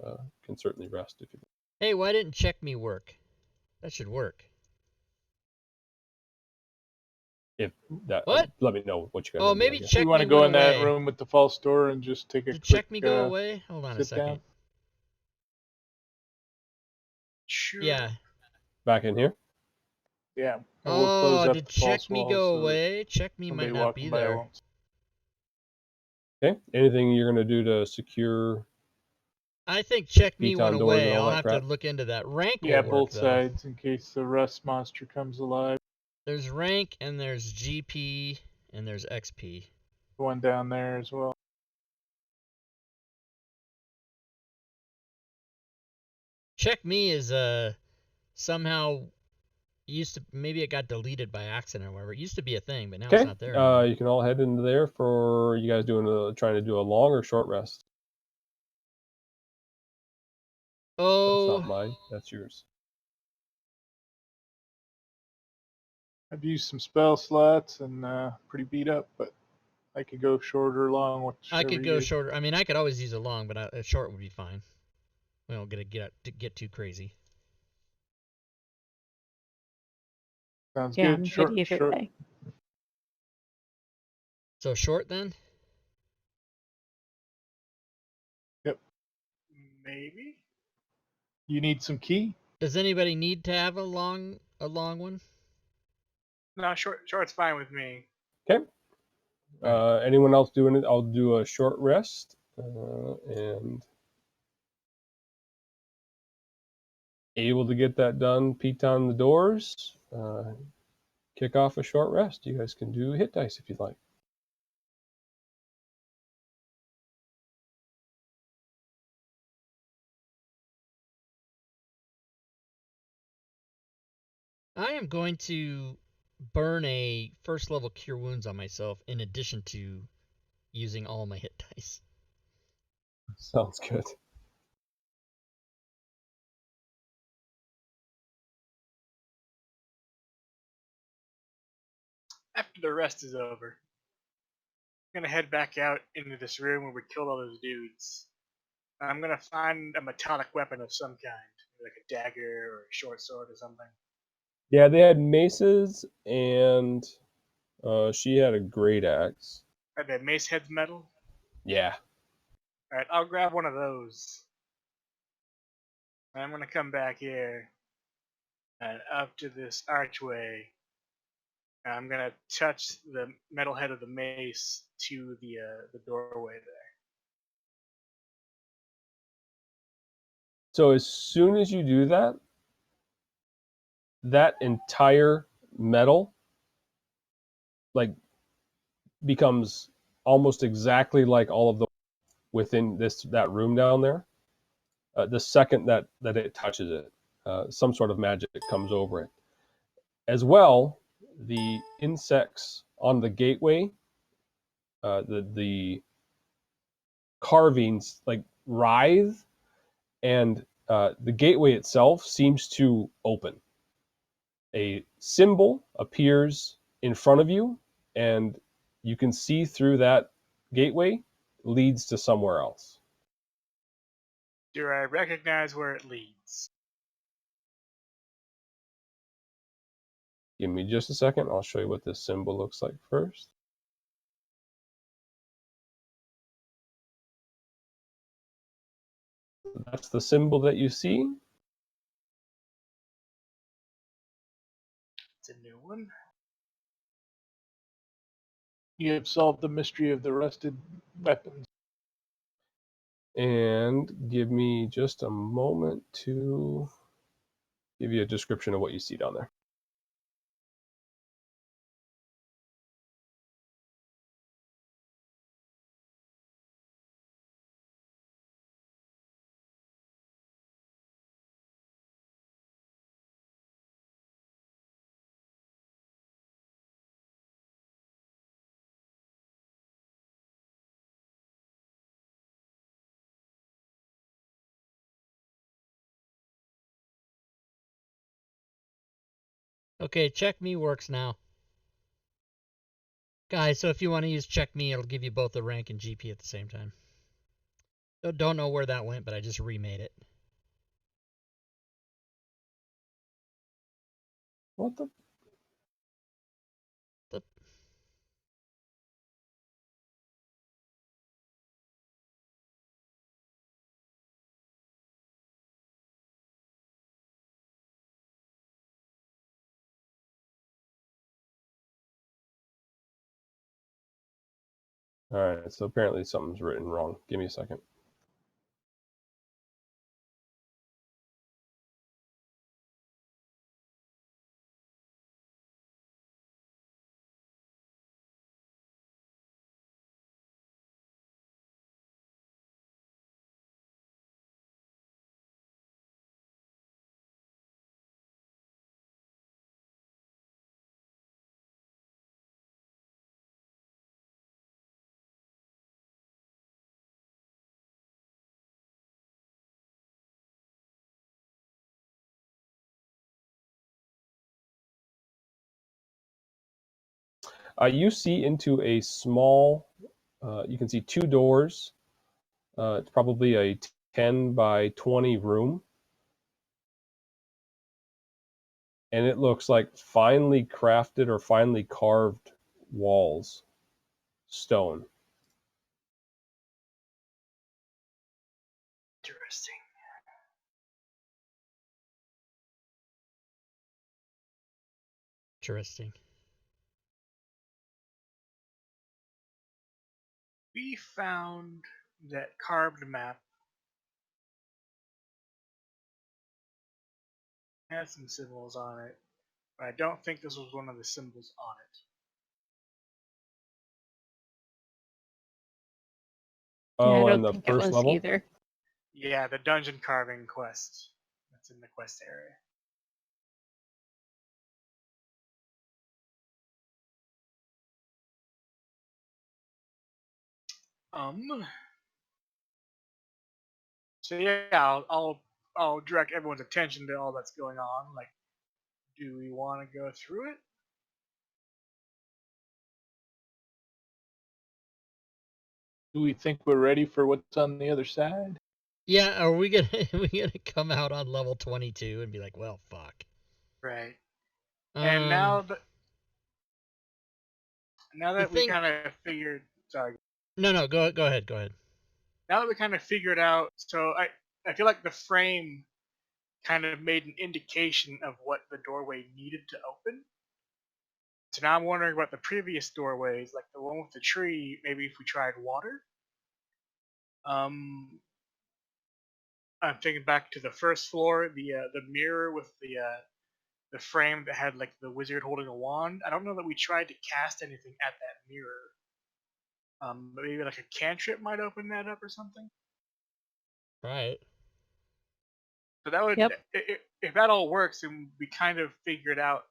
can certainly rest if you. Hey, why didn't check me work? That should work. If that, What? let me know what you guys. Oh, maybe check You want to me go went in that away. room with the false door and just take a Did quick. check me go away? Hold on a sit second. down? Sure. Yeah. Back in here. Yeah. And we'll close Oh, up did the check false me wall go so that away? Check me somebody might not walking be by there. won't. Okay. Anything you're gonna do to secure? I think check me Beton went doors and away. all I'll that have crap? to look into that. Rank Yeah, will work both though. sides in case the rust monster comes alive. There's rank and there's GP. and there's XP. One down there as well. Check me is somehow used to, maybe it got deleted by accident or whatever. It used to be a thing, but now it's Okay. not there anymore. You can all head into there for you guys trying to do a long or short rest. That's Oh, not mine. That's yours. I've used some spell slots and pretty beat up, but I could go short or long, I whichever could go you. shorter. I mean, I could always use a long, but a short would be fine. We don't get too crazy. Sounds Yeah, good. I'm Short, good either short. way. So short then? Maybe. You need some key? Does anybody need to have a long one? No, short's fine with me. Okay. Right. Anyone else doing it? I'll do a short rest and able to get that done. Peeked on the doors. Kick off a short rest. You guys can do hit dice if you'd like. I am going to burn a first level cure wounds on myself in addition to using all my hit dice. Sounds good. After the rest is over, I'm gonna head back out into this room where we killed all those dudes. I'm gonna find a metallic weapon of some kind, like a dagger or a short sword or something. Yeah, they had maces, and she had a great axe. Are the mace heads metal? Yeah. Alright, I'll grab one of those. And I'm gonna come back here and up to this archway. And I'm gonna touch the metal head of the mace to the doorway there. So as soon as you do that, that entire metal like becomes almost exactly like all of the within that room down there. The second that it touches it, some sort of magic comes over it. As well, the insects on the gateway, the carvings like writhe, and the gateway itself seems to open. A symbol appears in front of you, and you can see through that gateway leads to somewhere else. Do I recognize where it leads? Give me just a second. I'll show you what this symbol looks like first. That's the symbol that you see. It's a new one. You have solved the mystery of the rusted weapons. And give me just a moment to give you a description of what you see down there. Okay, check me works now. Guys, so if you want to use check me, it'll give you both the rank and GP at the same time. Don't know where that went, but I just remade it. What the? The All right, so apparently something's written wrong. Give me a second. You see into a small. You can see 2 doors. It's probably a 10 by 20 room, and it looks like finely crafted or finely carved walls, stone. Interesting. Interesting. We found that carved map has some symbols on it, but I don't think this was one of the symbols on it. Yeah, I Oh, don't and the think it first was level. either. Yeah, the dungeon carving quest. That's in the quest area. So yeah, I'll direct everyone's attention to all that's going on. Like, do we want to go through it? Do we think we're ready for what's on the other side? Yeah, are we gonna we gonna come out on level 22 and be like, well, fuck. Right. And now that the we thing. kind of figured, sorry. No, go ahead. Now that we kind of figured out, so I feel like the frame kind of made an indication of what the doorway needed to open. So now I'm wondering about the previous doorways, like the one with the tree. Maybe if we tried water. Um, I'm thinking back to the first floor, the mirror with the frame that had like the wizard holding a wand. I don't know that we tried to cast anything at that mirror. But maybe like a cantrip might open that up or something. Right. So that would, Yep. if that all works, then we kind of figured out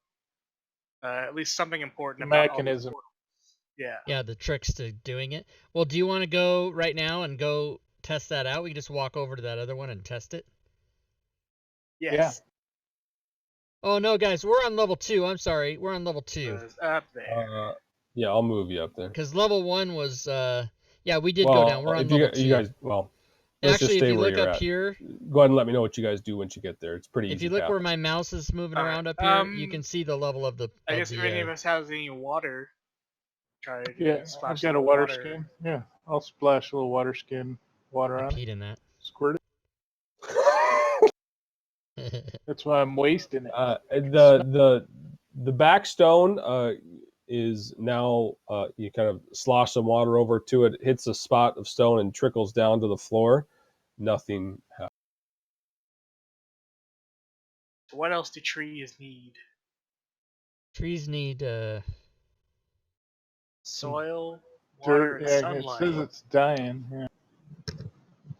at least something important The about all these mechanism. portals. Yeah. Yeah, the tricks to doing it. Well, do you want to go right now and go test that out? We can just walk over to that other one and test it. Yes. Oh no, guys, we're on level 2. I'm sorry, we're on level 2. It was up there. Yeah, I'll move you up there. Because level 1 was, yeah, we did go down. We're on if level 2. you guys, well, let's just Actually, if stay you where look you're up at. here, Go ahead and let me know what you guys do once you get there. It's pretty if easy you look path. where my mouse is moving All around right. up here, you can see the level of the. I guess if any of us has any water, try to Yeah, splash I've got a some water skin. Yeah, I'll splash a little water skin water I on it. peed in that. Squirt it. That's why I'm wasting it. The back stone is now you kind of slosh some water over to it. It hits a spot of stone and trickles down to the floor. Nothing happens. So what else do trees need? Trees need Soil, water, Dirt. and Yeah, sunlight. it says it's dying. Yeah.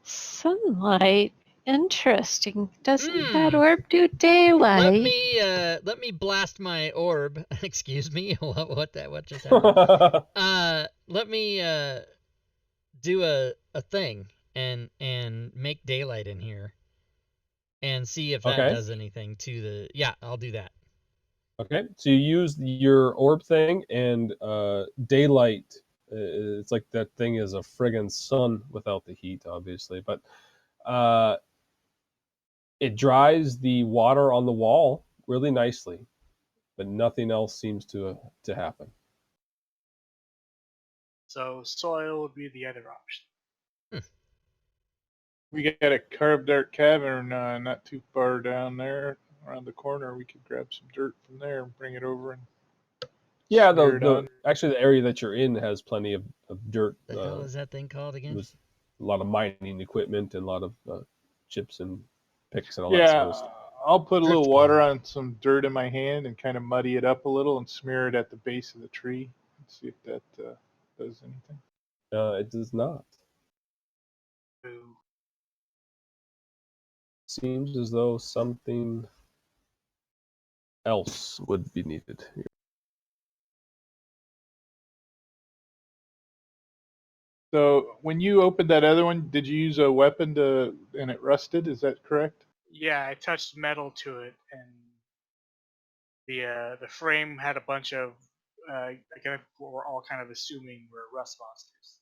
Sunlight. Interesting. Doesn't that Mm. orb do daylight? Let me blast my orb. Excuse me. What just happened? Let me do a thing and make daylight in here and see if that Okay. does anything to the. Yeah, I'll do that. Okay, so you use your orb thing and daylight. It's like that thing is a friggin' sun without the heat, obviously, but it dries the water on the wall really nicely, but nothing else seems to happen. So soil would be the other option. We got a carved out cavern not too far down there around the corner. We could grab some dirt from there and bring it over and Yeah, smear it on. actually the area that you're in has plenty of dirt. The hell is that thing called again? With a lot of mining equipment and a lot of chips and picks and all that Yeah, sort of stuff. I'll put a little Drift water bomb. on some dirt in my hand and kind of muddy it up a little and smear it at the base of the tree and see if that does anything. It does not. Boo. Seems as though something else would be needed. So when you opened that other one, did you use a weapon and it rusted? Is that correct? Yeah, I touched metal to it, and the frame had a bunch of again, we're all kind of assuming we're rust monsters.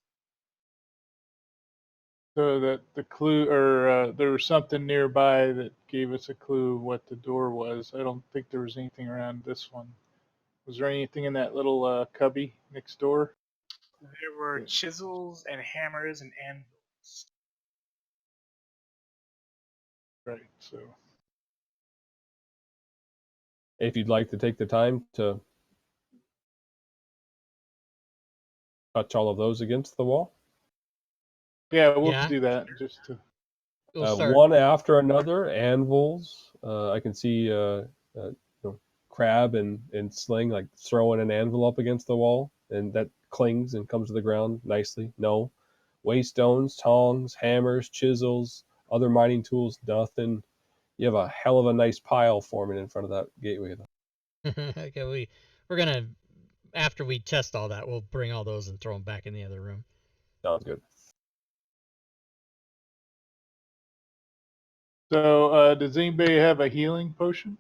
So that the clue, or there was something nearby that gave us a clue what the door was. I don't think there was anything around this one. Was there anything in that little cubby next door? There were Yeah. chisels and hammers and anvils. Right. So If you'd like to take the time to touch all of those against the wall, yeah, we'll Yeah, do that just to. we'll start. one after another. Anvils. I can see Crab and Sling like throwing an anvil up against the wall, and that clings and comes to the ground nicely. No, waystones, tongs, hammers, chisels, other mining tools. Nothing. You have a hell of a nice pile forming in front of that gateway. Okay, we're gonna after we test all that, we'll bring all those and throw them back in the other room. Sounds good. So does anybody have a healing potion?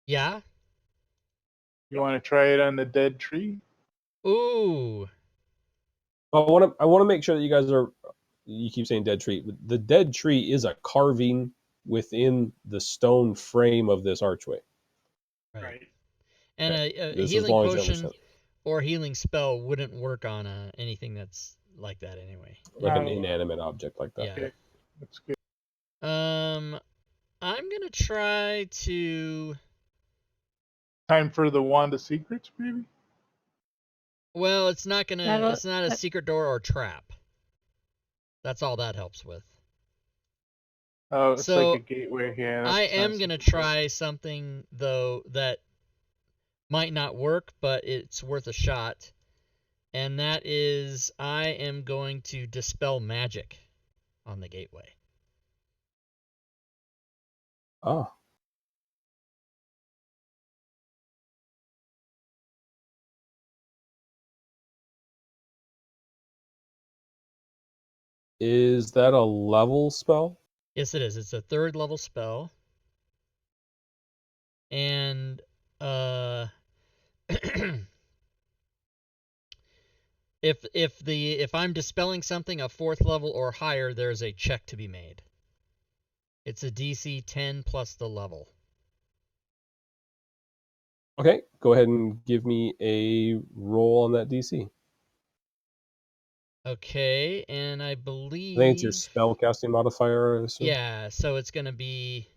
Yeah. You want to try it on the dead tree? Ooh. I want to make sure that you guys are. You keep saying dead tree. The dead tree is a carving within the stone frame of this archway. Right. Right. And Okay. a Just as healing long as you potion understand, or healing spell wouldn't work on anything that's like that anyway. like an Oh, inanimate object like that. Yeah. okay, that's good. I'm gonna try to. Time for the wand of secrets, maybe. Well, it's not gonna. That'll, It's not a that, secret door or trap. That's all that helps with. Oh, it's like a So gateway. Yeah, I that's not am gonna secret door. try something though that might not work, but it's worth a shot. And that is, I am going to dispel magic on the gateway. Ah, is that a level spell? Yes, it is. It's a 3rd level spell. And uh if I'm dispelling something a 4th level or higher, there's a check to be made. It's a DC 10 plus the level. Okay, go ahead and give me a roll on that DC. Okay, and I I think it's your believe spell casting modifier. I assume. yeah, so it's going to be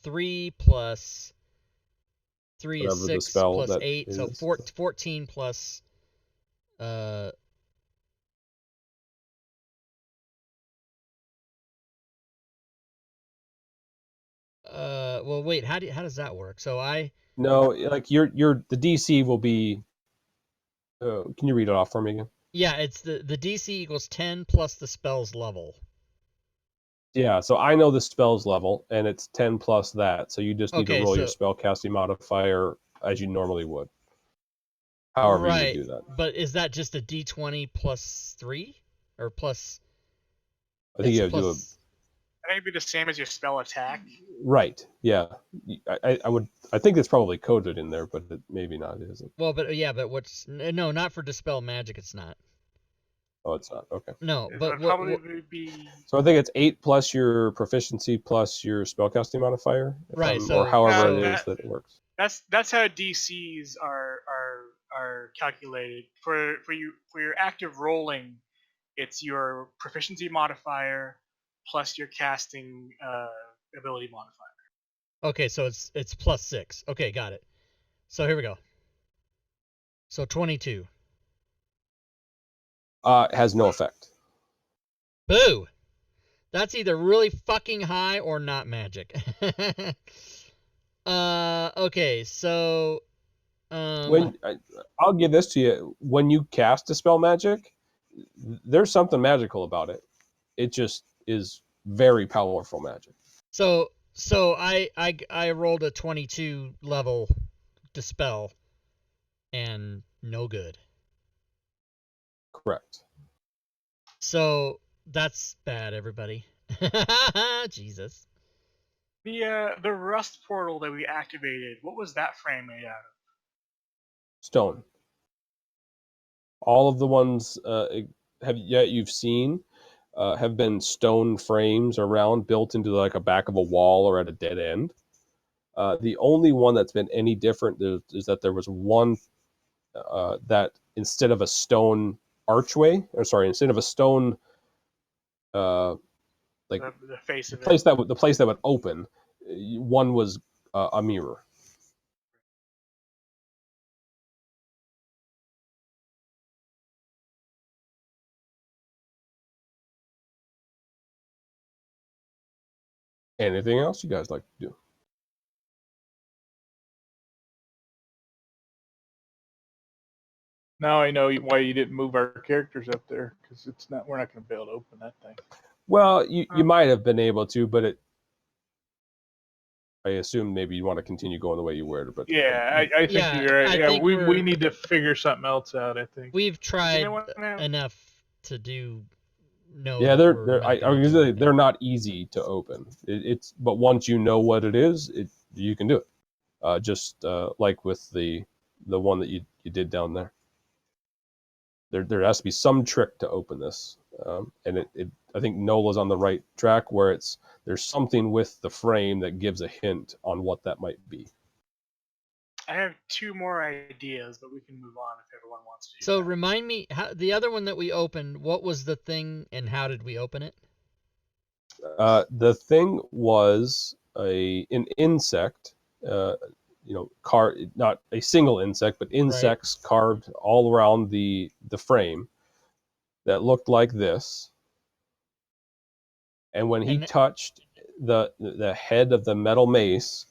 3 plus 3 is Whatever the 6 spell plus that 8, so is. 14 plus uh well wait, how does that work? So I No, like your the DC will be. Can you read it off for me again? yeah, it's the DC equals 10 plus the spell's level. Yeah, so I know the spells level, and it's 10 plus that. So you just need to Okay, roll your so spell casting modifier as you normally would. However you would right, do that. but is that just a D20 plus 3 or plus I think it's you have to do a plus I think it'd be the same as your spell attack. right. Yeah, I would. I think it's probably coded in there, but maybe not. It isn't. well, but yeah, but what's no, not for dispel magic it's not. Oh, it's not. Okay. No, It but would probably be So I think it's 8 plus your proficiency plus your spellcasting modifier, if right, I'm, or so however it no, is so that it works. that's how DCs are calculated for your active rolling. It's your proficiency modifier plus your casting ability modifier. okay, so it's plus 6. Okay, got it. So here we go. So 22. It has no effect. Boo. That's either really fucking high or not magic. Okay, so When I'll give this to you, when you cast a spell magic, there's something magical about it. It just is very powerful magic. so I rolled a 22 level dispel and no good. Correct. So that's bad, everybody. Jesus. The rust portal that we activated, what was that frame made out of? Stone. All of the ones you've seen have been stone frames around, built into like a back of a wall or at a dead end. The only one that's been any different is that there was one that instead of a stone archway, or sorry, instead of a stone like The face the of place it. that would open, one was a mirror. Anything else you guys like to do? Now I know why you didn't move our characters up there, because it's not. We're not going to be able to open that thing. Well, you might have been able to, but I assume maybe you want to continue going the way you were. But Yeah, I think Yeah, you're right. I Yeah, think we need to figure something else out. I think. we've tried anyone have- enough to know yeah, that we're not I going to was do say anything. they're not easy to open. But once you know what it is, you can do it. Just like with the one that you did down there. There has to be some trick to open this, and I think Nola's on the right track where there's something with the frame that gives a hint on what that might be. I have 2 more ideas, but we can move on if everyone wants to do So that. remind me, the other one that we opened, what was the thing and how did we open it? The thing was an insect, not a single insect, but insects carved all around the frame that looked like this. And when he touched the head of the metal mace,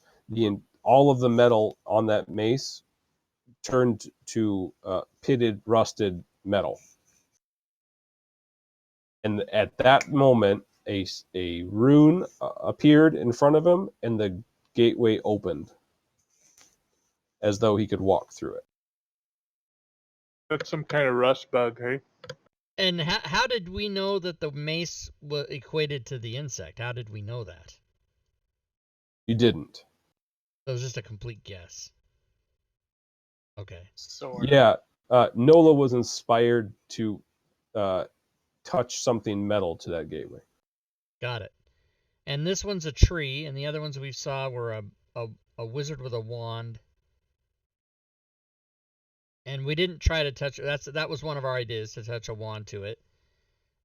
all of the metal on that mace turned to pitted, rusted metal. And at that moment, a rune appeared in front of him, and the gateway opened as though he could walk through it. That's some kind of rust bug, hey? And how did we know that the mace equated to the insect? How did we know that? You didn't. It was just a complete guess. Okay. Sword. Yeah, Nola was inspired to touch something metal to that gateway. Got it. And this one's a tree, and the other ones we saw were a wizard with a wand. And we didn't try to touch it. That was one of our ideas, to touch a wand to it.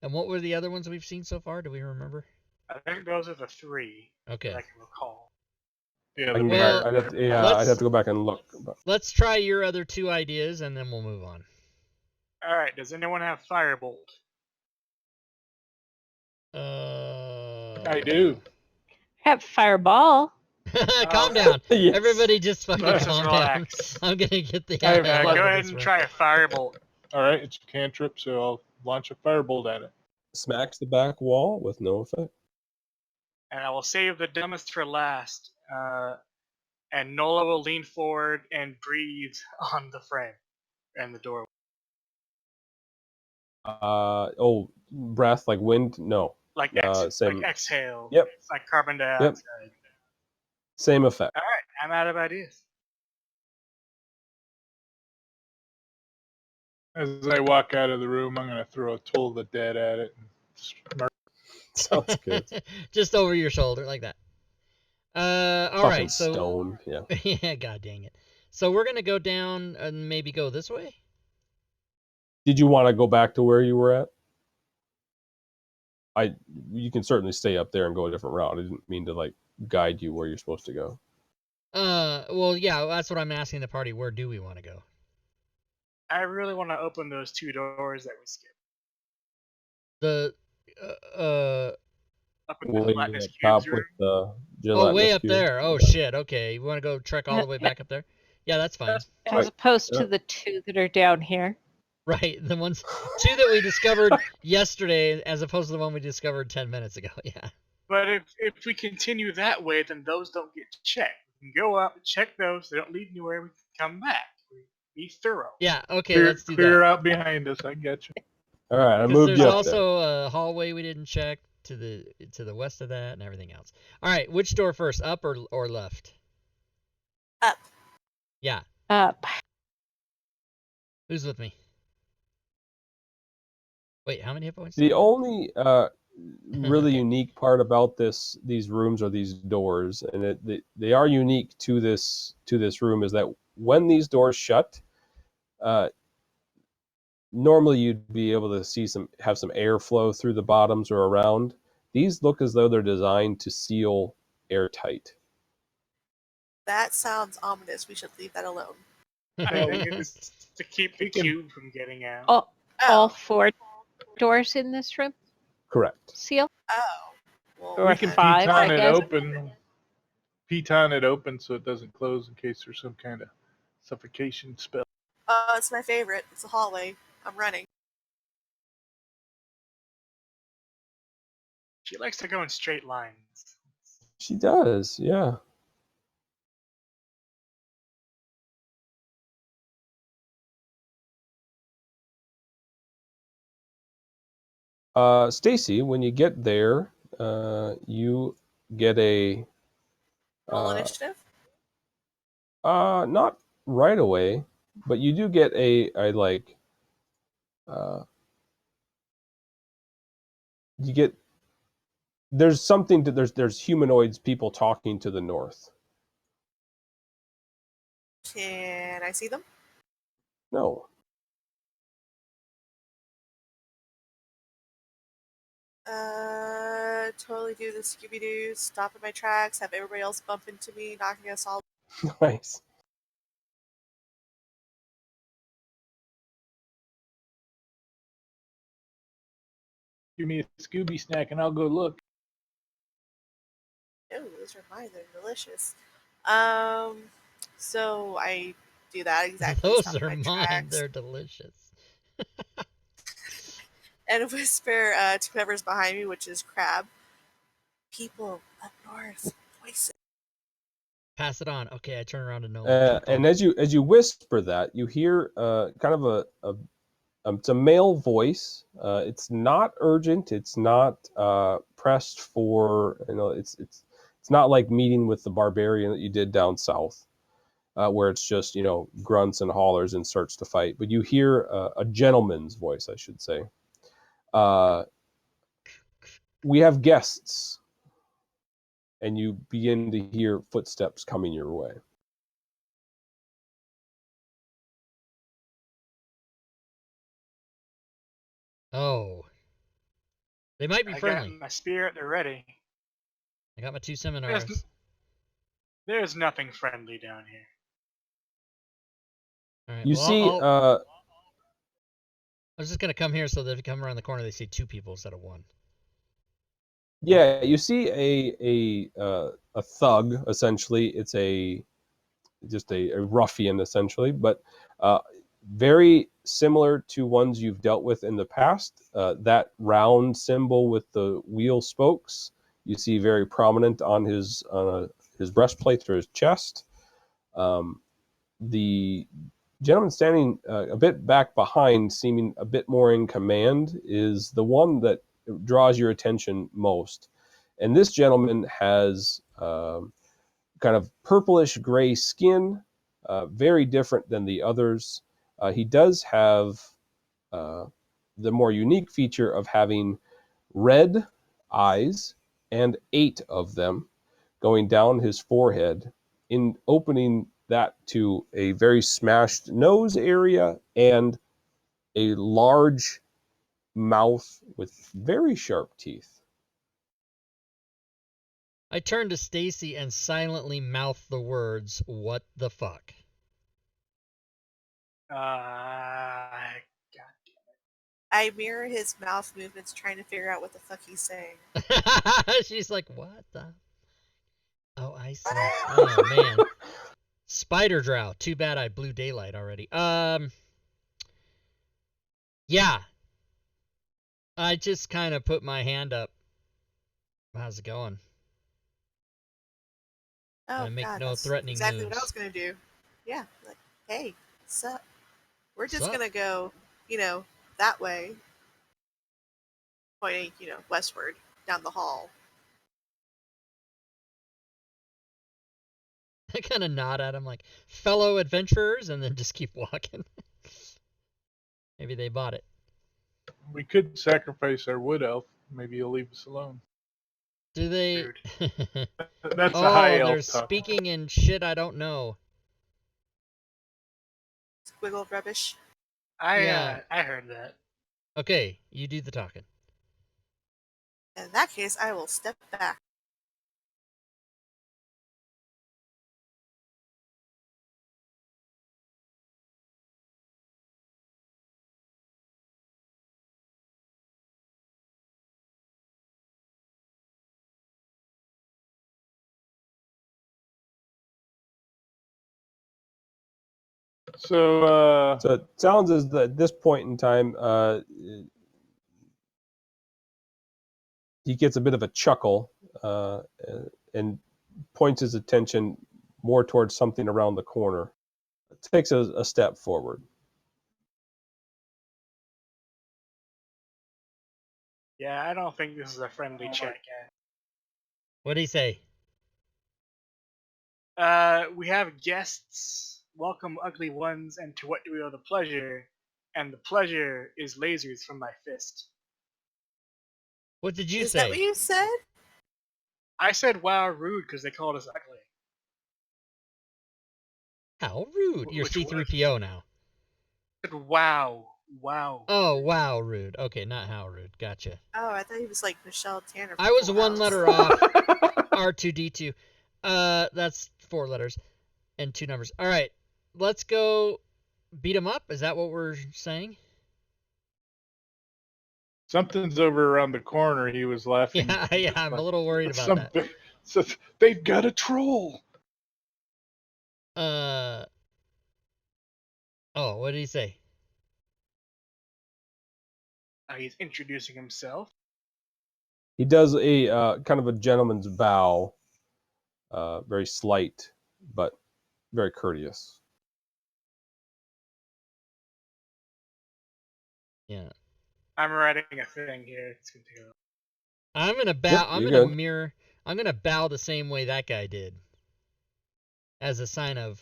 And what were the other ones we've seen so far? Do we remember? I think those are the 3 Okay. that I can recall. Yeah, Well, I'd have to go back and look. Let's try your other 2 ideas, and then we'll move on. All right. Does anyone have firebolt? I do. Have fireball. Calm down. Yes. Everybody just fucking Let's just calm down. relax. I'm gonna get the I hell have out Go of ahead this and room. try a firebolt. All right, it's a cantrip, so I'll launch a firebolt at it. Smacks the back wall with no effect. And I will save the dumbest for last. And Nola will lean forward and breathe on the frame and the door. Breath like wind? No. Like Same. like exhale. Yep. It's like carbon dioxide. Yep. Same effect. All right, I'm out of ideas. As I walk out of the room, I'm going to throw a Toll of the Dead at it. And Sounds good. Just over your shoulder, like that. All Fucking right. So stone. Yeah. yeah, god dang it. So we're gonna go down and maybe go this way. Did you want to go back to where you were at? You can certainly stay up there and go a different route. I didn't mean to like guide you where you're supposed to go. Well, yeah, that's what I'm asking the party. Where do we want to go? I really want to open those 2 doors that we skipped. The Up in the Way gelatinous up top cubes room. with the gelatinous oh, way up cube. there. Oh shit. Okay, you want to go trek all the way back up there? Yeah, that's fine. As opposed to the 2 that are down here. Right, the 2 that we discovered yesterday, as opposed to the one we discovered 10 minutes ago. Yeah. But if we continue that way, then those don't get checked. We can go up, check those. They don't lead anywhere. We can come back. Be thorough. Yeah. Okay, let's do clear that. out behind us. I get you. All right, I Because moved there's you up also a hallway we didn't check. to the west of that and everything else. All right, which door first, up or left? Up. Yeah. Up. Who's with me? Wait, how many hit points? The only really unique part about these rooms or these doors, and they are unique to this room, is that when these doors shut, normally you'd be able to have some airflow through the bottoms or around. These look as though they're designed to seal airtight. That sounds ominous. We should leave that alone. I think it's to keep the We can- cube from getting out. All Oh. 4 doors in this room Correct. seal? Oh. Well, Or We can 5, I piton it guess. open. Piton it open so it doesn't close in case there's some kind of suffocation spell. It's my favorite. It's a hallway. I'm running. She likes to go in straight lines. She does, yeah. Stacy, when you get there, you get a Roll initiative. not right away, but you do get a like you get there's something to there's humanoids, people talking to the north. Can I see them? No. Totally do the Scooby Doo, stop in my tracks, have everybody else bump into me, knocking us all. Nice. Give me a Scooby snack and I'll go look. Oh, those are mine. They're delicious. So I do that exactly. Those stop in are my mine. tracks, They're delicious. and whisper to whoever's behind me, which is Crab. People up north, voices. Pass it on. Okay, I turn around to Nolan. And as you whisper that, you hear kind of it's a male voice. It's not urgent. It's not pressed for, it's not like meeting with the barbarian that you did down south, where it's just grunts and hollers and starts to fight. But you hear a gentleman's voice, I should say. We have guests, and you begin to hear footsteps coming your way. Oh. They might be I friendly. got my spear at the ready. I got my 2 seminars. There's nothing friendly down here. All right. You Well, see, I was just gonna come here so that if you come around the corner, they see 2 people instead of 1. yeah, you see a thug. Essentially, it's just a ruffian, essentially, but very similar to ones you've dealt with in the past. That round symbol with the wheel spokes, you see very prominent on his breastplate or his chest. The gentleman standing a bit back behind, seeming a bit more in command, is the one that draws your attention most. And this gentleman has kind of purplish gray skin, very different than the others. He does have the more unique feature of having red eyes, and 8 of them going down his forehead, in opening that to a very smashed nose area and a large mouth with very sharp teeth. I turn to Stacy and silently mouth the words, "What the fuck?" God. I mirror his mouth movements, trying to figure out what the fuck he's saying. She's like, "What the?" Oh, I see. Oh man, spider drow. Too bad I blew daylight already. Yeah. I just kind of put my hand up. How's it going? Oh I make God, no that's threatening exactly moves. what I was gonna do. Yeah, like, hey, sup? We're just Sup? gonna go, that way, pointing, westward. down the hall. I kind of nod at him like, fellow adventurers, and then just keep walking. Maybe they bought it. We could sacrifice our wood elf. Maybe he'll leave us alone. Do they? Rude. That's a high Oh, they're elf talk. speaking in shit I don't know. Squiggle rubbish. Yeah. I heard that. Okay, you do the talking. In that case, I will step back. So, So it sounds as that at this point in time, he gets a bit of a chuckle and points his attention more towards something around the corner. Takes a step forward. Yeah, I don't think this is a friendly chat, guy. What'd he say? We have guests. Welcome, ugly ones, and to what do we owe the pleasure? And the pleasure is lasers from my fist. What did you Is that what say? you said? I said, wow, rude, because they called us ugly. How rude. You're Which was. C3PO now. I said, wow. Wow. Oh, wow, rude. Okay, not how rude. Gotcha. Oh, I thought he was like Michelle Tanner. From I was Full one House. letter off. R2D2. That's 4 letters and 2 numbers. All right, let's go beat him up. Is that what we're saying? something's over around the corner. He was laughing. Yeah, I'm a little worried about that. So they've got a troll. Oh, what did he say? He's introducing himself. He does a kind of a gentleman's bow, very slight but very courteous. Yeah. I'm writing a thing here. It's going to go. I'm gonna bow. Yep, I'm you're gonna good. mirror. I'm gonna bow the same way that guy did, as a sign of.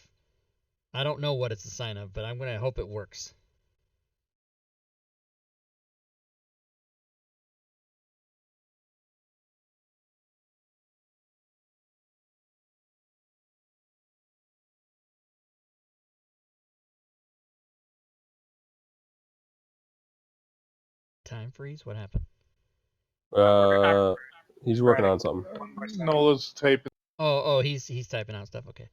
I don't know what it's a sign of, but I'm gonna hope it works. Time freeze? What happened? Uh, he's working Writing on something. one more second. Nola's typing. Oh, he's typing out stuff. Okay.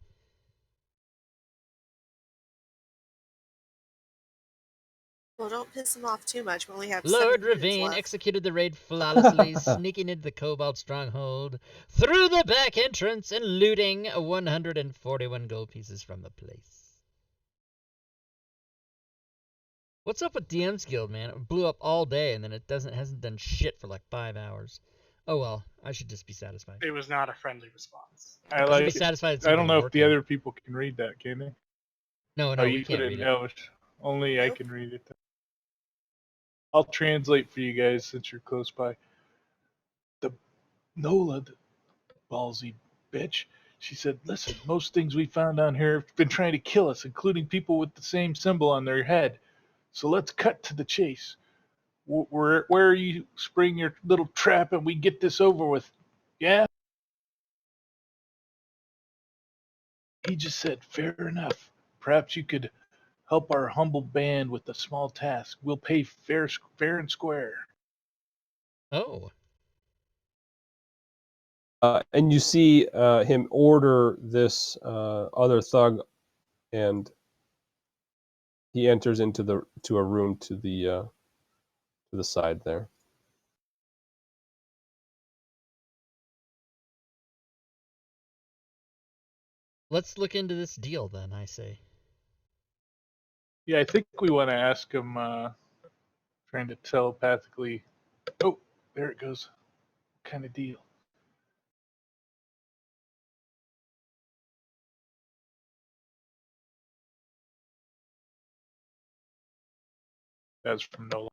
Well, don't piss him off too much. We only have Lord 7 minutes Ravine left. executed the raid flawlessly, sneaking into the Cobalt stronghold through the back entrance and looting 141 gold pieces from the place. What's up with DM's Guild, man? It blew up all day and then it hasn't done shit for like 5 hours. Oh well, I should just be satisfied. It was not a friendly response. I I should be like it. satisfied it's I don't even know if the working. other people can read that, can they? No, Oh, we you put can't it read in it. Elvish. Only I Nope. can read it. I'll translate for you guys since you're close by. The Nola, the ballsy bitch, she said, listen, most things we found down here have been trying to kill us, including people with the same symbol on their head. So let's cut to the chase. Where you spring your little trap and we get this over with? Yeah? He just said, fair enough. Perhaps you could help our humble band with a small task. We'll pay fair and square. Oh. And you see him order this other thug, and he enters into a room to the side there. Let's look into this deal then, I say. Yeah, I think we want to ask him, trying to telepathically. Oh, there it goes. What kind of deal? That's from Nola.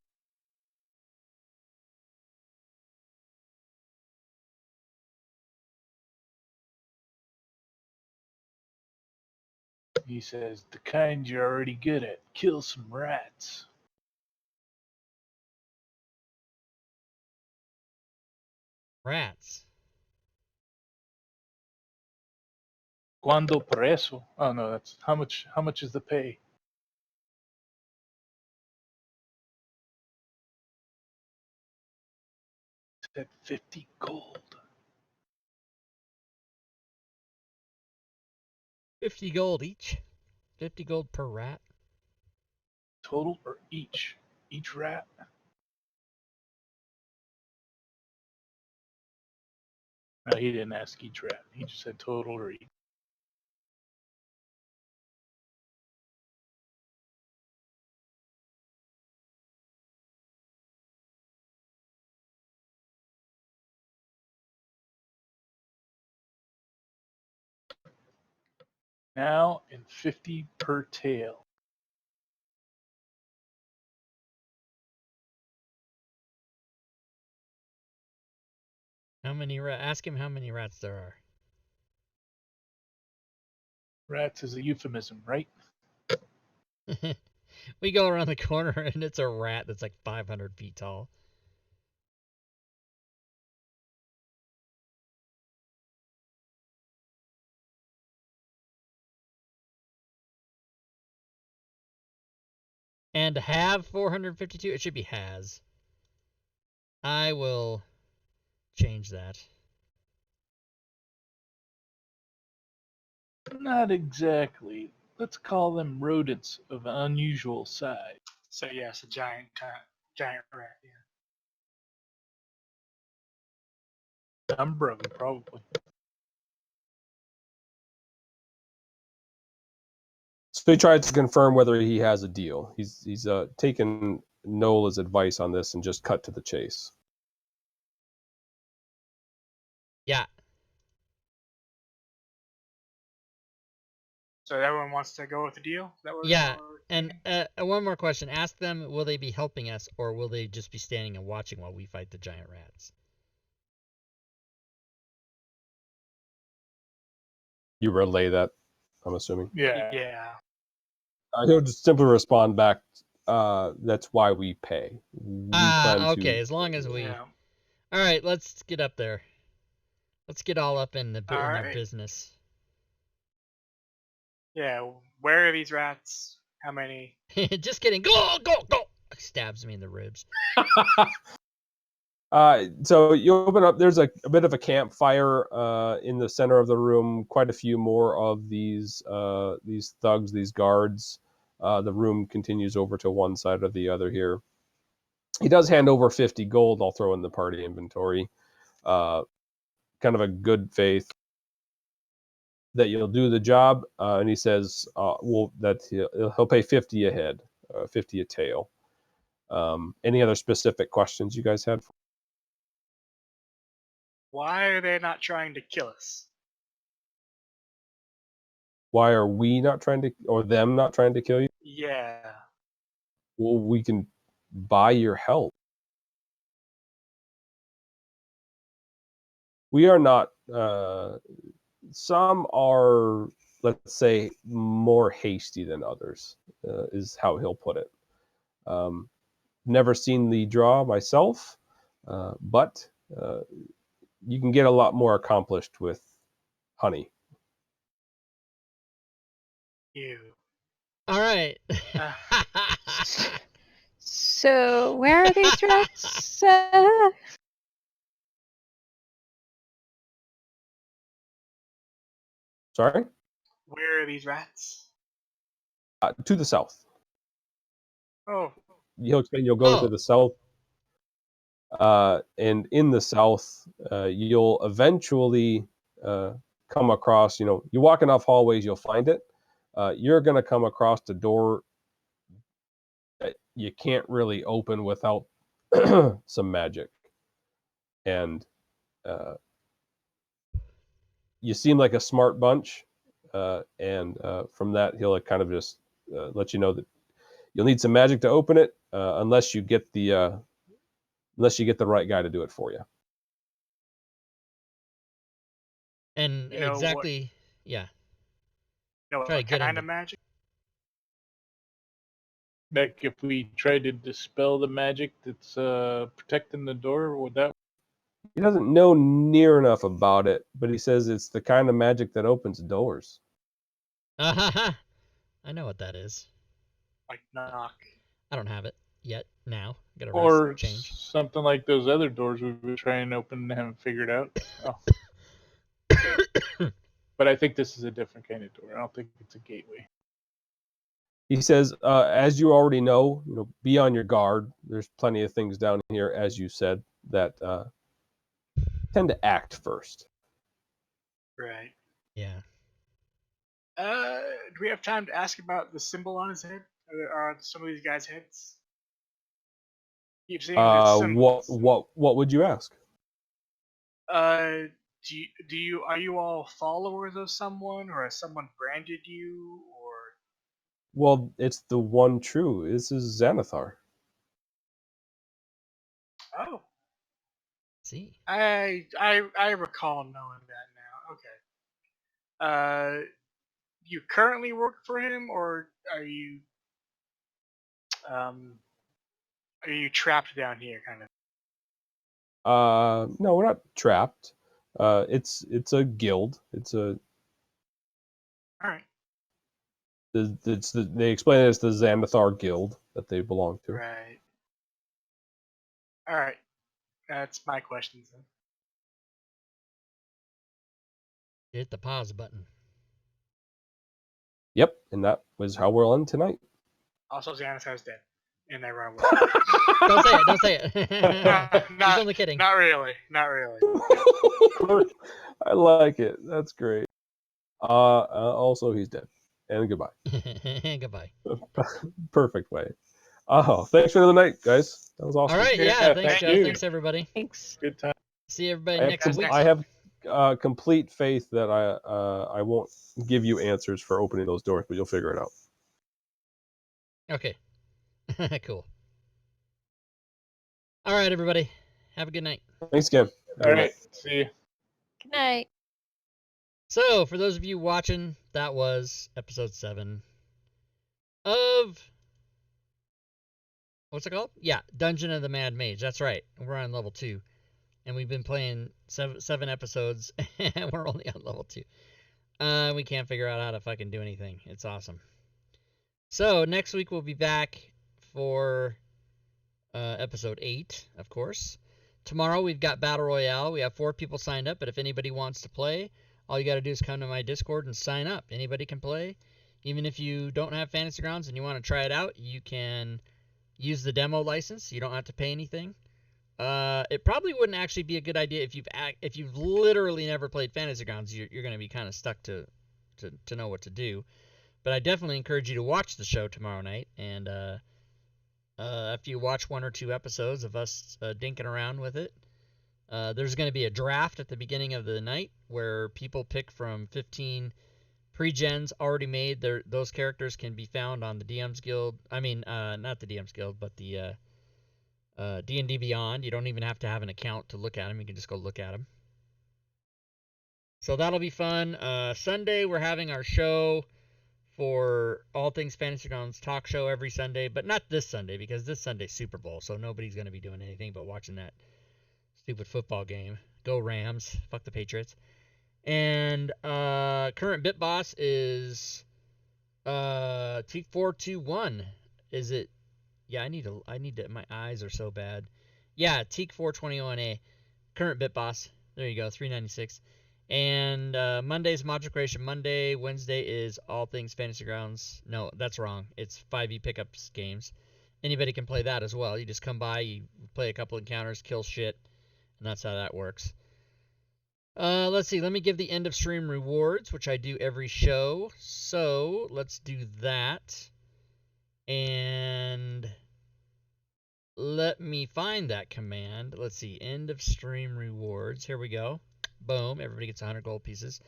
He says, the kind you're already good at. Kill some rats. Rats. Cuando por eso? Oh no, that's how much. How much is the pay? Said 50 gold. 50 gold each. 50 gold per rat. Total or each? Each rat? No, he didn't ask each rat. He just said total or each. Now and 50 per tail. How many ask him how many rats there Rats is a euphemism, right? are. We go around the corner and it's a rat that's like 500 feet tall. And have 452? It should be has. I will change that. Not exactly. Let's call them rodents of unusual size. So yes, a giant rat. Yeah. Number of them, probably. So he tried to confirm whether he has a deal. He's taken Nola's advice on this and just cut to the chase. Yeah. So everyone wants to go with the deal? Is that what Yeah. we're And thinking? one more question. Ask them, will they be helping us or will they just be standing and watching while we fight the giant rats? You relay that, I'm assuming. Yeah. He'll just simply respond back, that's why we pay. We plan Okay. to. As long as we. Yeah. All right. Let's get up there. Let's get all up in All their right. business. Yeah. Where are these rats? How many? Just kidding. Go, go, go! Stabs me in the ribs. So you open up. There's a bit of a campfire in the center of the room. Quite a few more of these thugs, these guards. The room continues over to one side or the other here. He does hand over 50 gold. I'll throw in the party inventory. Kind of a good faith that you'll do the job, and he says, that he'll pay 50 a head, 50 a tail. Any other specific questions you guys had? Why are they not trying to kill us? Why are we not trying to, or them not trying to kill you? Yeah. Well, we can buy your help. We are not. Some are, let's say, more hasty than others. Is how he'll put it. Never seen the draw myself, but you can get a lot more accomplished with honey. You. All right. So where are these rats? Sorry? Where are these rats? To the south. Oh. He'll explain you'll go to the south. And in the south, you'll eventually come across, you walk enough hallways, you'll find it. You're going to come across the door that you can't really open without some magic. And you seem like a smart bunch. And from that, he'll kind of just let you know that you'll need some magic to open it, unless you get the right guy to do it for you. And You know what? exactly, yeah. No, Try to what get kind into. of magic? Like if we try to dispel the magic that's protecting the door, would that? He doesn't know near enough about it, but he says it's the kind of magic that opens doors. I know what that is. Like knock. I don't have it yet. Now, gotta rest, Or change. something like those other doors we've been trying to open and haven't figured out. Oh. But I think this is a different kind of door. I don't think it's a gateway. He says, as you already know, be on your guard. There's plenty of things down here, as you said, that tend to act first. Right. Yeah. Do we have time to ask about the symbol on his head? Are some of these guys' heads? Keep seeing this symbol. What would you ask? Are you all followers of someone, or has someone branded you, or? Well, it's the one true. This is Xanathar. Oh, See. I recall knowing that now. Okay. You currently work for him, or um are you trapped down here, kind of? No, we're not trapped. It's a guild. All right. They explain it as the Xanathar Guild that they belong to. Right. All right. That's my questions then. Hit the pause button. Yep, and that was how we'll end tonight. Also, Xanathar's dead, and I run away. Don't say it. Don't say it. He's only kidding. Not really. Not really. I like it. That's great. Also, he's dead. And goodbye. Goodbye. Perfect way. Oh, thanks for the night, guys. That was awesome. All right. Yeah, Yeah. Thanks, thank Joe. you. Thanks, everybody. Thanks. Good time. See everybody I have, next week. I have complete faith that I won't give you answers for opening those doors, but you'll figure it out. Okay. Cool. All right, everybody. Have a good night. Thanks again. All right. See you. Good night. So, for those of you watching, that was episode 7 of what's it called? Yeah, Dungeon of the Mad Mage. That's right. We're on level 2, and we've been playing seven episodes, and we're only on level 2. We can't figure out how to fucking do anything. It's awesome. So next week we'll be back for episode 8, of course. Tomorrow we've got Battle Royale. We have 4 people signed up, but if anybody wants to play, all you got to do is come to my Discord and sign up. Anybody can play. Even if you don't have Fantasy Grounds and you want to try it out, you can use the demo license. You don't have to pay anything. It probably wouldn't actually be a good idea if you've literally never played Fantasy Grounds. You're going to be kind of stuck to know what to do. But I definitely encourage you to watch the show tomorrow night, and after you watch 1 or 2 episodes of us dinking around with it, there's going to be a draft at the beginning of the night where people pick from 15 pre-gens already made. Those characters can be found on the DM's Guild. I mean, not the DM's Guild, but the D&D Beyond. You don't even have to have an account to look at them. You can just go look at them. So that'll be fun. Sunday, we're having our show for All Things Fantasy Grounds talk show every Sunday, but not this Sunday because this Sunday's Super Bowl, so nobody's going to be doing anything but watching that stupid football game. Go Rams. Fuck the Patriots. And current bit boss is Teak421. Is it? Yeah, I need to. My eyes are so bad. Yeah, Teak421A. Current bit boss. There you go. 396. And Monday's Module Creation Monday. Wednesday is All Things Fantasy Grounds. No, that's wrong. It's 5e pickups games. Anybody can play that as well. You just come by, you play a couple encounters, kill shit, and that's how that works. Let's see. Let me give the end of stream rewards, which I do every show. So let's do that. And let me find that command. Let's see. End of stream rewards. Here we go. Boom. Everybody gets 100 gold pieces.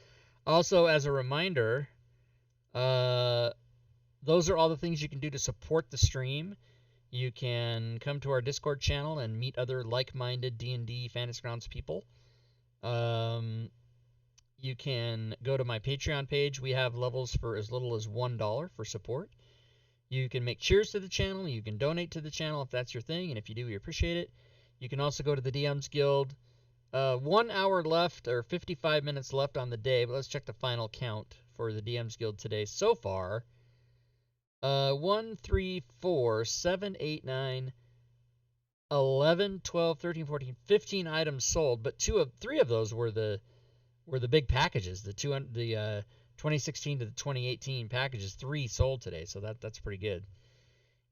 Also, as a reminder, those are all the things you can do to support the stream. You can come to our Discord channel and meet other like-minded D&D Fantasy Grounds people. You you can go to my Patreon page. We have levels for as little as $1 for support. You can make cheers to the channel. You can donate to the channel if that's your thing, and if you do, we appreciate it. You can also go to the DM's Guild. 1 hour left, or 55 minutes left on the day, but let's check the final count for the DM's Guild today. So far, 1, 3, 4, 7, 8, 9, 11, 12, 13, 14, 15 items sold, but 3 of those were the big packages. The 2016 to the 2018 packages, 3 sold today, so that's pretty good.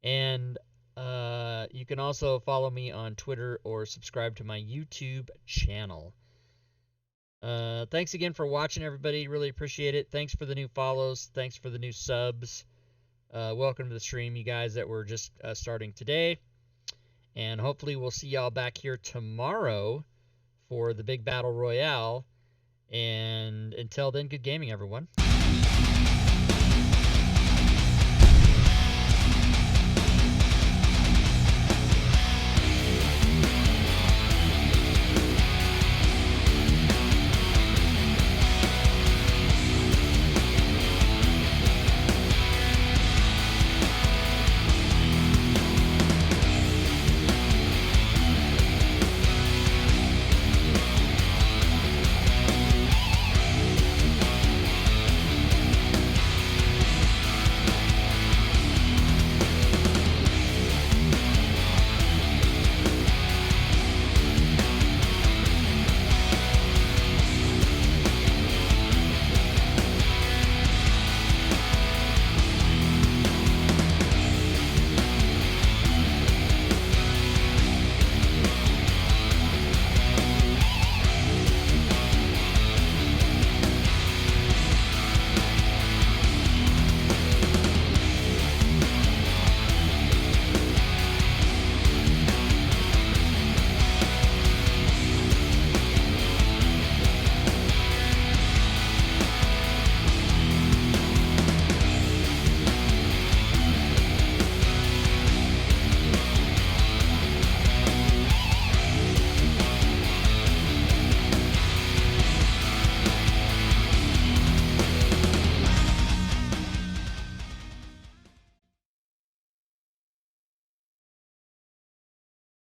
And you can also follow me on Twitter or subscribe to my YouTube channel. Thanks again for watching, everybody. Really appreciate it. Thanks for the new follows. Thanks for the new subs. Welcome to the stream, you guys that were just starting today. And hopefully we'll see y'all back here tomorrow for the big battle royale. And until then, good gaming, everyone.